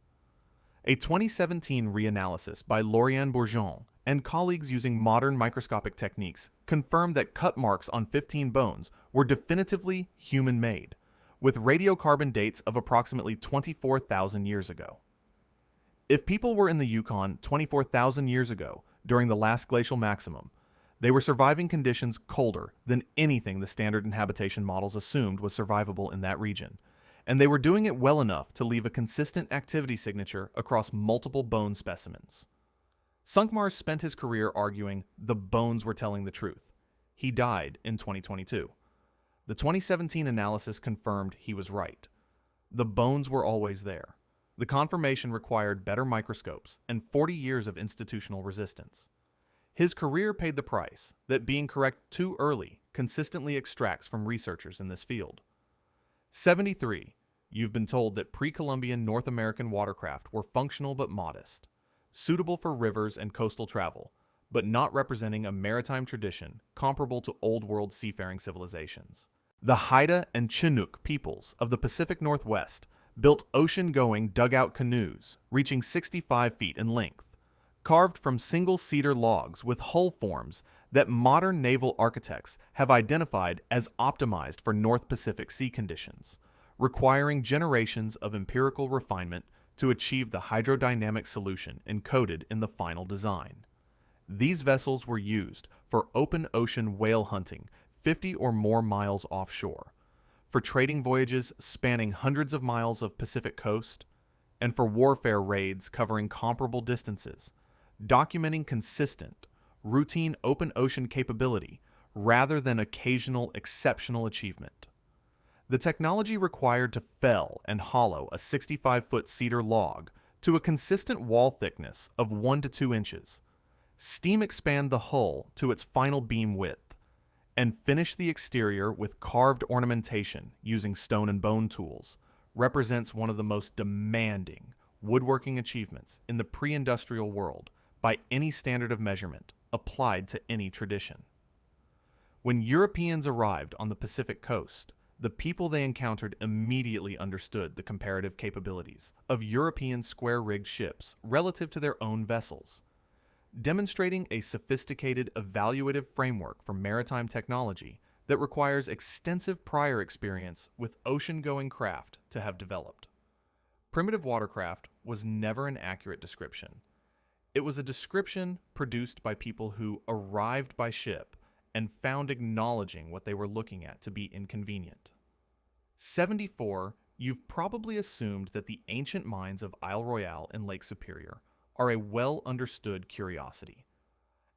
A 2017 reanalysis by Lauriane Bourgeon and colleagues using modern microscopic techniques confirmed that cut marks on 15 bones were definitively human-made, with radiocarbon dates of approximately 24,000 years ago. If people were in the Yukon 24,000 years ago during the last glacial maximum, they were surviving conditions colder than anything the standard inhabitation models assumed was survivable in that region, and they were doing it well enough to leave a consistent activity signature across multiple bone specimens. Cinq-Mars spent his career arguing the bones were telling the truth. He died in 2022. The 2017 analysis confirmed he was right. The bones were always there. The confirmation required better microscopes and 40 years of institutional resistance. His career paid the price that being correct too early consistently extracts from researchers in this field. 73. You've been told that pre-Columbian North American watercraft were functional but modest, suitable for rivers and coastal travel, but not representing a maritime tradition comparable to Old World seafaring civilizations. The Haida and Chinook peoples of the Pacific Northwest built ocean-going dugout canoes reaching 65 feet in length, carved from single cedar logs with hull forms that modern naval architects have identified as optimized for North Pacific sea conditions, requiring generations of empirical refinement to achieve the hydrodynamic solution encoded in the final design. These vessels were used for open ocean whale hunting 50 or more miles offshore, for trading voyages spanning hundreds of miles of Pacific coast, and for warfare raids covering comparable distances, documenting consistent, routine open ocean capability rather than occasional exceptional achievement. The technology required to fell and hollow a 65-foot cedar log to a consistent wall thickness of 1 to 2 inches, steam expand the hull to its final beam width, and finish the exterior with carved ornamentation using stone and bone tools, represents one of the most demanding woodworking achievements in the pre-industrial world by any standard of measurement applied to any tradition. When Europeans arrived on the Pacific coast, the people they encountered immediately understood the comparative capabilities of European square-rigged ships relative to their own vessels, demonstrating a sophisticated evaluative framework for maritime technology that requires extensive prior experience with ocean-going craft to have developed. Primitive watercraft was never an accurate description. It was a description produced by people who arrived by ship and found acknowledging what they were looking at to be inconvenient. 74. You've probably assumed that the ancient mines of Isle Royale and Lake Superior are a well-understood curiosity.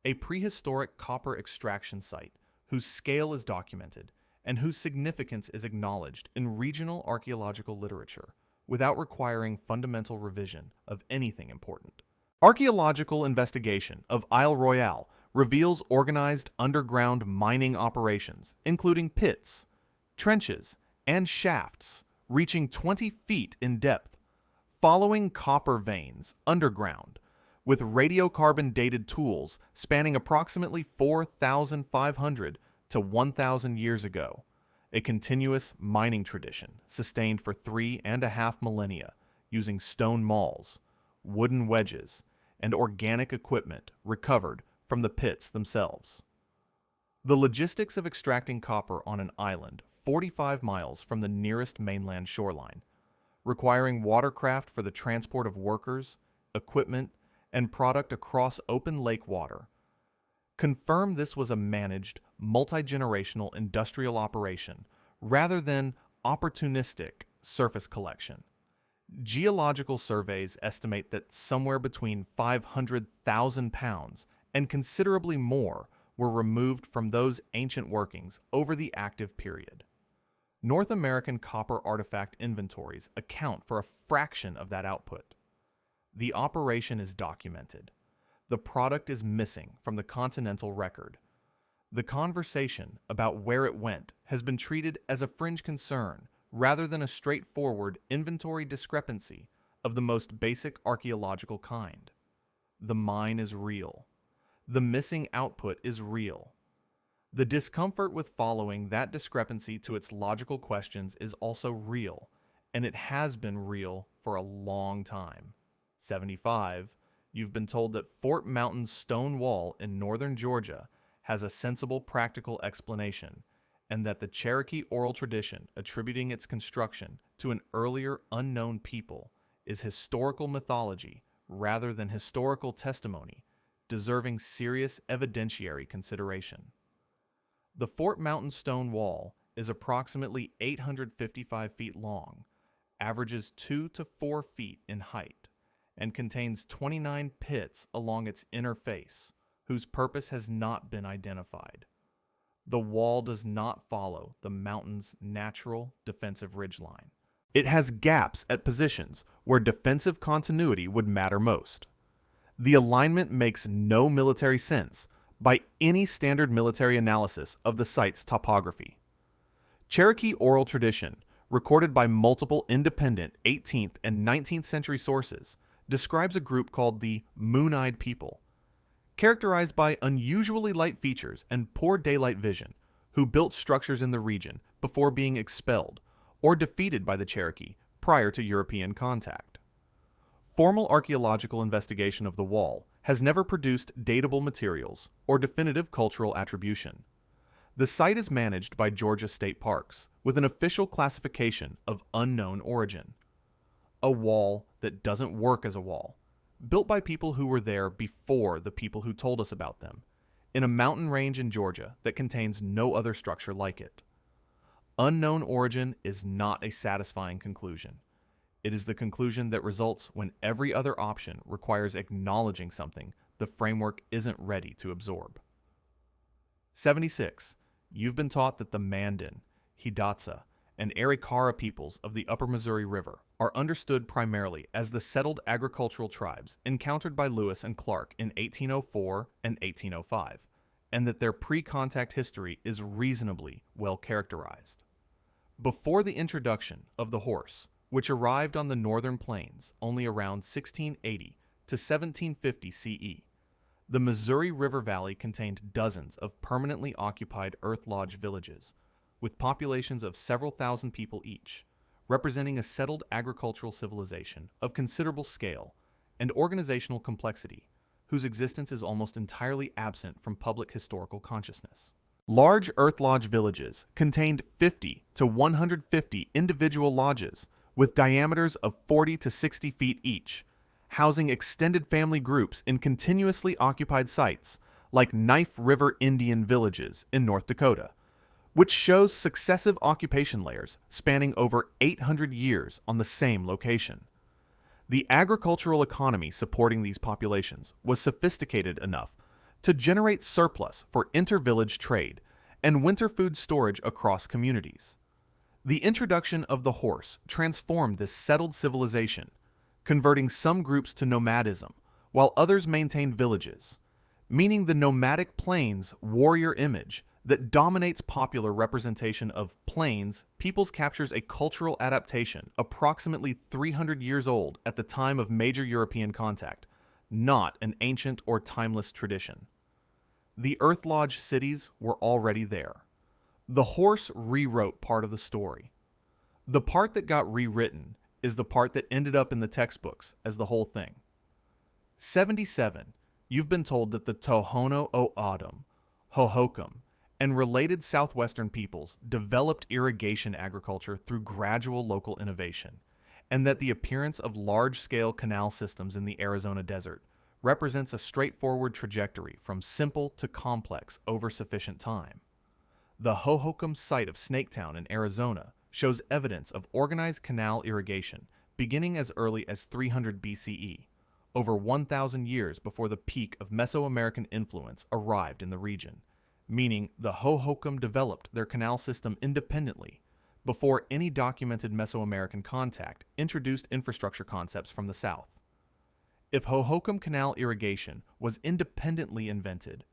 A prehistoric copper extraction site whose scale is documented and whose significance is acknowledged in regional archaeological literature, without requiring fundamental revision of anything important. Archaeological investigation of Isle Royale reveals organized underground mining operations, including pits, trenches, and shafts reaching 20 feet in depth, following copper veins underground, with radiocarbon-dated tools spanning approximately 4,500 to 1,000 years ago, a continuous mining tradition sustained for 3.5 millennia using stone mauls, wooden wedges, and organic equipment recovered from the pits themselves. The logistics of extracting copper on an island 45 miles from the nearest mainland shoreline, requiring watercraft for the transport of workers, equipment, and product across open lake water, confirm this was a managed, multi-generational industrial operation rather than opportunistic surface collection. Geological surveys estimate that somewhere between 500,000 pounds and considerably more were removed from those ancient workings over the active period. North American copper artifact inventories account for a fraction of that output. The operation is documented. The product is missing from the continental record. The conversation about where it went has been treated as a fringe concern rather than a straightforward inventory discrepancy of the most basic archaeological kind. The mine is real. The missing output is real. The discomfort with following that discrepancy to its logical questions is also real, and it has been real for a long time. 75, you've been told that Fort Mountain's stone wall in northern Georgia has a sensible practical explanation, and that the Cherokee oral tradition attributing its construction to an earlier unknown people is historical mythology rather than historical testimony, deserving serious evidentiary consideration. The Fort Mountain stone wall is approximately 855 feet long, averages 2 to 4 feet in height, and contains 29 pits along its inner face, whose purpose has not been identified. The wall does not follow the mountain's natural defensive ridgeline. It has gaps at positions where defensive continuity would matter most. The alignment makes no military sense by any standard military analysis of the site's topography. Cherokee oral tradition, recorded by multiple independent 18th and 19th century sources, describes a group called the Moon-Eyed People, characterized by unusually light features and poor daylight vision, who built structures in the region before being expelled or defeated by the Cherokee prior to European contact. Formal archaeological investigation of the wall has never produced datable materials or definitive cultural attribution. The site is managed by Georgia State Parks with an official classification of unknown origin. A wall that doesn't work as a wall, built by people who were there before the people who told us about them, in a mountain range in Georgia that contains no other structure like it. Unknown origin is not a satisfying conclusion. It is the conclusion that results when every other option requires acknowledging something the framework isn't ready to absorb. 76. You've been taught that the Mandan, Hidatsa, and Arikara peoples of the upper Missouri River are understood primarily as the settled agricultural tribes encountered by Lewis and Clark in 1804 and 1805, and that their pre-contact history is reasonably well characterized. Before the introduction of the horse, which arrived on the northern plains only around 1680 to 1750 CE, the Missouri River Valley contained dozens of permanently occupied earth lodge villages, with populations of several thousand people each, representing a settled agricultural civilization of considerable scale and organizational complexity, whose existence is almost entirely absent from public historical consciousness. Large earth lodge villages contained 50 to 150 individual lodges with diameters of 40 to 60 feet each, housing extended family groups in continuously occupied sites like Knife River Indian villages in North Dakota, which shows successive occupation layers spanning over 800 years on the same location. The agricultural economy supporting these populations was sophisticated enough to generate surplus for inter-village trade and winter food storage across communities. The introduction of the horse transformed this settled civilization, converting some groups to nomadism, while others maintained villages, meaning the nomadic plains warrior image that dominates popular representation of plains peoples captures a cultural adaptation approximately 300 years old at the time of major European contact, not an ancient or timeless tradition. The Earth Lodge cities were already there. The horse rewrote part of the story. The part that got rewritten is the part that ended up in the textbooks as the whole thing. 77. You've been told that the Tohono O'odham, Hohokam, and related southwestern peoples developed irrigation agriculture through gradual local innovation, and that the appearance of large-scale canal systems in the Arizona desert represents a straightforward trajectory from simple to complex over sufficient time. The Hohokam site of Snaketown in Arizona shows evidence of organized canal irrigation beginning as early as 300 BCE, over 1,000 years before the peak of Mesoamerican influence arrived in the region, meaning the Hohokam developed their canal system independently before any documented Mesoamerican contact introduced infrastructure concepts from the south. If Hohokam canal irrigation was independently invented,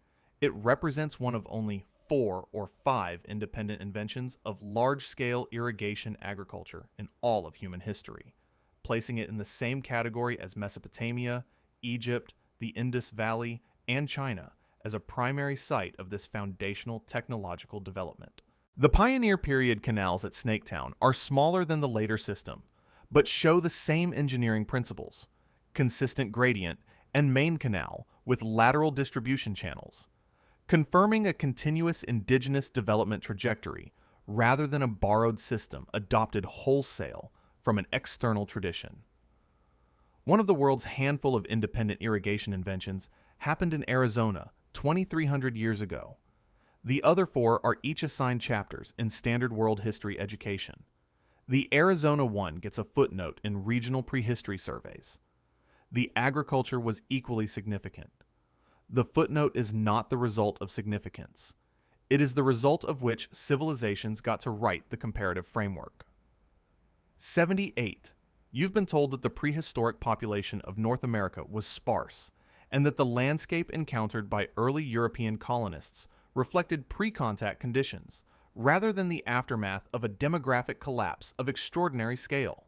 it represents one of only 4 or 5 independent inventions of large-scale irrigation agriculture in all of human history, placing it in the same category as Mesopotamia, Egypt, the Indus Valley, and China as a primary site of this foundational technological development. The pioneer period canals at Snaketown are smaller than the later system, but show the same engineering principles: consistent gradient and main canal with lateral distribution channels, confirming a continuous indigenous development trajectory rather than a borrowed system adopted wholesale from an external tradition. One of the world's handful of independent irrigation inventions happened in Arizona 2,300 years ago. The other 4 are each assigned chapters in standard world history education. The Arizona one gets a footnote in regional prehistory surveys. The agriculture was equally significant. The footnote is not the result of significance. It is the result of which civilizations got to write the comparative framework. 78. You've been told that the prehistoric population of North America was sparse, and that the landscape encountered by early European colonists reflected pre-contact conditions, rather than the aftermath of a demographic collapse of extraordinary scale.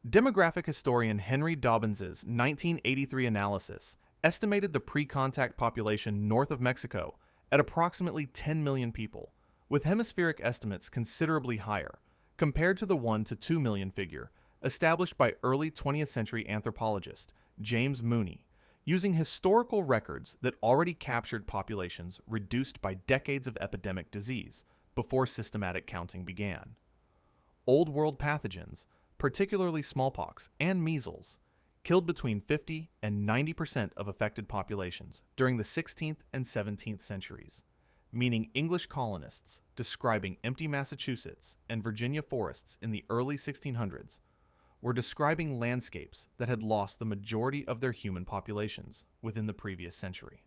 Demographic historian Henry Dobbins's 1983 analysis estimated the pre-contact population north of Mexico at approximately 10 million people, with hemispheric estimates considerably higher, compared to the 1 to 2 million figure established by early 20th century anthropologist James Mooney, using historical records that already captured populations reduced by decades of epidemic disease before systematic counting began. Old World pathogens, particularly smallpox and measles, killed between 50 and 90% of affected populations during the 16th and 17th centuries, meaning English colonists describing empty Massachusetts and Virginia forests in the early 1600s were describing landscapes that had lost the majority of their human populations within the previous century.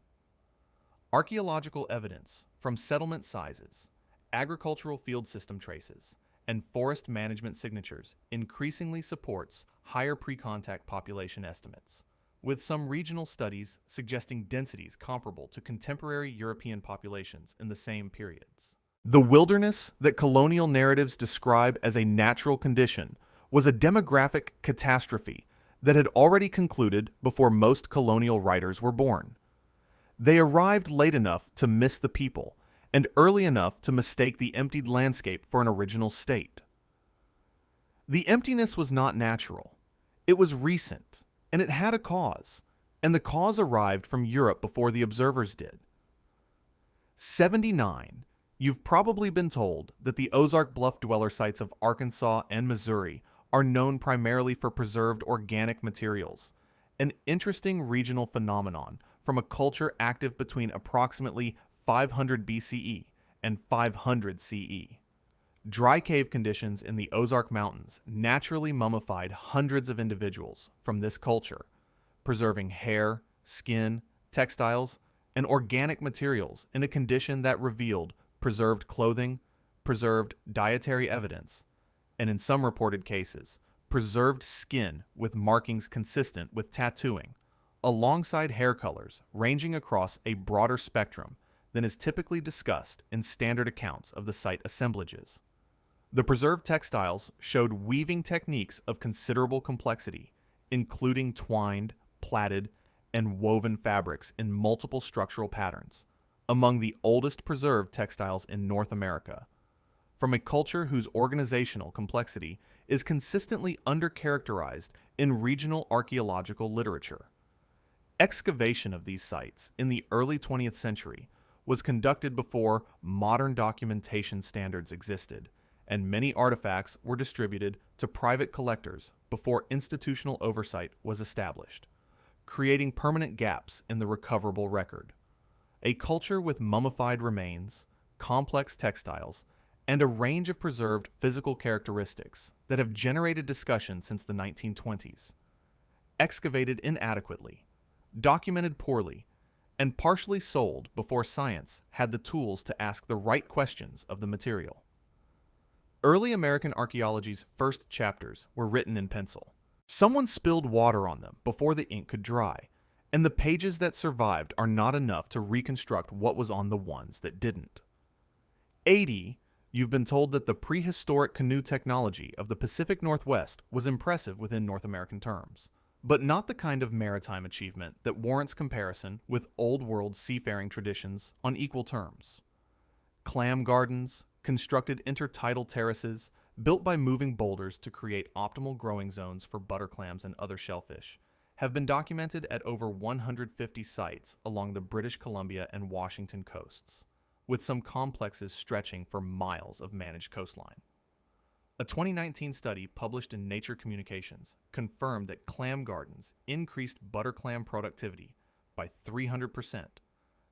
Archaeological evidence from settlement sizes, agricultural field system traces, and forest management signatures increasingly supports higher pre-contact population estimates, with some regional studies suggesting densities comparable to contemporary European populations in the same periods. The wilderness that colonial narratives describe as a natural condition was a demographic catastrophe that had already concluded before most colonial writers were born. They arrived late enough to miss the people, and early enough to mistake the emptied landscape for an original state. The emptiness was not natural. It was recent, and it had a cause, and the cause arrived from Europe before the observers did. 79. You've probably been told that the Ozark Bluff dweller sites of Arkansas and Missouri are known primarily for preserved organic materials, an interesting regional phenomenon from a culture active between approximately 500 BCE and 500 CE. Dry cave conditions in the Ozark Mountains naturally mummified hundreds of individuals from this culture, preserving hair, skin, textiles, and organic materials in a condition that revealed preserved clothing, preserved dietary evidence, and in some reported cases, preserved skin with markings consistent with tattooing, alongside hair colors ranging across a broader spectrum than is typically discussed in standard accounts of the site assemblages. The preserved textiles showed weaving techniques of considerable complexity, including twined, plaited, and woven fabrics in multiple structural patterns, among the oldest preserved textiles in North America, from a culture whose organizational complexity is consistently undercharacterized in regional archaeological literature. Excavation of these sites in the early 20th century was conducted before modern documentation standards existed, and many artifacts were distributed to private collectors before institutional oversight was established, creating permanent gaps in the recoverable record. A culture with mummified remains, complex textiles, and a range of preserved physical characteristics that have generated discussion since the 1920s. Excavated inadequately, documented poorly, and partially sold before science had the tools to ask the right questions of the material. Early American archaeology's first chapters were written in pencil. Someone spilled water on them before the ink could dry, and the pages that survived are not enough to reconstruct what was on the ones that didn't. 80, you've been told that the prehistoric canoe technology of the Pacific Northwest was impressive within North American terms, but not the kind of maritime achievement that warrants comparison with Old World seafaring traditions on equal terms. Clam gardens, constructed intertidal terraces, built by moving boulders to create optimal growing zones for butter clams and other shellfish, have been documented at over 150 sites along the British Columbia and Washington coasts, with some complexes stretching for miles of managed coastline. A 2019 study published in Nature Communications confirmed that clam gardens increased butter clam productivity by 300%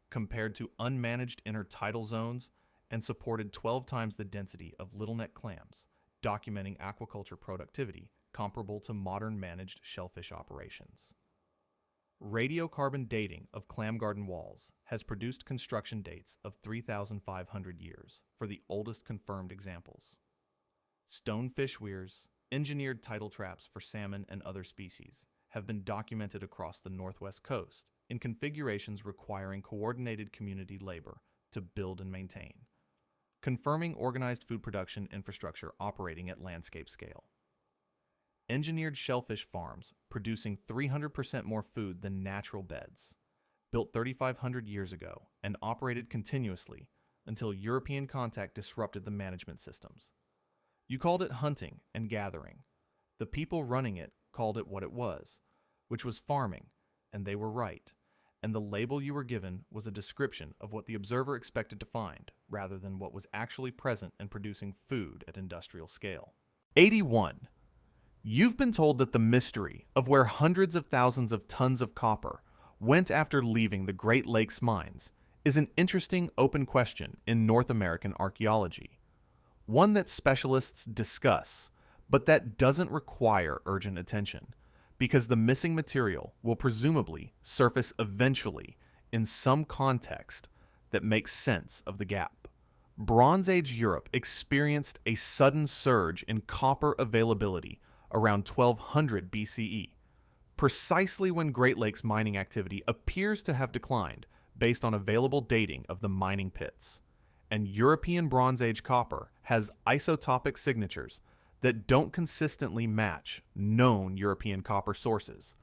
compared to unmanaged intertidal zones and supported 12 times the density of littleneck clams, documenting aquaculture productivity comparable to modern managed shellfish operations. Radiocarbon dating of clam garden walls has produced construction dates of 3,500 years for the oldest confirmed examples. Stone fish weirs, engineered tidal traps for salmon and other species, have been documented across the northwest coast in configurations requiring coordinated community labor to build and maintain, confirming organized food production infrastructure operating at landscape scale. Engineered shellfish farms producing 300% more food than natural beds, built 3,500 years ago and operated continuously until European contact disrupted the management systems. You called it hunting and gathering. The people running it called it what it was, which was farming, and they were right, and the label you were given was a description of what the observer expected to find, rather than what was actually present and producing food at industrial scale. 81. You've been told that the mystery of where hundreds of thousands of tons of copper went after leaving the Great Lakes mines is an interesting open question in North American archaeology, one that specialists discuss, but that doesn't require urgent attention, because the missing material will presumably surface eventually in some context that makes sense of the gap. Bronze Age Europe experienced a sudden surge in copper availability around 1200 BCE, precisely when Great Lakes mining activity appears to have declined based on available dating of the mining pits. And European Bronze Age copper has isotopic signatures that don't consistently match known European copper sources,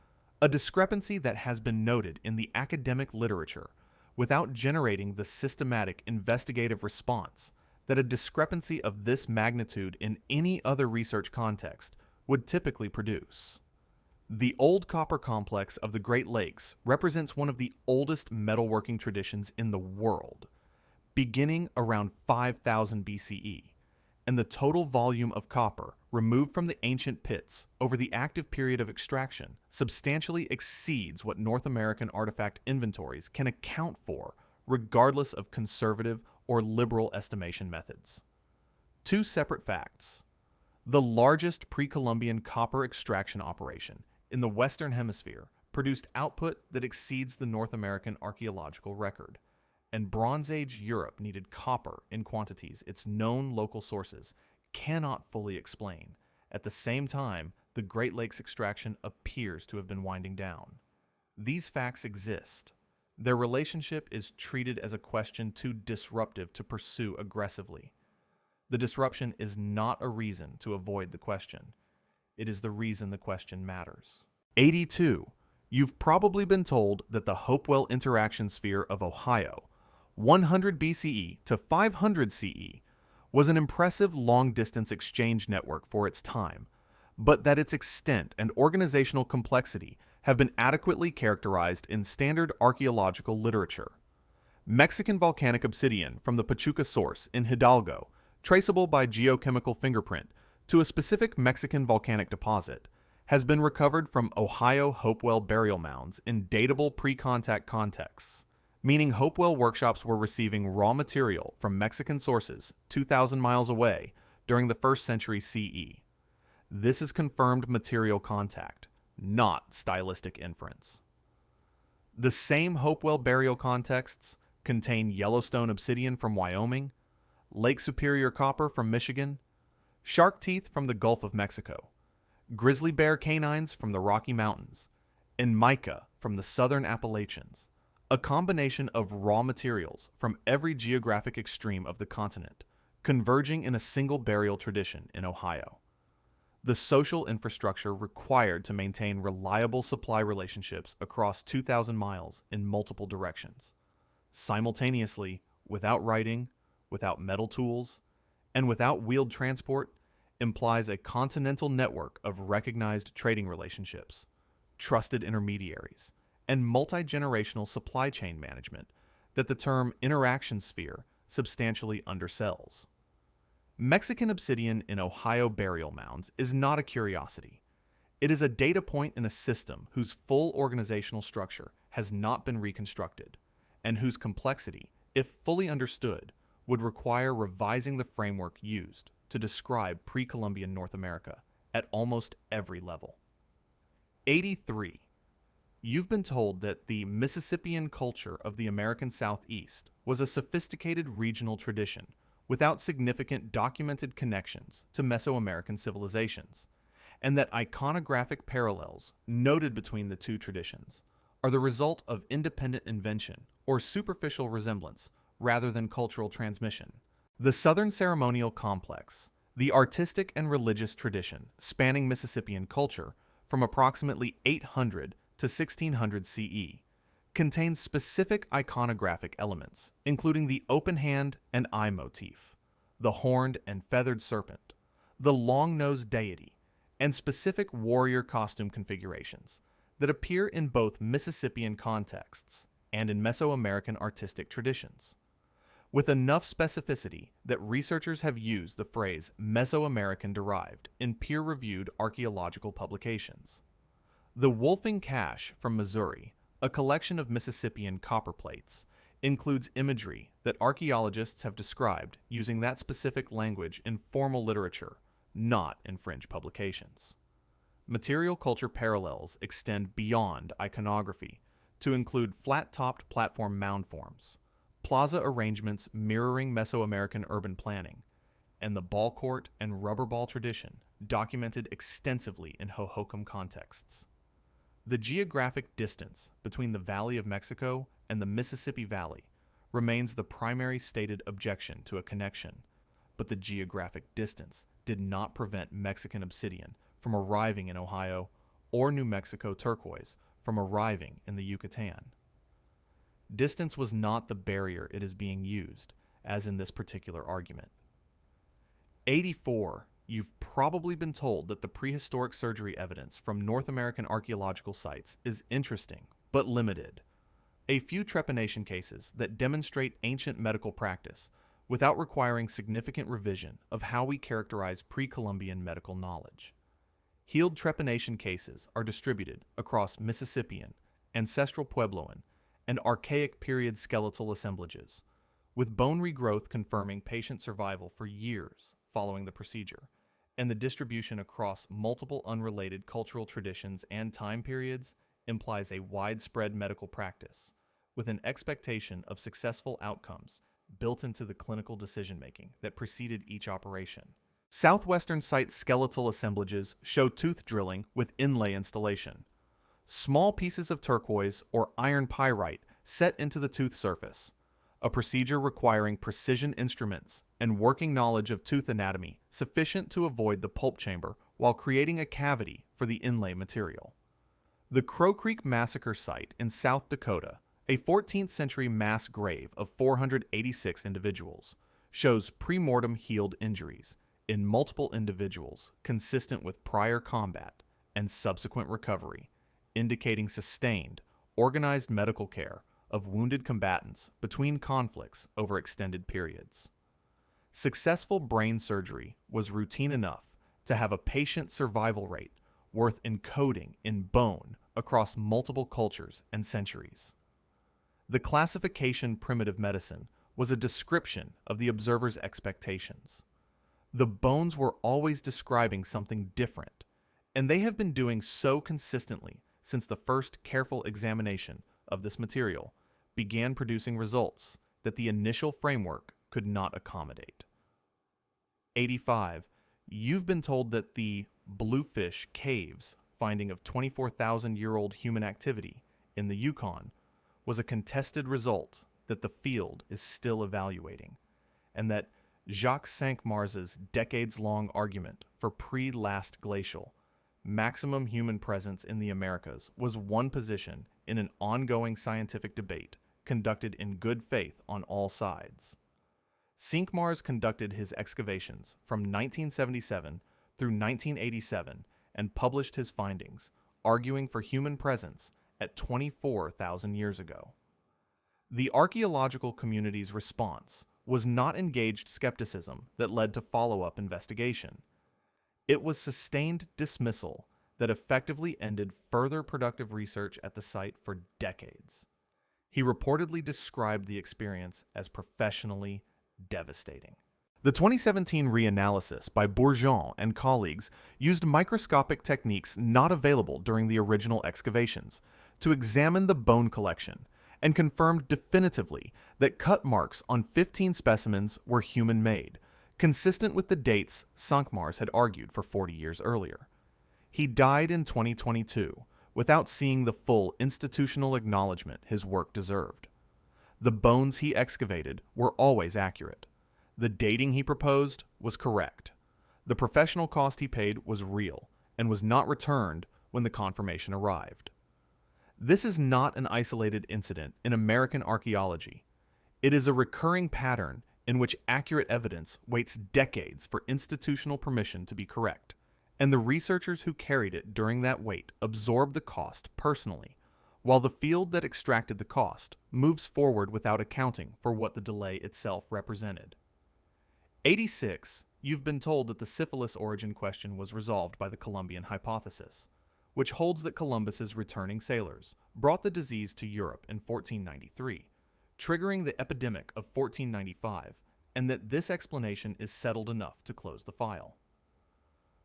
a discrepancy that has been noted in the academic literature without generating the systematic investigative response that a discrepancy of this magnitude in any other research context would typically produce. The old copper complex of the Great Lakes represents one of the oldest metalworking traditions in the world, beginning around 5000 BCE, and the total volume of copper removed from the ancient pits over the active period of extraction substantially exceeds what North American artifact inventories can account for, regardless of conservative or liberal estimation methods. Two separate facts. The largest pre-Columbian copper extraction operation in the Western Hemisphere produced output that exceeds the North American archaeological record, and Bronze Age Europe needed copper in quantities its known local sources cannot fully explain. At the same time, the Great Lakes extraction appears to have been winding down. These facts exist. Their relationship is treated as a question too disruptive to pursue aggressively. The disruption is not a reason to avoid the question. It is the reason the question matters. 82. You've probably been told that the Hopewell interaction sphere of Ohio, 100 BCE to 500 CE, was an impressive long-distance exchange network for its time, but that its extent and organizational complexity have been adequately characterized in standard archaeological literature. Mexican volcanic obsidian from the Pachuca source in Hidalgo, traceable by geochemical fingerprint to a specific Mexican volcanic deposit, has been recovered from Ohio Hopewell burial mounds in datable pre-contact contexts, meaning Hopewell workshops were receiving raw material from Mexican sources 2,000 miles away during the 1st century CE. This is confirmed material contact, not stylistic inference. The same Hopewell burial contexts contain Yellowstone obsidian from Wyoming, Lake Superior copper from Michigan, shark teeth from the Gulf of Mexico, grizzly bear canines from the Rocky Mountains, and mica from the southern Appalachians, a combination of raw materials from every geographic extreme of the continent, converging in a single burial tradition in Ohio. The social infrastructure required to maintain reliable supply relationships across 2,000 miles in multiple directions, simultaneously, without writing, without metal tools, and without wheeled transport, implies a continental network of recognized trading relationships, trusted intermediaries, and multi-generational supply chain management that the term interaction sphere substantially undersells. Mexican obsidian in Ohio burial mounds is not a curiosity. It is a data point in a system whose full organizational structure has not been reconstructed, and whose complexity, if fully understood, would require revising the framework used to describe pre-Columbian North America at almost every level. 83. You've been told that the Mississippian culture of the American Southeast was a sophisticated regional tradition without significant documented connections to Mesoamerican civilizations, and that iconographic parallels noted between the two traditions are the result of independent invention or superficial resemblance rather than cultural transmission. The Southern ceremonial complex, the artistic and religious tradition spanning Mississippian culture from approximately 800 to 1600 CE, contains specific iconographic elements, including the open hand and eye motif, the horned and feathered serpent, the long-nosed deity, and specific warrior costume configurations that appear in both Mississippian contexts and in Mesoamerican artistic traditions, with enough specificity that researchers have used the phrase Mesoamerican derived in peer-reviewed archaeological publications. The Wolfing Cache from Missouri, a collection of Mississippian copper plates, includes imagery that archaeologists have described using that specific language in formal literature, not in fringe publications. Material culture parallels extend beyond iconography to include flat-topped platform mound forms, plaza arrangements mirroring Mesoamerican urban planning, and the ball court and rubber ball tradition documented extensively in Hohokam contexts. The geographic distance between the Valley of Mexico and the Mississippi Valley remains the primary stated objection to a connection, but the geographic distance did not prevent Mexican obsidian from arriving in Ohio or New Mexico turquoise from arriving in the Yucatan. Distance was not the barrier it is being used, as in this particular argument. 84. You've probably been told that the prehistoric surgery evidence from North American archaeological sites is interesting, but limited. A few trepanation cases that demonstrate ancient medical practice without requiring significant revision of how we characterize pre-Columbian medical knowledge. Healed trepanation cases are distributed across Mississippian, ancestral Puebloan, and archaic period skeletal assemblages, with bone regrowth confirming patient survival for years following the procedure, and the distribution across multiple unrelated cultural traditions and time periods implies a widespread medical practice, with an expectation of successful outcomes built into the clinical decision-making that preceded each operation. Southwestern site skeletal assemblages show tooth drilling with inlay installation. Small pieces of turquoise or iron pyrite set into the tooth surface, a procedure requiring precision instruments and working knowledge of tooth anatomy sufficient to avoid the pulp chamber while creating a cavity for the inlay material. The Crow Creek Massacre Site in South Dakota, a 14th century mass grave of 486 individuals, shows pre-mortem healed injuries in multiple individuals consistent with prior combat and subsequent recovery, indicating sustained, organized medical care of wounded combatants between conflicts over extended periods. Successful brain surgery was routine enough to have a patient survival rate worth encoding in bone across multiple cultures and centuries. The classification primitive medicine was a description of the observer's expectations. The bones were always describing something different, and they have been doing so consistently since the first careful examination of this material began producing results that the initial framework could not accommodate. 85. You've been told that the Bluefish Caves finding of 24,000-year-old human activity in the Yukon was a contested result that the field is still evaluating, and that Jacques Cinq-Mars's decades-long argument for pre-last glacial maximum human presence in the Americas was one position in an ongoing scientific debate conducted in good faith on all sides. Cinq-Mars conducted his excavations from 1977 through 1987 and published his findings, arguing for human presence at 24,000 years ago. The archaeological community's response was not engaged skepticism that led to follow-up investigation. It was sustained dismissal that effectively ended further productive research at the site for decades. He reportedly described the experience as professionally devastating. The 2017 reanalysis by Bourgeon and colleagues used microscopic techniques not available during the original excavations to examine the bone collection and confirmed definitively that cut marks on 15 specimens were human-made, consistent with the dates Cinq-Mars had argued for 40 years earlier. He died in 2022 without seeing the full institutional acknowledgement his work deserved. The bones he excavated were always accurate. The dating he proposed was correct. The professional cost he paid was real and was not returned when the confirmation arrived. This is not an isolated incident in American archaeology. It is a recurring pattern in which accurate evidence waits decades for institutional permission to be correct, and the researchers who carried it during that wait absorb the cost personally, while the field that extracted the cost moves forward without accounting for what the delay itself represented. 86. You've been told that the syphilis origin question was resolved by the Columbian hypothesis, which holds that Columbus's returning sailors brought the disease to Europe in 1493, triggering the epidemic of 1495, and that this explanation is settled enough to close the file.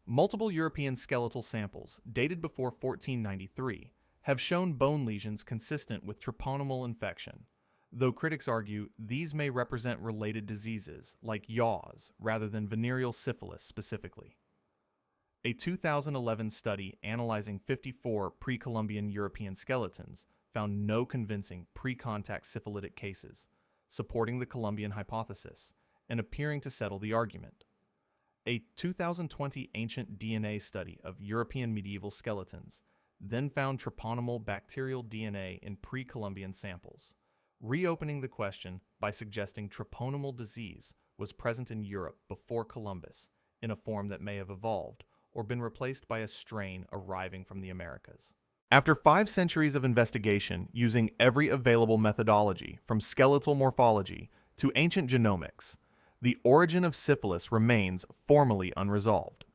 Multiple European skeletal samples dated before 1493 have shown bone lesions consistent with treponema infection, though critics argue these may represent related diseases like yaws rather than venereal syphilis specifically. A 2011 study analyzing 54 pre-Columbian European skeletons found no convincing pre-contact syphilitic cases, supporting the Columbian hypothesis and appearing to settle the argument. A 2020 ancient DNA study of European medieval skeletons then found treponemal bacterial DNA in pre-Columbian samples, reopening the question by suggesting treponemal disease was present in Europe before Columbus in a form that may have evolved or been replaced by a strain arriving from the Americas. After 5 centuries of investigation using every available methodology from skeletal morphology to ancient genomics, the origin of syphilis remains formally unresolved.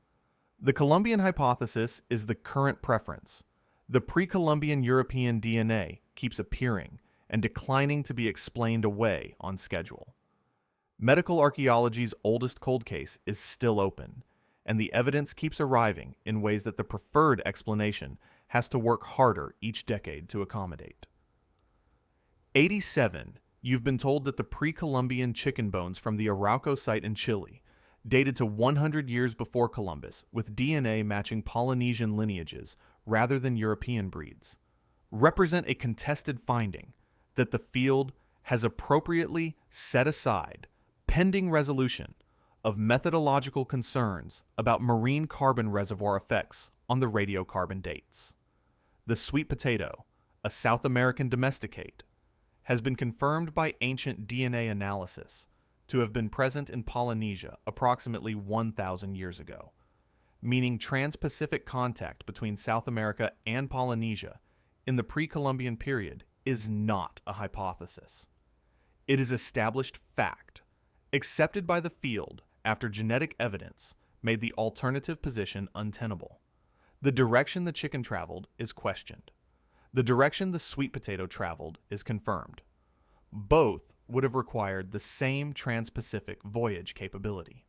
The Columbian hypothesis is the current preference. The pre-Columbian European DNA keeps appearing and declining to be explained away on schedule. Medical archaeology's oldest cold case is still open, and the evidence keeps arriving in ways that the preferred explanation has to work harder each decade to accommodate. 87. You've been told that the pre-Columbian chicken bones from the Arauco site in Chile, dated to 100 years before Columbus, with DNA matching Polynesian lineages rather than European breeds, represent a contested finding that the field has appropriately set aside, pending resolution of methodological concerns about marine carbon reservoir effects on the radiocarbon dates. The sweet potato, a South American domesticate, has been confirmed by ancient DNA analysis to have been present in Polynesia approximately 1,000 years ago, meaning trans-Pacific contact between South America and Polynesia in the pre-Columbian period is not a hypothesis. It is established fact, accepted by the field after genetic evidence made the alternative position untenable. The direction the chicken traveled is questioned. The direction the sweet potato traveled is confirmed. Both would have required the same trans-Pacific voyage capability.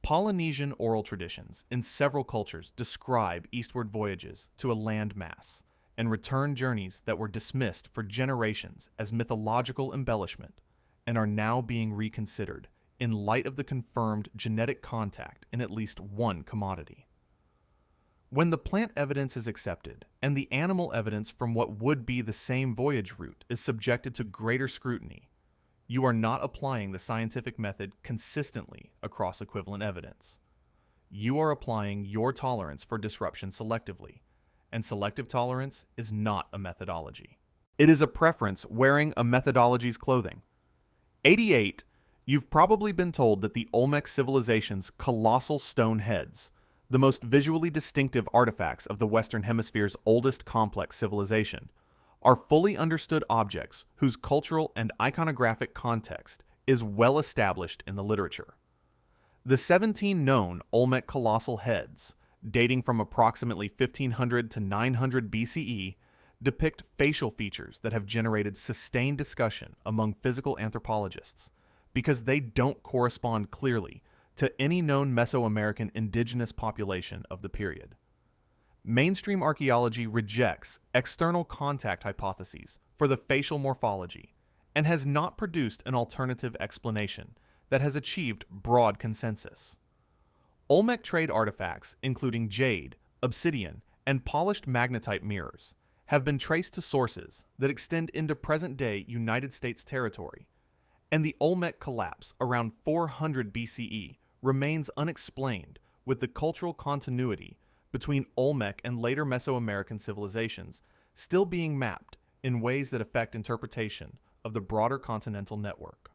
Polynesian oral traditions in several cultures describe eastward voyages to a land mass and return journeys that were dismissed for generations as mythological embellishment and are now being reconsidered in light of the confirmed genetic contact in at least one commodity. When the plant evidence is accepted and the animal evidence from what would be the same voyage route is subjected to greater scrutiny, you are not applying the scientific method consistently across equivalent evidence. You are applying your tolerance for disruption selectively, and selective tolerance is not a methodology. It is a preference wearing a methodology's clothing. 88. You've probably been told that the Olmec civilization's colossal stone heads, the most visually distinctive artifacts of the Western Hemisphere's oldest complex civilization, are fully understood objects whose cultural and iconographic context is well established in the literature. The 17 known Olmec colossal heads, dating from approximately 1500 to 900 BCE, depict facial features that have generated sustained discussion among physical anthropologists because they don't correspond clearly to any known Mesoamerican indigenous population of the period. Mainstream archaeology rejects external contact hypotheses for the facial morphology and has not produced an alternative explanation that has achieved broad consensus. Olmec trade artifacts, including jade, obsidian, and polished magnetite mirrors, have been traced to sources that extend into present-day United States territory, and the Olmec collapse around 400 BCE remains unexplained, with the cultural continuity between Olmec and later Mesoamerican civilizations still being mapped in ways that affect interpretation of the broader continental network.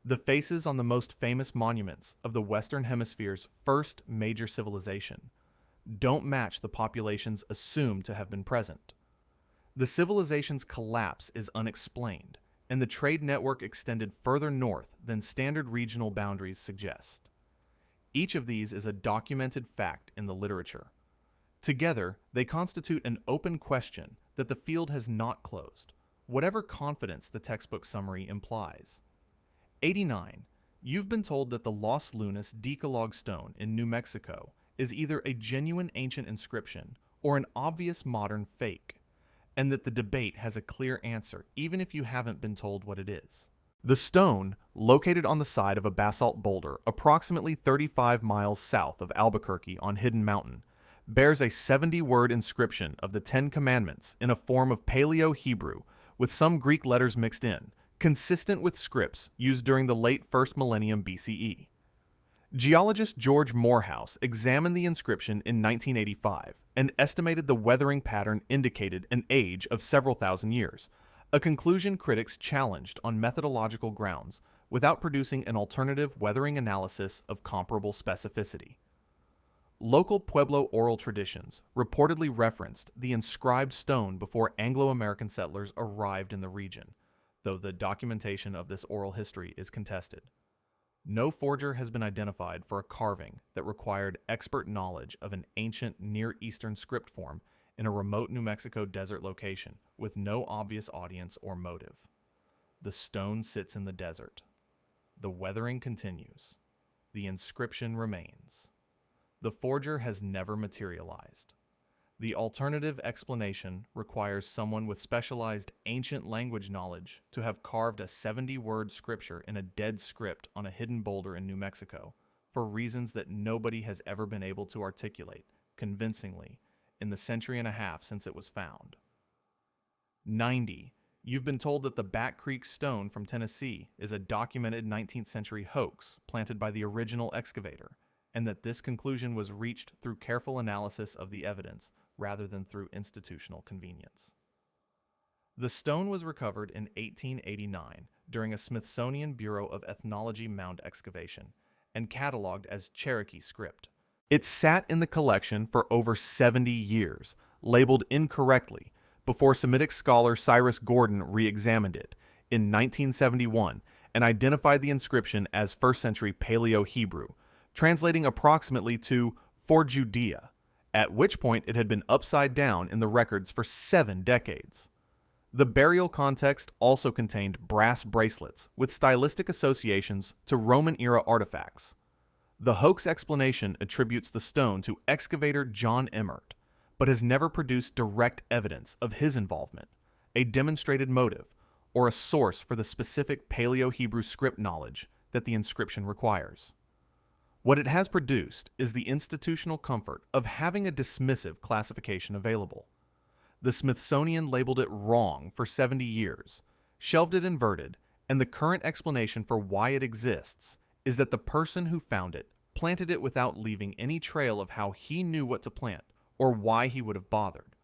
The faces on the most famous monuments of the Western Hemisphere's first major civilization don't match the populations assumed to have been present. The civilization's collapse is unexplained, and the trade network extended further north than standard regional boundaries suggest. Each of these is a documented fact in the literature. Together, they constitute an open question that the field has not closed, whatever confidence the textbook summary implies. 89. You've been told that the Los Lunas Decalogue stone in New Mexico is either a genuine ancient inscription or an obvious modern fake, and that the debate has a clear answer even if you haven't been told what it is. The stone, located on the side of a basalt boulder approximately 35 miles south of Albuquerque on Hidden Mountain, bears a 70-word inscription of the Ten Commandments in a form of Paleo-Hebrew with some Greek letters mixed in, consistent with scripts used during the late 1st millennium BCE. Geologist George Morehouse examined the inscription in 1985 and estimated the weathering pattern indicated an age of several thousand years, a conclusion critics challenged on methodological grounds without producing an alternative weathering analysis of comparable specificity. Local Pueblo oral traditions reportedly referenced the inscribed stone before Anglo-American settlers arrived in the region, though the documentation of this oral history is contested. No forger has been identified for a carving that required expert knowledge of an ancient Near Eastern script form in a remote New Mexico desert location with no obvious audience or motive. The stone sits in the desert. The weathering continues. The inscription remains. The forger has never materialized. The alternative explanation requires someone with specialized ancient language knowledge to have carved a 70-word scripture in a dead script on a hidden boulder in New Mexico for reasons that nobody has ever been able to articulate convincingly in the century and a half since it was found. 90. You've been told that the Back Creek stone from Tennessee is a documented 19th century hoax planted by the original excavator, and that this conclusion was reached through careful analysis of the evidence rather than through institutional convenience. The stone was recovered in 1889 during a Smithsonian Bureau of Ethnology mound excavation and cataloged as Cherokee script. It sat in the collection for over 70 years, labeled incorrectly, before Semitic scholar Cyrus Gordon re-examined it in 1971 and identified the inscription as 1st century Paleo-Hebrew, translating approximately to "for Judea," at which point it had been upside down in the records for 7 decades. The burial context also contained brass bracelets with stylistic associations to Roman-era artifacts. The hoax explanation attributes the stone to excavator John Emmert, but has never produced direct evidence of his involvement, a demonstrated motive, or a source for the specific Paleo-Hebrew script knowledge that the inscription requires. What it has produced is the institutional comfort of having a dismissive classification available. The Smithsonian labeled it wrong for 70 years, shelved it inverted, and the current explanation for why it exists is that the person who found it planted it without leaving any trail of how he knew what to plant or why he would have bothered.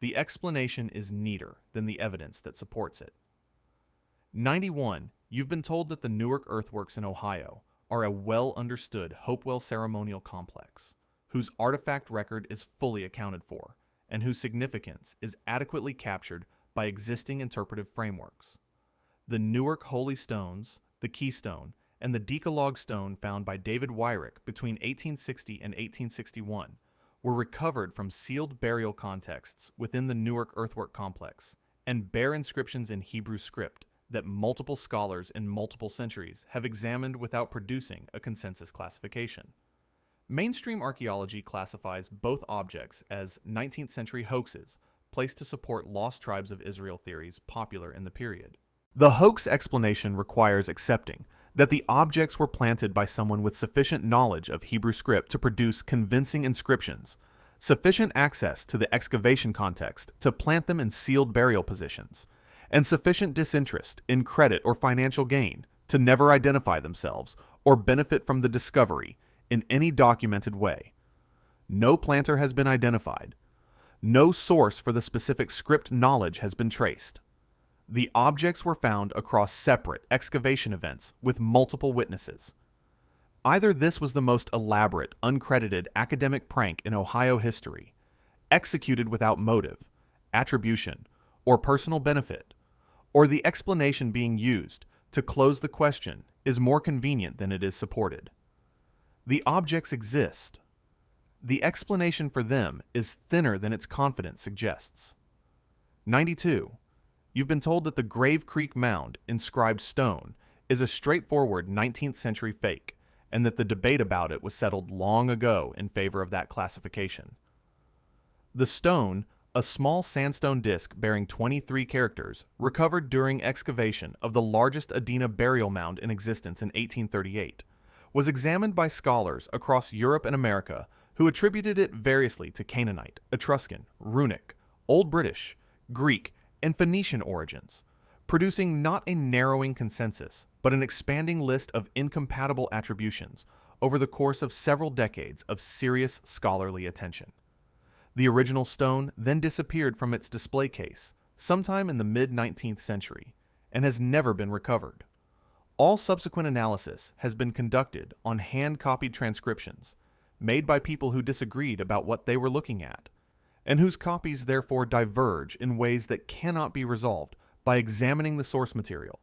The explanation is neater than the evidence that supports it. 91. You've been told that the Newark earthworks in Ohio are a well-understood Hopewell ceremonial complex, whose artifact record is fully accounted for, and whose significance is adequately captured by existing interpretive frameworks. The Newark Holy Stones, the Keystone, and the Decalogue stone found by David Wyrick between 1860 and 1861 were recovered from sealed burial contexts within the Newark earthwork complex and bear inscriptions in Hebrew script that multiple scholars in multiple centuries have examined without producing a consensus classification. Mainstream archaeology classifies both objects as 19th century hoaxes placed to support lost tribes of Israel theories popular in the period. The hoax explanation requires accepting that the objects were planted by someone with sufficient knowledge of Hebrew script to produce convincing inscriptions, sufficient access to the excavation context to plant them in sealed burial positions, and sufficient disinterest in credit or financial gain to never identify themselves or benefit from the discovery in any documented way. No planter has been identified. No source for the specific script knowledge has been traced. The objects were found across separate excavation events with multiple witnesses. Either this was the most elaborate, uncredited academic prank in Ohio history, executed without motive, attribution, or personal benefit, or the explanation being used to close the question is more convenient than it is supported. The objects exist. The explanation for them is thinner than its confidence suggests. 92. You've been told that the Grave Creek Mound inscribed stone is a straightforward 19th century fake, and that the debate about it was settled long ago in favor of that classification. The stone, a small sandstone disc bearing 23 characters, recovered during excavation of the largest Adena burial mound in existence in 1838, was examined by scholars across Europe and America who attributed it variously to Canaanite, Etruscan, Runic, Old British, Greek, and Phoenician origins, producing not a narrowing consensus, but an expanding list of incompatible attributions over the course of several decades of serious scholarly attention. The original stone then disappeared from its display case sometime in the mid-19th century and has never been recovered. All subsequent analysis has been conducted on hand-copied transcriptions made by people who disagreed about what they were looking at, and whose copies therefore diverge in ways that cannot be resolved by examining the source material,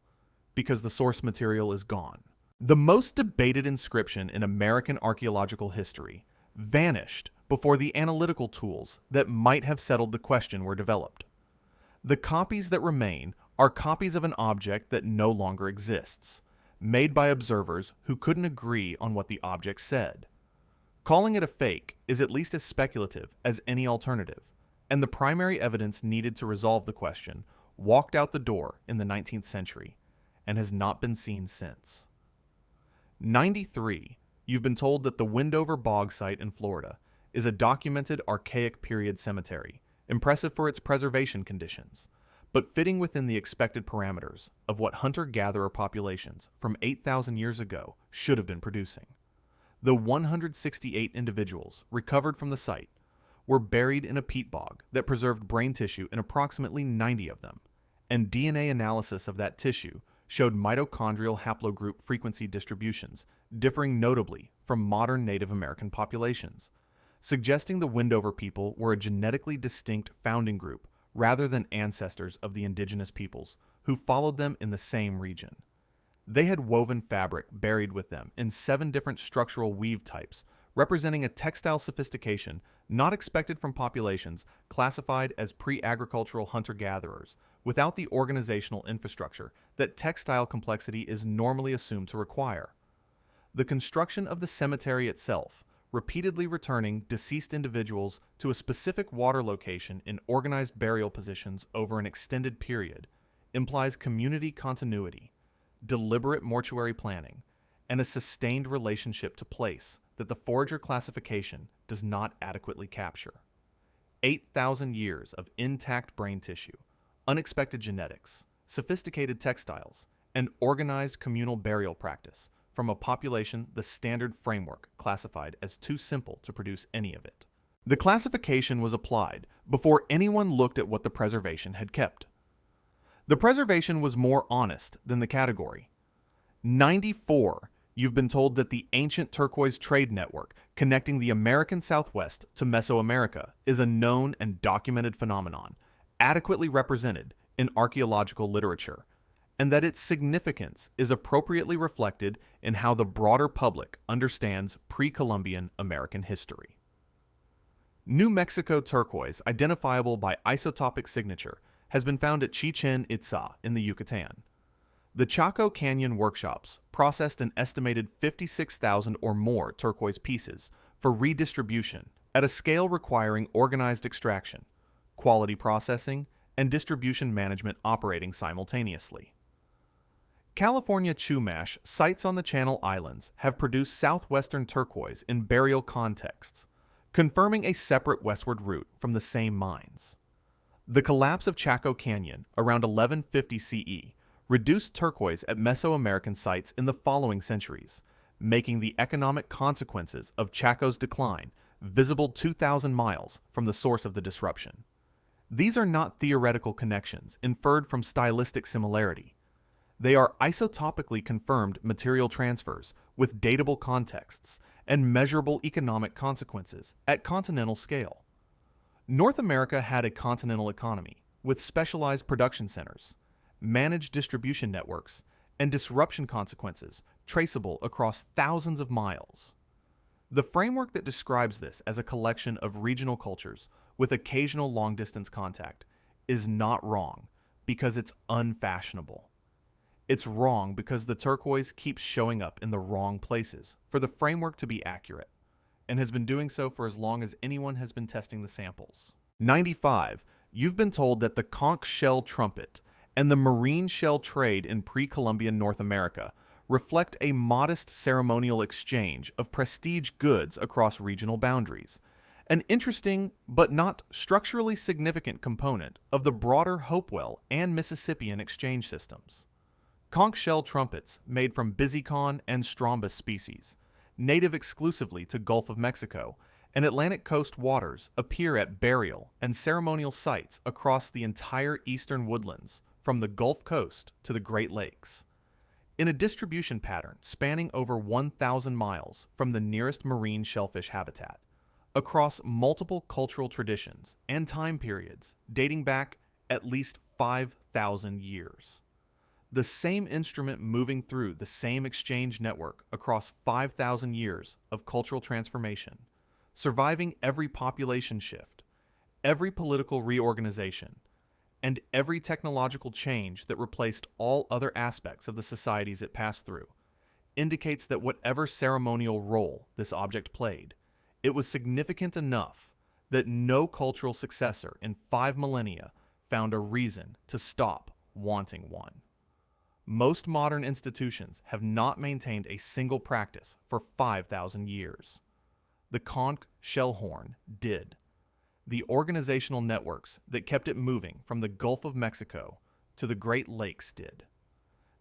because the source material is gone. The most debated inscription in American archaeological history vanished before the analytical tools that might have settled the question were developed. The copies that remain are copies of an object that no longer exists, made by observers who couldn't agree on what the object said. Calling it a fake is at least as speculative as any alternative, and the primary evidence needed to resolve the question walked out the door in the 19th century and has not been seen since. 93. You've been told that the Windover Bog site in Florida is a documented Archaic period cemetery, impressive for its preservation conditions, but fitting within the expected parameters of what hunter-gatherer populations from 8,000 years ago should have been producing. The 168 individuals recovered from the site were buried in a peat bog that preserved brain tissue in approximately 90 of them, and DNA analysis of that tissue showed mitochondrial haplogroup frequency distributions differing notably from modern Native American populations, suggesting the Windover people were a genetically distinct founding group rather than ancestors of the indigenous peoples who followed them in the same region. They had woven fabric buried with them in 7 different structural weave types, representing a textile sophistication not expected from populations classified as pre-agricultural hunter-gatherers, without the organizational infrastructure that textile complexity is normally assumed to require. The construction of the cemetery itself, repeatedly returning deceased individuals to a specific water location in organized burial positions over an extended period, implies community continuity, deliberate mortuary planning, and a sustained relationship to place that the Forager classification does not adequately capture. 8,000 years of intact brain tissue, unexpected genetics, sophisticated textiles, and organized communal burial practice from a population the standard framework classified as too simple to produce any of it. The classification was applied before anyone looked at what the preservation had kept. The preservation was more honest than the category. 94. You've been told that the ancient turquoise trade network connecting the American Southwest to Mesoamerica is a known and documented phenomenon, adequately represented in archaeological literature, and that its significance is appropriately reflected in how the broader public understands pre-Columbian American history. New Mexico turquoise, identifiable by isotopic signature, has been found at Chichen Itza in the Yucatan. The Chaco Canyon workshops processed an estimated 56,000 or more turquoise pieces for redistribution at a scale requiring organized extraction, quality processing, and distribution management operating simultaneously. California Chumash sites on the Channel Islands have produced southwestern turquoise in burial contexts, confirming a separate westward route from the same mines. The collapse of Chaco Canyon around 1150 CE reduced turquoise at Mesoamerican sites in the following centuries, making the economic consequences of Chaco's decline visible 2,000 miles from the source of the disruption. These are not theoretical connections inferred from stylistic similarity. They are isotopically confirmed material transfers with datable contexts and measurable economic consequences at continental scale. North America had a continental economy with specialized production centers, managed distribution networks, and disruption consequences traceable across thousands of miles. The framework that describes this as a collection of regional cultures with occasional long-distance contact is not wrong because it's unfashionable. It's wrong because the turquoise keeps showing up in the wrong places for the framework to be accurate, and has been doing so for as long as anyone has been testing the samples. 95. You've been told that the conch shell trumpet and the marine shell trade in pre-Columbian North America reflect a modest ceremonial exchange of prestige goods across regional boundaries, an interesting but not structurally significant component of the broader Hopewell and Mississippian exchange systems. Conch shell trumpets made from Bizicon and Strombus species, native exclusively to Gulf of Mexico and Atlantic coast waters, appear at burial and ceremonial sites across the entire eastern woodlands, from the Gulf Coast to the Great Lakes, in a distribution pattern spanning over 1,000 miles from the nearest marine shellfish habitat, across multiple cultural traditions and time periods dating back at least 5,000 years. The same instrument moving through the same exchange network across 5,000 years of cultural transformation, surviving every population shift, every political reorganization, and every technological change that replaced all other aspects of the societies it passed through, indicates that whatever ceremonial role this object played, It was significant enough that no cultural successor in 5 millennia found a reason to stop wanting one. Most modern institutions have not maintained a single practice for 5,000 years. The conch shellhorn did. The organizational networks that kept it moving from the Gulf of Mexico to the Great Lakes did.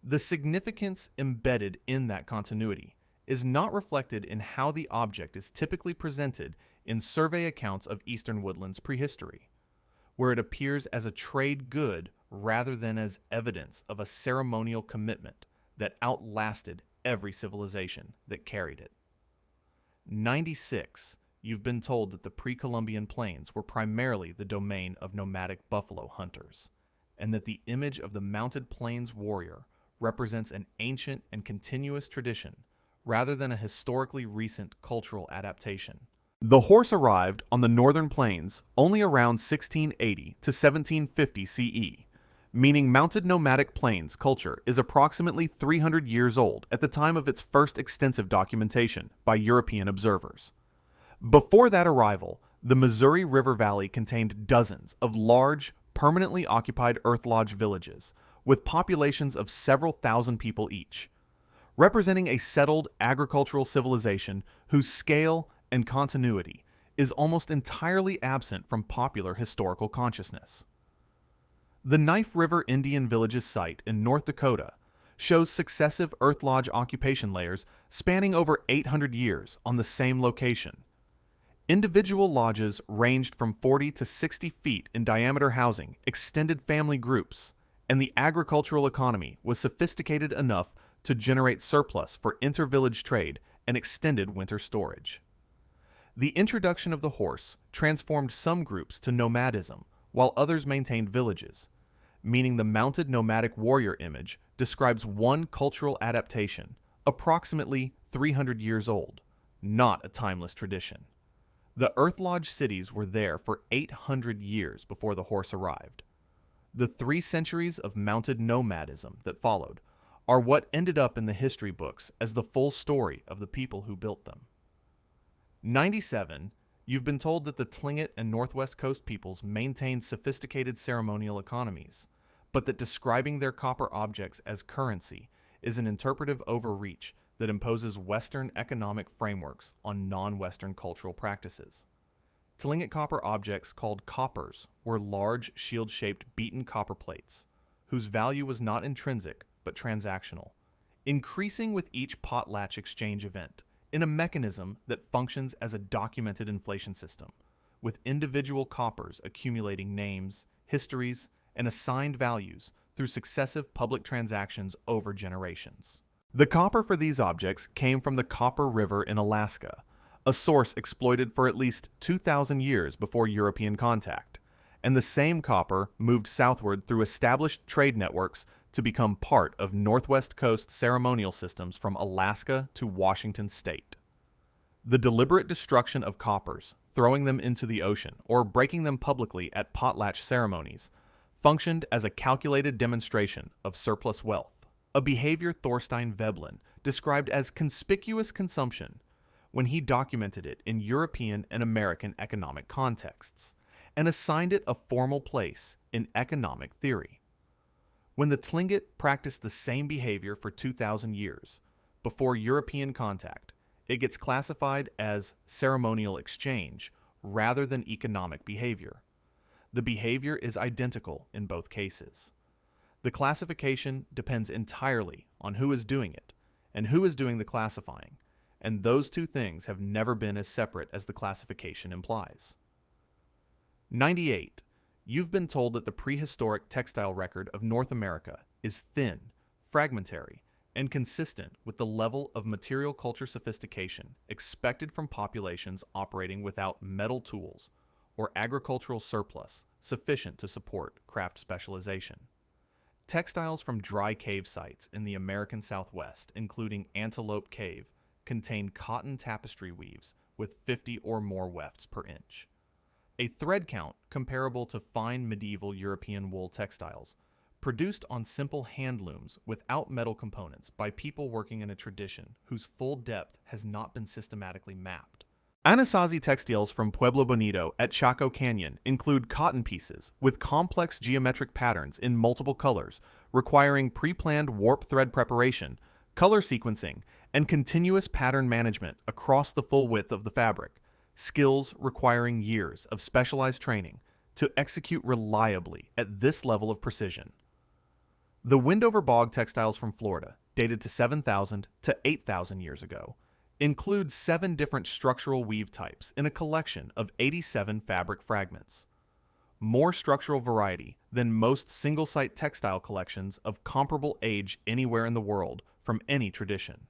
The significance embedded in that continuity is not reflected in how the object is typically presented in survey accounts of Eastern Woodlands prehistory, where it appears as a trade good rather than as evidence of a ceremonial commitment that outlasted every civilization that carried it. 96. You've been told that the pre-Columbian plains were primarily the domain of nomadic buffalo hunters, and that the image of the mounted plains warrior represents an ancient and continuous tradition rather than a historically recent cultural adaptation. The horse arrived on the northern plains only around 1680 to 1750 CE, meaning mounted nomadic plains culture is approximately 300 years old at the time of its first extensive documentation by European observers. Before that arrival, the Missouri River Valley contained dozens of large, permanently occupied earth lodge villages, with populations of several thousand people each, representing a settled agricultural civilization whose scale and continuity is almost entirely absent from popular historical consciousness. The Knife River Indian Villages site in North Dakota shows successive earth lodge occupation layers spanning over 800 years on the same location. Individual lodges ranged from 40 to 60 feet in diameter, housing extended family groups, and the agricultural economy was sophisticated enough to generate surplus for inter-village trade and extended winter storage. The introduction of the horse transformed some groups to nomadism, while others maintained villages, meaning the mounted nomadic warrior image describes one cultural adaptation, approximately 300 years old, not a timeless tradition. The Earth Lodge cities were there for 800 years before the horse arrived. The 3 centuries of mounted nomadism that followed are what ended up in the history books as the full story of the people who built them. 97. You've been told that the Tlingit and Northwest Coast peoples maintained sophisticated ceremonial economies, but that describing their copper objects as currency is an interpretive overreach that imposes Western economic frameworks on non-Western cultural practices. Tlingit copper objects called coppers were large shield-shaped beaten copper plates, whose value was not intrinsic but transactional, increasing with each potlatch exchange event in a mechanism that functions as a documented inflation system, with individual coppers accumulating names, histories, and assigned values through successive public transactions over generations. The copper for these objects came from the Copper River in Alaska, a source exploited for at least 2,000 years before European contact, and the same copper moved southward through established trade networks to become part of Northwest Coast ceremonial systems from Alaska to Washington state. The deliberate destruction of coppers, throwing them into the ocean or breaking them publicly at potlatch ceremonies, functioned as a calculated demonstration of surplus wealth, a behavior Thorstein Veblen described as conspicuous consumption when he documented it in European and American economic contexts, and assigned it a formal place in economic theory. When the Tlingit practiced the same behavior for 2,000 years, before European contact, it gets classified as ceremonial exchange rather than economic behavior. The behavior is identical in both cases. The classification depends entirely on who is doing it and who is doing the classifying, and those two things have never been as separate as the classification implies. 98. You've been told that the prehistoric textile record of North America is thin, fragmentary, and consistent with the level of material culture sophistication expected from populations operating without metal tools or agricultural surplus sufficient to support craft specialization. Textiles from dry cave sites in the American Southwest, including Antelope Cave, contain cotton tapestry weaves with 50 or more wefts per inch. A thread count comparable to fine medieval European wool textiles, produced on simple hand looms without metal components by people working in a tradition whose full depth has not been systematically mapped, Anasazi textiles from Pueblo Bonito at Chaco Canyon include cotton pieces with complex geometric patterns in multiple colors, requiring pre-planned warp thread preparation, color sequencing, and continuous pattern management across the full width of the fabric, skills requiring years of specialized training to execute reliably at this level of precision. The Windover Bog textiles from Florida, dated to 7,000 to 8,000 years ago, include 7 different structural weave types in a collection of 87 fabric fragments. More structural variety than most single-site textile collections of comparable age anywhere in the world from any tradition.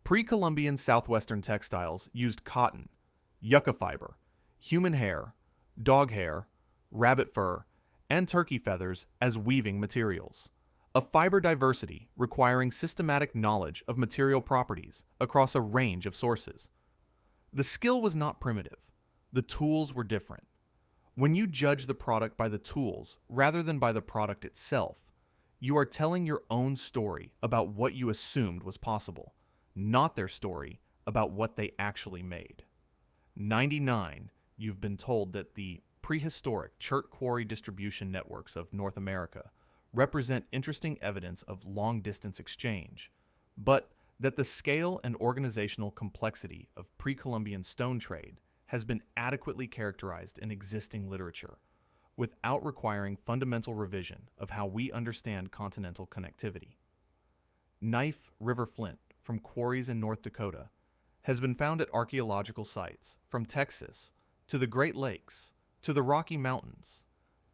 Pre-Columbian southwestern textiles used cotton, yucca fiber, human hair, dog hair, rabbit fur, and turkey feathers as weaving materials, a fiber diversity requiring systematic knowledge of material properties across a range of sources. The skill was not primitive. The tools were different. When you judge the product by the tools rather than by the product itself, you are telling your own story about what you assumed was possible, not their story about what they actually made. 99, you've been told that the prehistoric chert quarry distribution networks of North America represent interesting evidence of long-distance exchange, but that the scale and organizational complexity of pre-Columbian stone trade has been adequately characterized in existing literature, without requiring fundamental revision of how we understand continental connectivity. Knife River flint from quarries in North Dakota has been found at archaeological sites from Texas to the Great Lakes to the Rocky Mountains,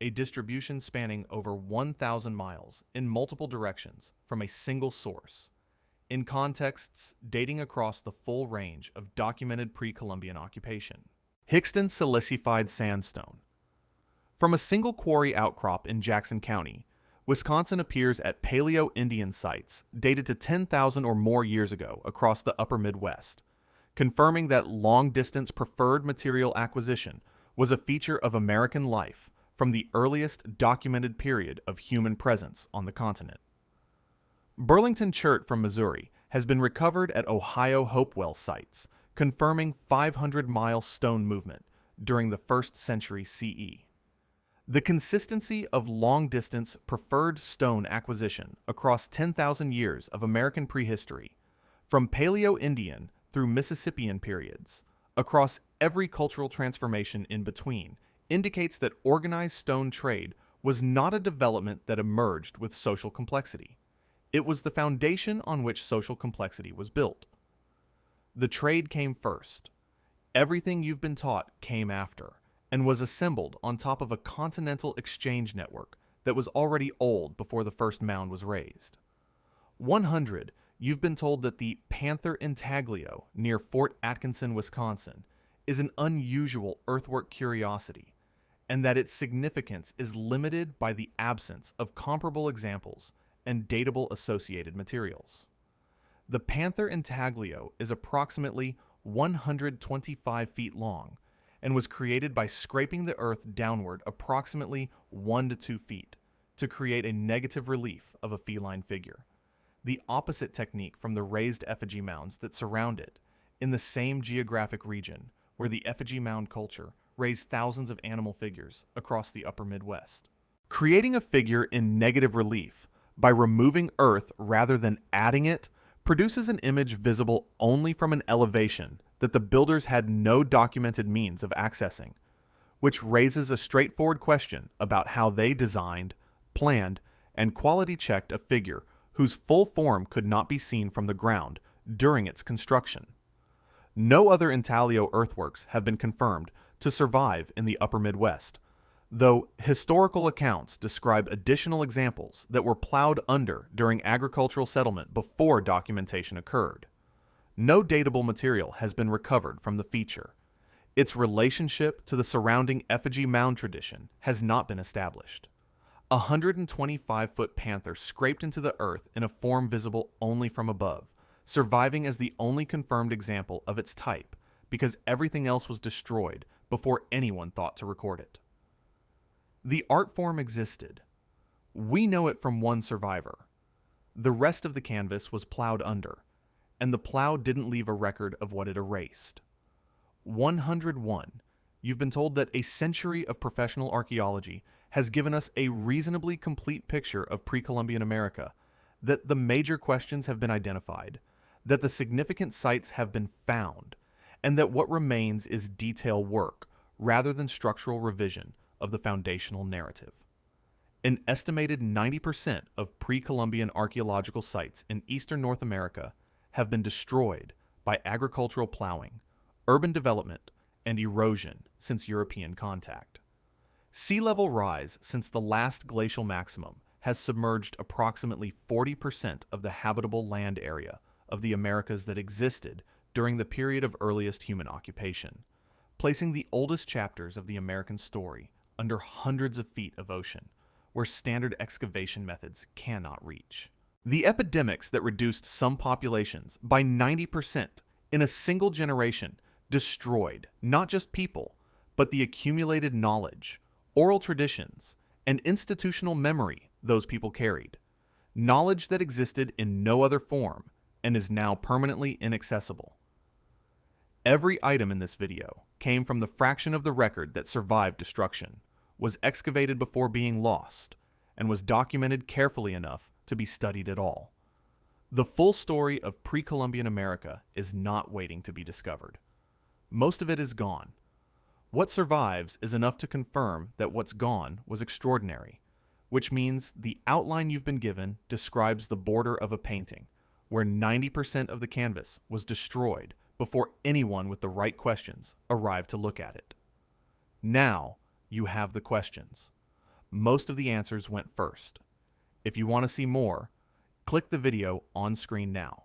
a distribution spanning over 1,000 miles in multiple directions from a single source, in contexts dating across the full range of documented pre-Columbian occupation. Hixton silicified sandstone. From a single quarry outcrop in Jackson County, Wisconsin appears at Paleo-Indian sites dated to 10,000 or more years ago across the upper Midwest, confirming that long-distance preferred material acquisition was a feature of American life from the earliest documented period of human presence on the continent. Burlington chert from Missouri has been recovered at Ohio Hopewell sites, confirming 500-mile stone movement during the 1st century CE. The consistency of long-distance preferred stone acquisition across 10,000 years of American prehistory, from Paleo-Indian through Mississippian periods, across every cultural transformation in between, indicates that organized stone trade was not a development that emerged with social complexity. It was the foundation on which social complexity was built. The trade came first. Everything you've been taught came after, and was assembled on top of a continental exchange network that was already old before the first mound was raised. 100, you've been told that the Panther Intaglio near Fort Atkinson, Wisconsin, is an unusual earthwork curiosity, and that its significance is limited by the absence of comparable examples and datable associated materials. The Panther Intaglio is approximately 125 feet long and was created by scraping the earth downward approximately 1 to 2 feet to create a negative relief of a feline figure, the opposite technique from the raised effigy mounds that surround it in the same geographic region where the effigy mound culture raised thousands of animal figures across the upper Midwest. Creating a figure in negative relief by removing earth rather than adding it produces an image visible only from an elevation that the builders had no documented means of accessing, which raises a straightforward question about how they designed, planned, and quality checked a figure whose full form could not be seen from the ground during its construction. No other intaglio earthworks have been confirmed to survive in the upper Midwest, though historical accounts describe additional examples that were plowed under during agricultural settlement before documentation occurred. No datable material has been recovered from the feature. Its relationship to the surrounding effigy mound tradition has not been established. A 125-foot panther scraped into the earth in a form visible only from above, surviving as the only confirmed example of its type because everything else was destroyed before anyone thought to record it. The art form existed. We know it from one survivor. The rest of the canvas was plowed under, and the plow didn't leave a record of what it erased. 101. You've been told that a century of professional archaeology has given us a reasonably complete picture of pre-Columbian America, that the major questions have been identified, that the significant sites have been found, and that what remains is detail work rather than structural revision of the foundational narrative. An estimated 90% of pre-Columbian archaeological sites in eastern North America have been destroyed by agricultural plowing, urban development, and erosion since European contact. Sea level rise since the last glacial maximum has submerged approximately 40% of the habitable land area of the Americas that existed during the period of earliest human occupation, placing the oldest chapters of the American story under hundreds of feet of ocean, where standard excavation methods cannot reach. The epidemics that reduced some populations by 90% in a single generation destroyed not just people, but the accumulated knowledge, oral traditions, and institutional memory those people carried. Knowledge that existed in no other form and is now permanently inaccessible. Every item in this video came from the fraction of the record that survived destruction, was excavated before being lost, and was documented carefully enough to be studied at all. The full story of pre-Columbian America is not waiting to be discovered. Most of it is gone. What survives is enough to confirm that what's gone was extraordinary, which means the outline you've been given describes the border of a painting, where 90% of the canvas was destroyed before anyone with the right questions arrived to look at it. Now you have the questions. Most of the answers went first. If you want to see more, click the video on screen now.